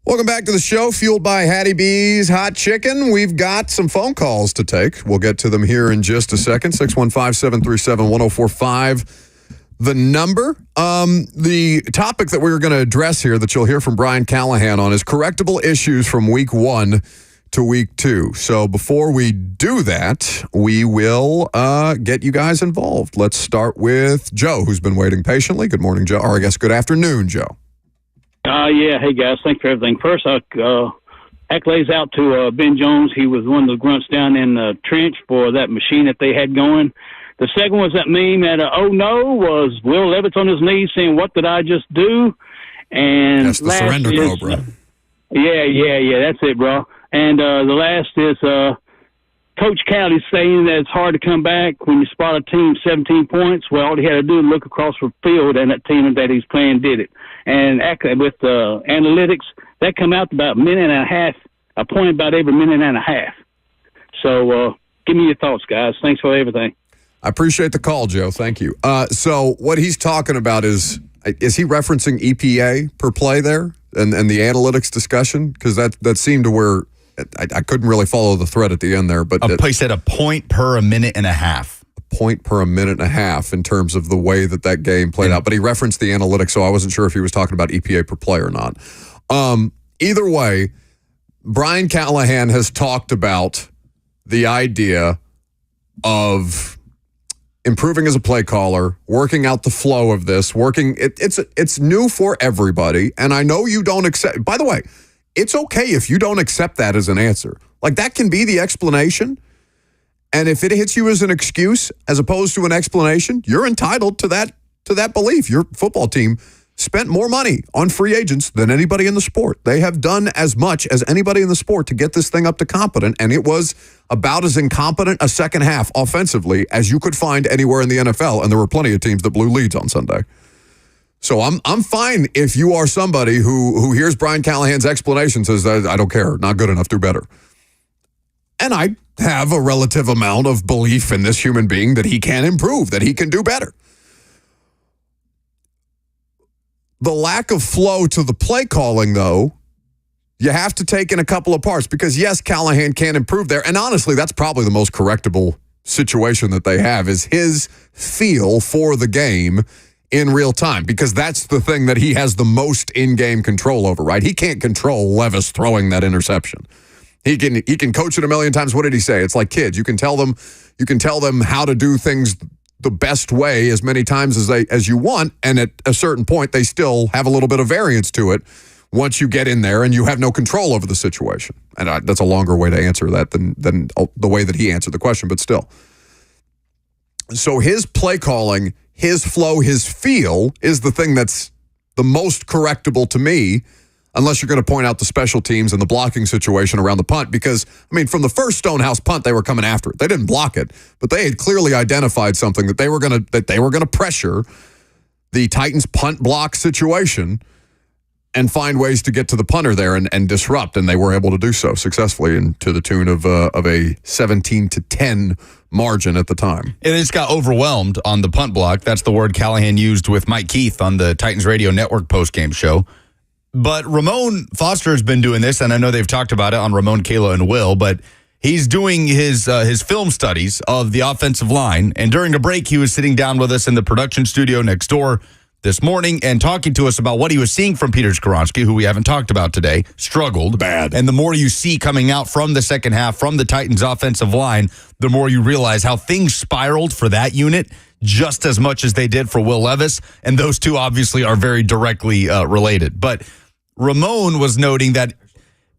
Welcome back to the show, fueled by Hattie B's Hot Chicken. We've got some phone calls to take. We'll get to them here in just a second. 615-737-1045. The number. The topic that we were going to address here that you'll hear from Brian Callahan on is correctable issues from week 1 to week 2. So before we do that, we will get you guys involved. Let's start with Joe, who's been waiting patiently. Good morning, Joe. Or I guess good afternoon, Joe. Yeah. Hey, guys. Thanks for everything. First, accolades out to Ben Jones. He was one of the grunts down in the trench for that machine that they had going. The second was that meme at oh no was Will Levitt on his knees saying, "What did I just do?" And that's the surrender cobra. Yeah. That's it, bro. And the last is Coach Cowley saying that it's hard to come back when you spot a team 17 points. Well, all he had to do was look across the field, and that team that he's playing did it. And with analytics, that come out about a minute and a half, a point about every minute and a half. So give me your thoughts, guys. Thanks for everything. I appreciate the call, Joe. Thank you. So what he's talking about is he referencing EPA per play there and the analytics discussion? Because that seemed to where I couldn't really follow the thread at the end there. But he said a point per a minute and a half. A point per a minute and a half in terms of the way that game played out. But he referenced the analytics, so I wasn't sure if he was talking about EPA per play or not. Either way, Brian Callahan has talked about the idea of improving as a play caller, working out the flow of this, it's new for everybody, and I know you don't accept. By the way, it's okay if you don't accept that as an answer. Like, that can be the explanation, and if it hits you as an excuse as opposed to an explanation, you're entitled to that belief. Your football team spent more money on free agents than anybody in the sport. They have done as much as anybody in the sport to get this thing up to competent, and it was about as incompetent a second half offensively as you could find anywhere in the NFL, and there were plenty of teams that blew leads on Sunday. So I'm fine if you are somebody who hears Brian Callahan's explanation, says, I don't care, not good enough, do better. And I have a relative amount of belief in this human being that he can improve, that he can do better. The lack of flow to the play calling, though, you have to take in a couple of parts because, yes, Callahan can improve there. And honestly, that's probably the most correctable situation that they have is his feel for the game in real time because that's the thing that he has the most in-game control over, right? He can't control Levis throwing that interception. He can coach it a million times. What did he say? It's like kids. You can tell them how to do things the best way as many times as you want, and at a certain point, they still have a little bit of variance to it once you get in there and you have no control over the situation. And that's a longer way to answer that than the way that he answered the question, but still. So his play calling, his flow, his feel is the thing that's the most correctable to me, unless you're going to point out the special teams and the blocking situation around the punt. Because, I mean, from the first Stonehouse punt, they were coming after it. They didn't block it, but they had clearly identified something that they were going to pressure the Titans punt block situation and find ways to get to the punter there and disrupt. And they were able to do so successfully and to the tune of a 17-10 margin at the time. And it just got overwhelmed on the punt block. That's the word Callahan used with Mike Keith on the Titans Radio Network postgame show. But Ramon Foster has been doing this, and I know they've talked about it on Ramon, Kayla, and Will, but he's doing his film studies of the offensive line. And during a break, he was sitting down with us in the production studio next door this morning and talking to us about what he was seeing from Peter Skoronski, who we haven't talked about today, struggled. Bad. And the more you see coming out from the second half from the Titans offensive line, the more you realize how things spiraled for that unit just as much as they did for Will Levis. And those two obviously are very directly related. But Ramon was noting that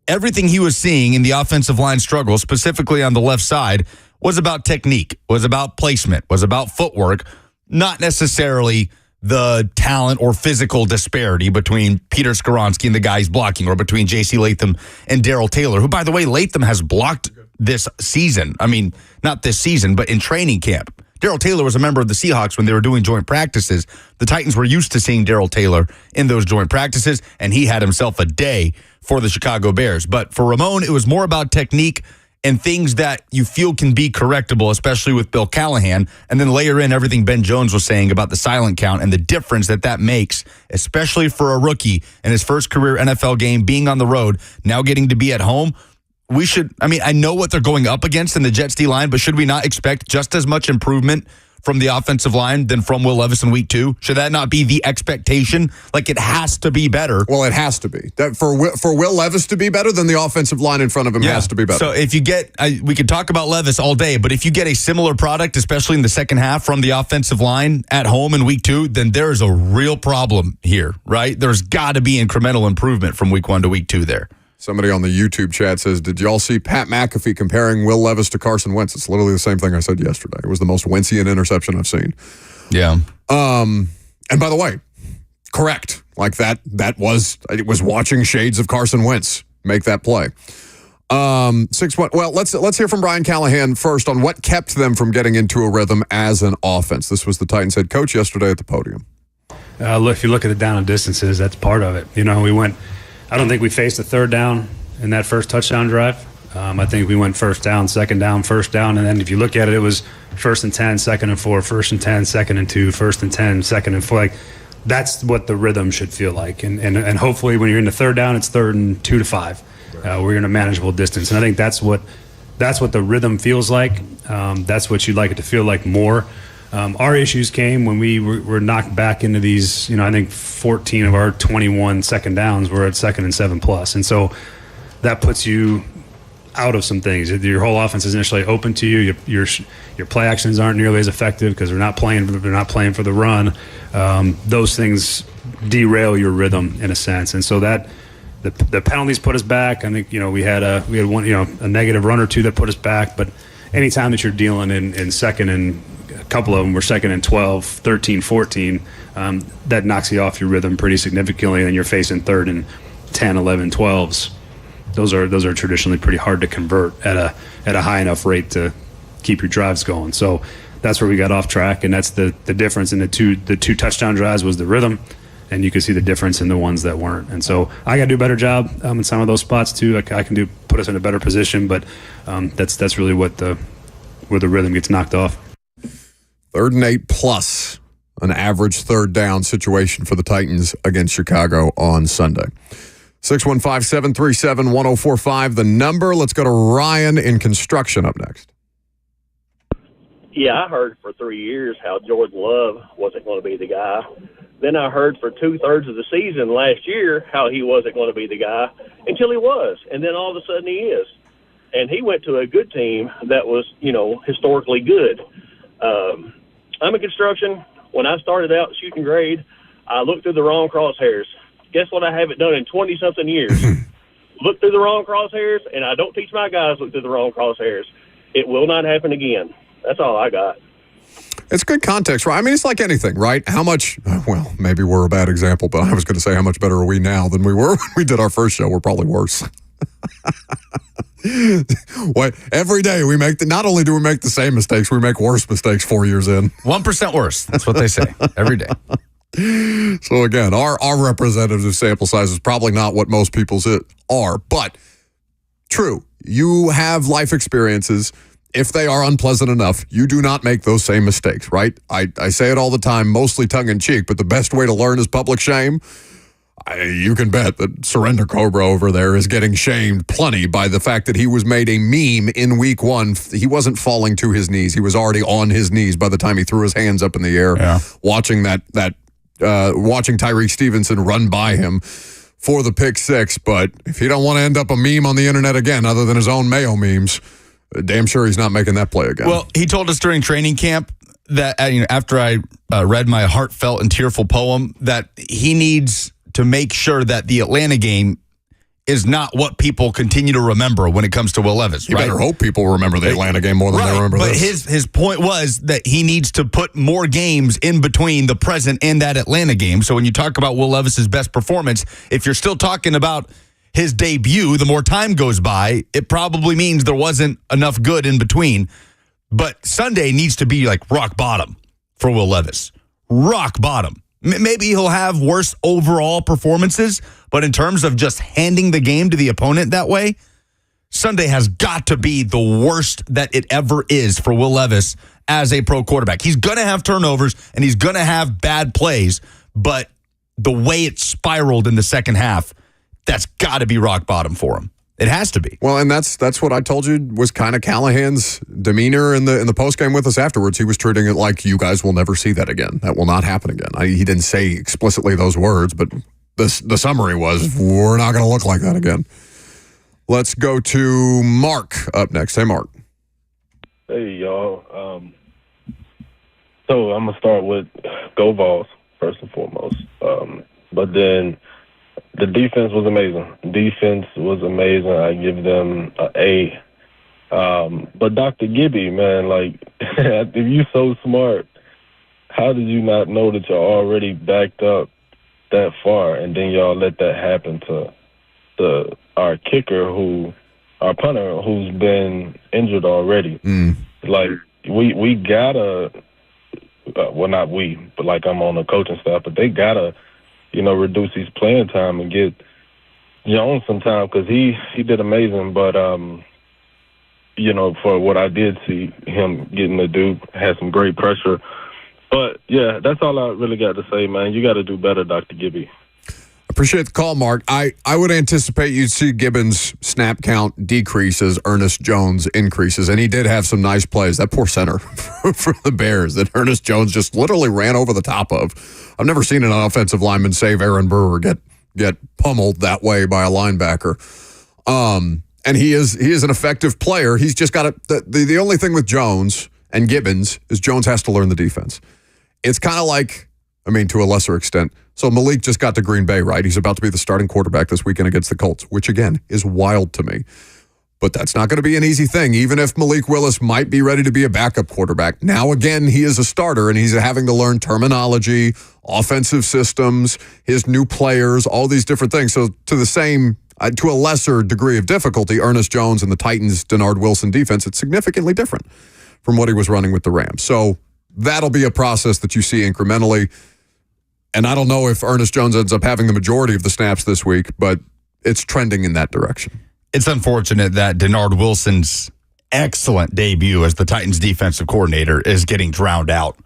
everything he was seeing in the offensive line struggle, specifically on the left side, was about technique, was about placement, was about footwork, not necessarily the talent or physical disparity between Peter Skoronski and the guys blocking, or between J.C. Latham and Darrell Taylor, who, by the way, Latham has blocked this season. I mean, not this season, but in training camp. Darrell Taylor was a member of the Seahawks when they were doing joint practices. The Titans were used to seeing Darrell Taylor in those joint practices, and he had himself a day for the Chicago Bears. But for Ramon, it was more about technique and things that you feel can be correctable, especially with Bill Callahan, and then layer in everything Ben Jones was saying about the silent count and the difference that makes, especially for a rookie in his first career NFL game, being on the road, now getting to be at home. I know what they're going up against in the Jets D line, but should we not expect just as much improvement from the offensive line than from Will Levis in week 2? Should that not be the expectation? Like, it has to be better. Well, it has to be. That for Will Levis to be better, then the offensive line in front of him has to be better. So if you get, we could talk about Levis all day, but if you get a similar product, especially in the second half from the offensive line at home in week 2, then there's a real problem here, right? There's got to be incremental improvement from week 1 to week 2 there. Somebody on the YouTube chat says, did y'all see Pat McAfee comparing Will Levis to Carson Wentz? It's literally the same thing I said yesterday. It was the most Wentzian interception I've seen. Yeah. And by the way, correct. Like it was watching shades of Carson Wentz make that play. 6-1. Well, let's hear from Brian Callahan first on what kept them from getting into a rhythm as an offense. This was the Titans head coach yesterday at the podium. If you look at the down and distances, that's part of it. I don't think we faced a third down in that first touchdown drive. I think we went first down, second down, first down, and then if you look at it, it was 1st and 10, 2nd and 4, 1st and 10, 2nd and 2, 1st and 10, 2nd and 4. Like, that's what the rhythm should feel like. And hopefully when you're in the third down, it's 3rd and 2 to 5. We're in a manageable distance. And I think that's what the rhythm feels like. That's what you'd like it to feel like more. Our issues came when we were knocked back into these, I think 14 of our 21 second downs were at 2nd and 7+. And so that puts you out of some things. Your whole offense is initially open to you. Your play actions aren't nearly as effective because they're not playing for the run. Those things derail your rhythm in a sense. And so that the penalties put us back. I think, we had one, a negative run or two that put us back. But anytime that you're dealing in second and a couple of them were 2nd and 12, 13, 14, that knocks you off your rhythm pretty significantly, and you're facing 3rd and 10, 11, 12s. Those are traditionally pretty hard to convert at a high enough rate to keep your drives going. So that's where we got off track, and that's the difference in the two touchdown drives was the rhythm, and you can see the difference in the ones that weren't. And so I got to do a better job in some of those spots too. I can put us in a better position, but that's really where the rhythm gets knocked off. 3rd and 8 plus an average third down situation for the Titans against Chicago on Sunday. 615-737-1045, the number. Let's go to Ryan in construction up next. Yeah, I heard for 3 years how Jordan Love wasn't going to be the guy. Then I heard for 2/3 of the season last year how he wasn't going to be the guy until he was. And then all of a sudden he is. And he went to a good team that was, historically good. I'm in construction. When I started out shooting grade, I looked through the wrong crosshairs. Guess what I haven't done in 20-something years? Look through the wrong crosshairs, and I don't teach my guys look through the wrong crosshairs. It will not happen again. That's all I got. It's good context, right? I mean, it's like anything, right? How much, well, maybe we're a bad example, but I was going to say how much better are we now than we were when we did our first show. We're probably worse. Every day we not only do we make the same mistakes, we make worse mistakes 4 years in. 1% worse. That's what they say every day. So again, our representative sample size is probably not what most people's are, but true. You have life experiences. If they are unpleasant enough, you do not make those same mistakes, right? I say it all the time, mostly tongue-in-cheek, but the best way to learn is public shame. You can bet that Surrender Cobra over there is getting shamed plenty by the fact that he was made a meme in week 1. He wasn't falling to his knees. He was already on his knees by the time he threw his hands up in the air, watching watching Tyreek Stevenson run by him for the pick 6. But if he don't want to end up a meme on the internet again, other than his own Mayo memes, damn sure he's not making that play again. Well, he told us during training camp that after I read my heartfelt and tearful poem that he needs to make sure that the Atlanta game is not what people continue to remember when it comes to Will Levis. You better hope people remember the Atlanta game more than they remember this. But his point was that he needs to put more games in between the present and that Atlanta game. So when you talk about Will Levis's best performance, if you're still talking about his debut, the more time goes by, it probably means there wasn't enough good in between. But Sunday needs to be like rock bottom for Will Levis. Rock bottom. Maybe he'll have worse overall performances, but in terms of just handing the game to the opponent that way, Sunday has got to be the worst that it ever is for Will Levis as a pro quarterback. He's going to have turnovers and he's going to have bad plays, but the way it spiraled in the second half, that's got to be rock bottom for him. It has to be. Well, and that's what I told you was kind of Callahan's demeanor in the postgame with us afterwards. He was treating it like you guys will never see that again. That will not happen again. He didn't say explicitly those words, but the summary was, we're not going to look like that again. Let's go to Mark up next. Hey, Mark. Hey, y'all. So I'm going to start with go Vols, first and foremost. But then the defense was amazing. I give them an A. But Dr. Gibby, man, like, if you're so smart, how did you not know that you're already backed up that far, and then y'all let that happen to our kicker, our punter, who's been injured already? Like, we gotta, well, not we, but like I'm on the coaching staff, but they gotta, reduce his playing time and get Jones some time, because he did amazing. But, for what I did see him getting to do, had some great pressure. But, yeah, that's all I really got to say, man. You got to do better, Dr. Gibby. Appreciate the call, Mark. I would anticipate you'd see Gibbons' snap count decrease as Ernest Jones increases, and he did have some nice plays. That poor center for the Bears that Ernest Jones just literally ran over the top of. I've never seen an offensive lineman save Aaron Brewer get pummeled that way by a linebacker. And he is an effective player. He's just got the only thing with Jones and Gibbons is Jones has to learn the defense. It's kind of like, to a lesser extent. So Malik just got to Green Bay, right? He's about to be the starting quarterback this weekend against the Colts, which again is wild to me. But that's not going to be an easy thing, even if Malik Willis might be ready to be a backup quarterback. Now, again, he is a starter, and he's having to learn terminology, offensive systems, his new players, all these different things. So to a lesser degree of difficulty, Ernest Jones and the Titans' Denard Wilson defense, it's significantly different from what he was running with the Rams. So that'll be a process that you see incrementally. And I don't know if Ernest Jones ends up having the majority of the snaps this week, but it's trending in that direction. It's unfortunate that Denard Wilson's excellent debut as the Titans defensive coordinator is getting drowned out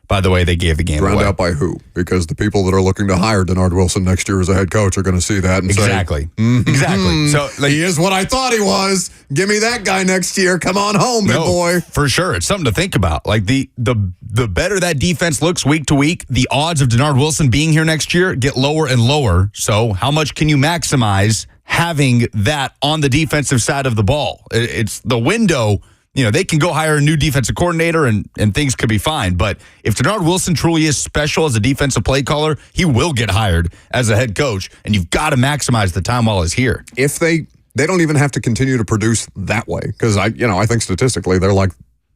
by the way they gave the game drowned away. Out by who? Because the people that are looking to hire Denard Wilson next year as a head coach are going to see that and exactly. say, Exactly. So he is what I thought he was. Give me that guy next year. Come on home, big boy. For sure. It's something to think about. Like the better that defense looks week to week, the odds of Denard Wilson being here next year get lower and lower. So how much can you maximize having that on the defensive side of the ball? It's the window. They can go hire a new defensive coordinator and things could be fine. But if Denard Wilson truly is special as a defensive play caller, he will get hired as a head coach, and you've got to maximize the time while he's here. If they don't even have to continue to produce that way, because I think statistically they're like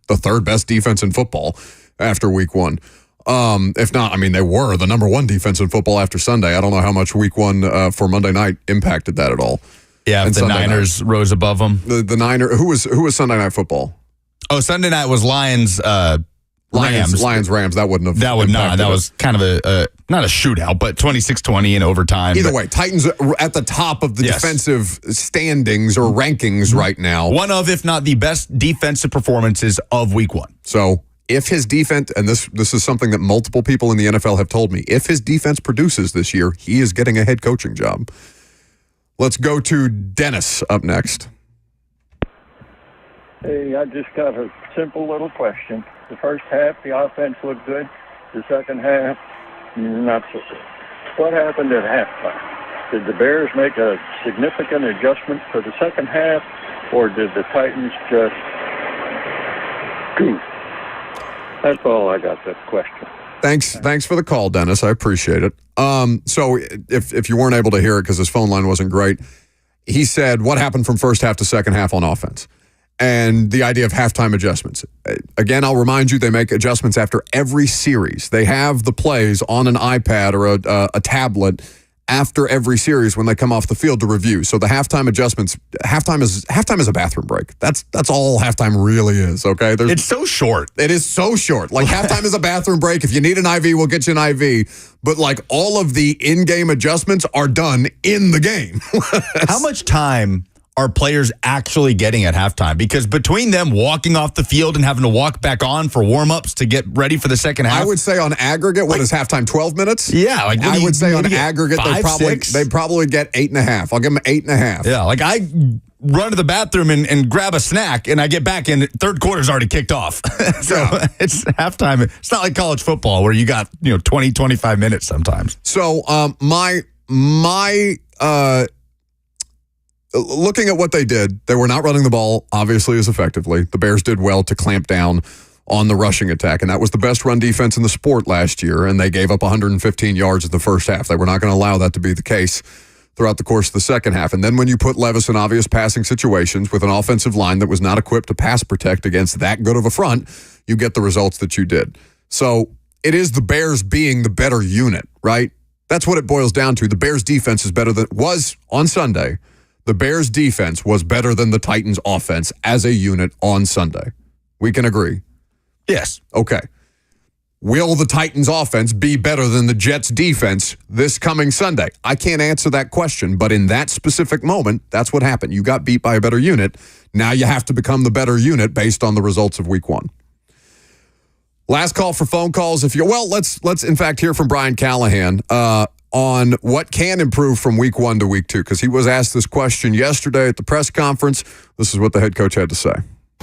the third best defense in football after week one. If not, they were the number one defense in football after Sunday. I don't know how much week one for Monday night impacted that at all. Yeah, if the Sunday Niners rose above them. The Niner, who was Sunday Night Football? Oh, Sunday night was Lions, Rams. Rams. That wouldn't have. That would not. That was kind of a not a shootout, but 26-20 in overtime. Either way, Titans are at the top of the defensive standings or rankings right now. One of, if not the best defensive performances of week one. So if his defense, and this is something that multiple people in the NFL have told me, if his defense produces this year, he is getting a head coaching job. Let's go to Dennis up next. Hey, I just got a simple little question. The first half, the offense looked good. The second half, not so good. What happened at halftime? Did the Bears make a significant adjustment for the second half, or did the Titans just goof? That's all I got, that question. Thanks for the call, Dennis. I appreciate it. So if you weren't able to hear it because his phone line wasn't great, he said, what happened from first half to second half on offense? And the idea of halftime adjustments. Again, I'll remind you, they make adjustments after every series. They have the plays on an iPad or a tablet after every series when they come off the field to review. So the halftime adjustments, halftime is a bathroom break. That's all halftime really is, okay? It's so short. It is so short. Like halftime is a bathroom break. If you need an IV, we'll get you an IV. But like all of the in-game adjustments are done in the game. How much time are players actually getting at halftime? Because between them walking off the field and having to walk back on for warm-ups to get ready for the second half. I would say on aggregate, what is halftime, 12 minutes? Yeah. I would say on aggregate, they probably get 8.5. I'll give them 8.5. Yeah, like I run to the bathroom and grab a snack, and I get back, and third quarter's already kicked off. So it's halftime. It's not like college football where you got 20, 25 minutes sometimes. So looking at what they did, they were not running the ball, obviously, as effectively. The Bears did well to clamp down on the rushing attack, and that was the best run defense in the sport last year, and they gave up 115 yards in the first half. They were not going to allow that to be the case throughout the course of the second half. And then when you put Levis in obvious passing situations with an offensive line that was not equipped to pass protect against that good of a front, you get the results that you did. So it is the Bears being the better unit, right? That's what it boils down to. The Bears defense is better than was on Sunday. The Bears defense was better than the Titans offense as a unit on Sunday. We can agree. Yes. Okay. Will the Titans offense be better than the Jets defense this coming Sunday? I can't answer that question, but in that specific moment, that's what happened. You got beat by a better unit. Now you have to become the better unit based on the results of week one. Last call for phone calls. Let's in fact hear from Brian Callahan on what can improve from week one to week two, because he was asked this question yesterday at the press conference. This is what the head coach had to say.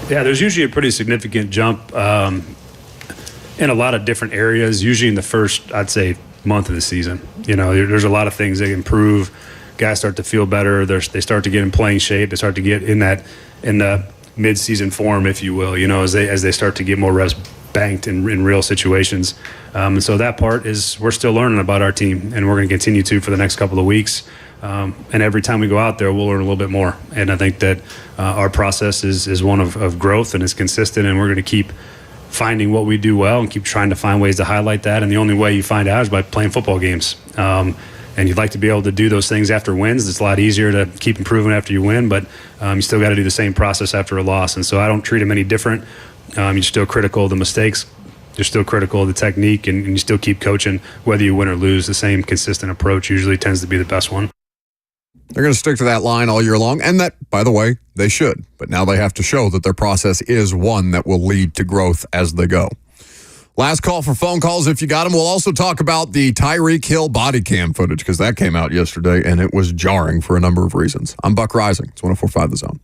Yeah, there's usually a pretty significant jump in a lot of different areas, usually in the first, I'd say, month of the season. There's a lot of things that improve. Guys start to feel better. They start to get in playing shape. They start to get in the mid-season form, if you will, as they start to get more reps banked in real situations. And so that part is we're still learning about our team, and we're going to continue to for the next couple of weeks. And every time we go out there, we'll learn a little bit more. And I think that our process is one of growth and is consistent, and we're going to keep finding what we do well and keep trying to find ways to highlight that. And the only way you find out is by playing football games. And you'd like to be able to do those things after wins. It's a lot easier to keep improving after you win, but you still got to do the same process after a loss. And so I don't treat them any different. You're still critical of the mistakes. You're still critical of the technique, and you still keep coaching whether you win or lose. The same consistent approach usually tends to be the best one. They're going to stick to that line all year long, and that, by the way, they should. But now they have to show that their process is one that will lead to growth as they go. Last call for phone calls if you got them. We'll also talk about the Tyreek Hill body cam footage, because that came out yesterday, and it was jarring for a number of reasons. I'm Buck Reising. It's 104.5 The Zone.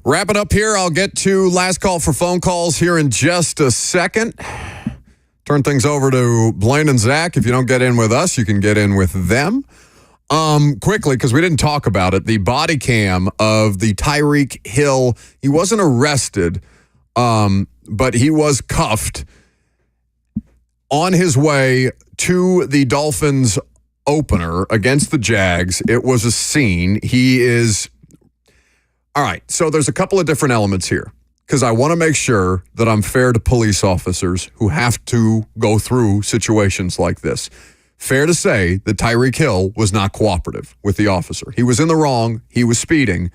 Wrap it up here. I'll get to last call for phone calls here in just a second. Turn things over to Blaine and Zach. If you don't get in with us, you can get in with them. Quickly, because we didn't talk about it, the body cam of the Tyreek Hill, he wasn't arrested, but he was cuffed on his way to the Dolphins opener against the Jags. It was a scene. He is... All right, so there's a couple of different elements here, because I want to make sure that I'm fair to police officers who have to go through situations like this. Fair to say that Tyreek Hill was not cooperative with the officer. He was in the wrong. He was speeding.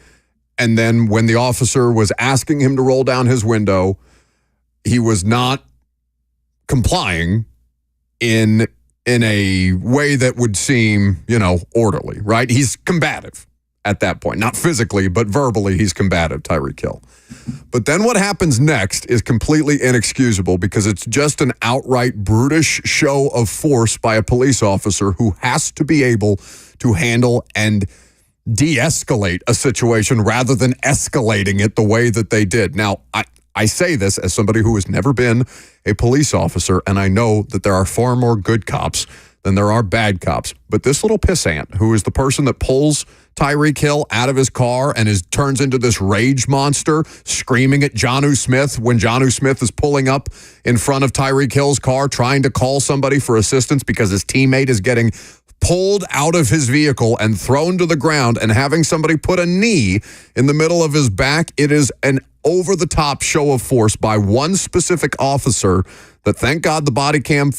And then when the officer was asking him to roll down his window, he was not complying in a way that would seem, orderly, right? He's combative at that point. Not physically, but verbally, he's combative, Tyreek Hill. But then what happens next is completely inexcusable because it's just an outright brutish show of force by a police officer who has to be able to handle and de-escalate a situation rather than escalating it the way that they did. Now, I say this as somebody who has never been a police officer, and I know that there are far more good cops than there are bad cops. But this little pissant, who is the person that pulls Tyreek Hill out of his car and turns into this rage monster, screaming at Jonnu Smith when Jonnu Smith is pulling up in front of Tyreek Hill's car, trying to call somebody for assistance because his teammate is getting pulled out of his vehicle and thrown to the ground and having somebody put a knee in the middle of his back. It is an over-the-top show of force by one specific officer that, thank God, the body cam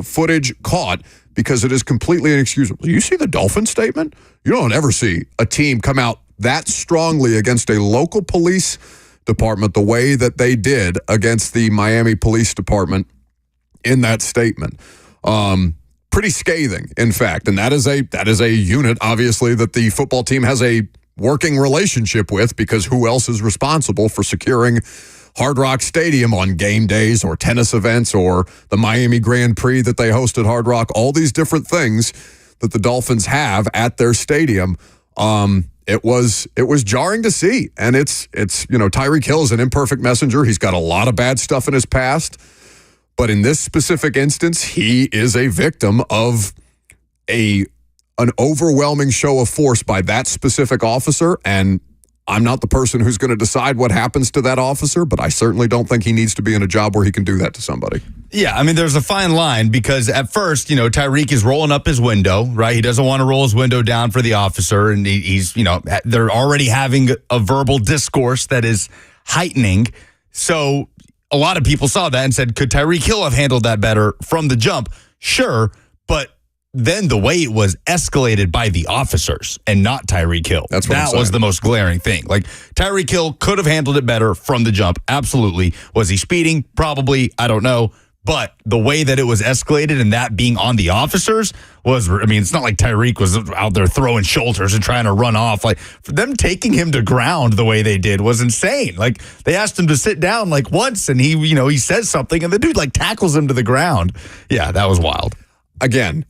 footage caught, because it is completely inexcusable. You see the Dolphin statement? You don't ever see a team come out that strongly against a local police department the way that they did against the Miami Police Department in that statement. Pretty scathing, in fact. And that is a unit, obviously, that the football team has a working relationship with, because who else is responsible for securing Hard Rock Stadium on game days or tennis events or the Miami Grand Prix that they host at Hard Rock, all these different things that the Dolphins have at their stadium. It was jarring to see. And it's Tyreek Hill is an imperfect messenger. He's got a lot of bad stuff in his past. But in this specific instance, he is a victim of an overwhelming show of force by that specific officer. And I'm not the person who's going to decide what happens to that officer, but I certainly don't think he needs to be in a job where he can do that to somebody. Yeah, I mean, there's a fine line, because at first, Tyreek is rolling up his window, right? He doesn't want to roll his window down for the officer, and he's, they're already having a verbal discourse that is heightening. So a lot of people saw that and said, could Tyreek Hill have handled that better from the jump? Sure, but then the way it was escalated by the officers and not Tyreek Hill. That was the most glaring thing. Like, Tyreek Hill could have handled it better from the jump. Absolutely. Was he speeding? Probably. I don't know. But the way that it was escalated and that being on the officers it's not like Tyreek was out there throwing shoulders and trying to run off. Like, for them taking him to ground the way they did was insane. Like, they asked him to sit down once, and he says something and the dude tackles him to the ground. Yeah, that was wild. Again,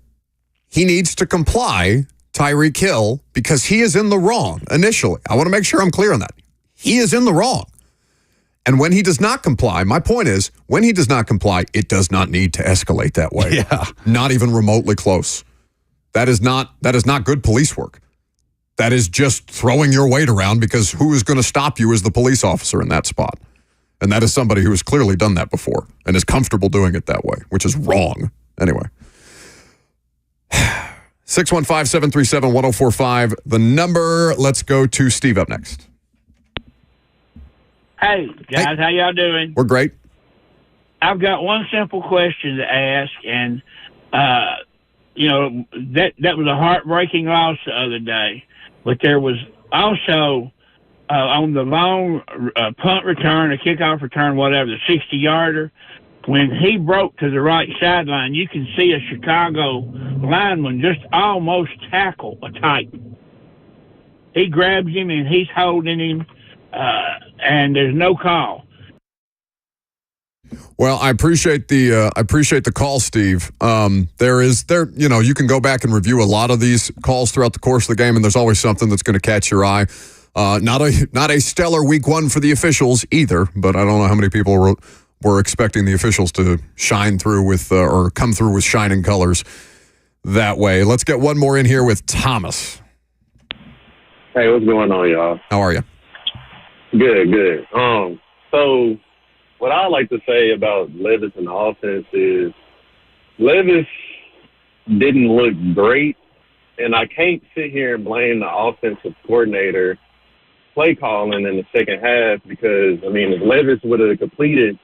he needs to comply, Tyreek Hill, because he is in the wrong initially. I want to make sure I'm clear on that. He is in the wrong. And when he does not comply, my point is, when he does not comply, it does not need to escalate that way. Yeah. Not even remotely close. That is not good police work. That is just throwing your weight around, because who is going to stop you as the police officer in that spot? And that is somebody who has clearly done that before and is comfortable doing it that way, which is wrong. Anyway. 615-737-1045, the number. Let's go to Steve up next. Hey, guys, Hey. How y'all doing? We're great. I've got one simple question to ask, and, that was a heartbreaking loss the other day. But there was also, on the long punt return, a kickoff return, whatever, the 60-yarder, when he broke to the right sideline, you can see a Chicago lineman just almost tackle a Titan. He grabs him and he's holding him, and there's no call. Well, I appreciate the call, Steve. You can go back and review a lot of these calls throughout the course of the game, and there's always something that's going to catch your eye. Not a stellar week one for the officials either, but I don't know how many people were expecting the officials to shine through with or come through with shining colors that way. Let's get one more in here with Thomas. Hey, what's going on, y'all? How are you? Good. So what I like to say about Levis and the offense is Levis didn't look great, and I can't sit here and blame the offensive coordinator play calling in the second half because, I mean, if Levis would have completed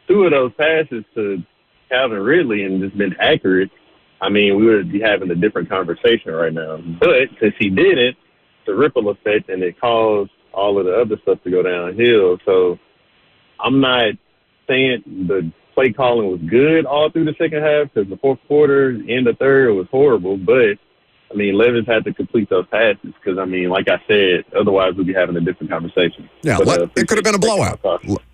2 of those passes to Calvin Ridley and just been accurate, I mean, we would be having a different conversation right now. But since he didn't, the ripple effect, and it caused all of the other stuff to go downhill. So I'm not saying the play calling was good all through the second half because the fourth quarter and the third was horrible. But, I mean, Levis had to complete those passes because, I mean, like I said, otherwise we'd be having a different conversation. Yeah, but, it could have been a blowout.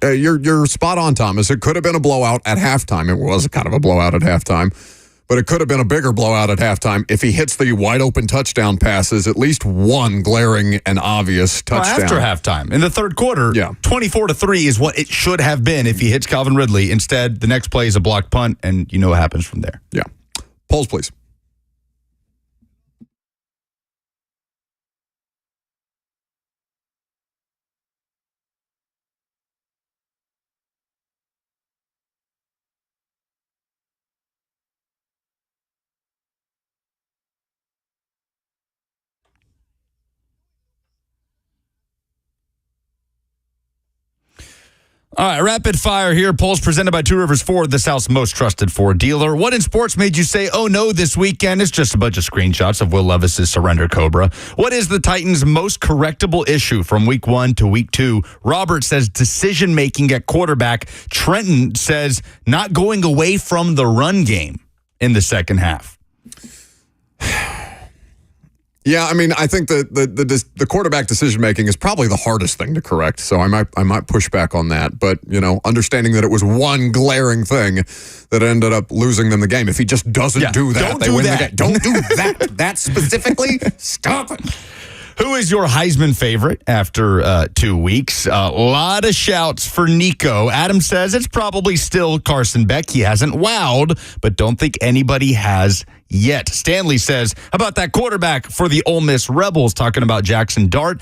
You're spot on, Thomas. It could have been a blowout at halftime. It was kind of a blowout at halftime. But it could have been a bigger blowout at halftime if he hits the wide-open touchdown passes, at least one glaring and obvious touchdown. After halftime. In the third quarter, yeah. 24-3 is what it should have been if he hits Calvin Ridley. Instead, the next play is a blocked punt, and you know what happens from there. Yeah. Polls, please. All right, rapid fire here. Polls presented by Two Rivers Ford, the South's most trusted Ford dealer. What in sports made you say, oh no, this weekend? It's just a bunch of screenshots of Will Levis's surrender cobra. What is the Titans' most correctable issue from week 1 to week 2? Robert says decision-making at quarterback. Trenton says not going away from the run game in the second half. Yeah, I mean, I think the quarterback decision making is probably the hardest thing to correct. So I might push back on that. But understanding that it was one glaring thing that ended up losing them the game. If he just doesn't do that, they win the game. Don't do that. That specifically, stop it. Who is your Heisman favorite after 2 weeks? A lot of shouts for Nico. Adam says it's probably still Carson Beck. He hasn't wowed, but don't think anybody has yet. Stanley says, how about that quarterback for the Ole Miss Rebels, talking about Jackson Dart?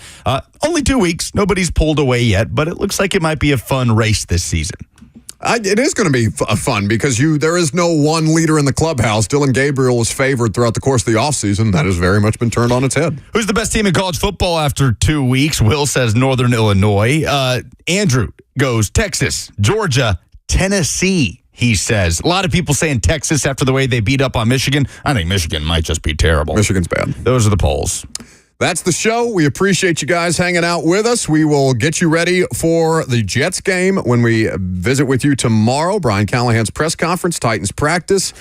Only 2 weeks. Nobody's pulled away yet, but it looks like it might be a fun race this season. It is going to be fun because there is no one leader in the clubhouse. Dylan Gabriel was favored throughout the course of the offseason. That has very much been turned on its head. Who's the best team in college football after 2 weeks? Will says Northern Illinois. Andrew goes Texas, Georgia, Tennessee, he says. A lot of people saying Texas after the way they beat up on Michigan. I think Michigan might just be terrible. Michigan's bad. Those are the polls. That's the show. We appreciate you guys hanging out with us. We will get you ready for the Jets game when we visit with you tomorrow. Brian Callahan's press conference, Titans practice.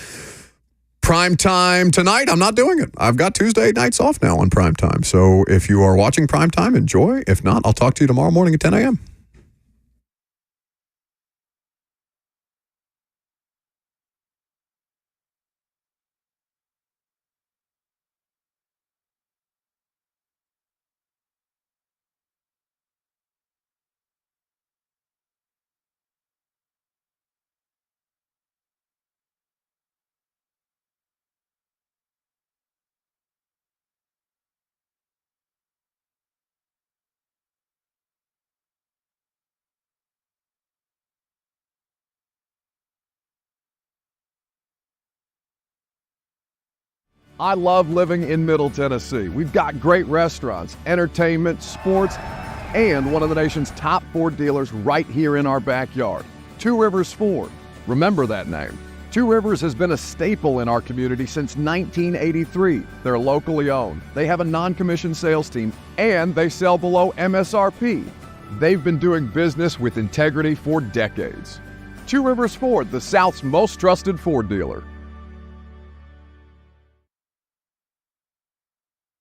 Prime time tonight, I'm not doing it. I've got Tuesday nights off now on prime time. So if you are watching prime time, enjoy. If not, I'll talk to you tomorrow morning at 10 a.m. I love living in Middle Tennessee. We've got great restaurants, entertainment, sports, and one of the nation's top Ford dealers right here in our backyard. Two Rivers Ford. Remember that name. Two Rivers has been a staple in our community since 1983. They're locally owned. They have a non-commissioned sales team, and they sell below MSRP. They've been doing business with integrity for decades. Two Rivers Ford, the South's most trusted Ford dealer.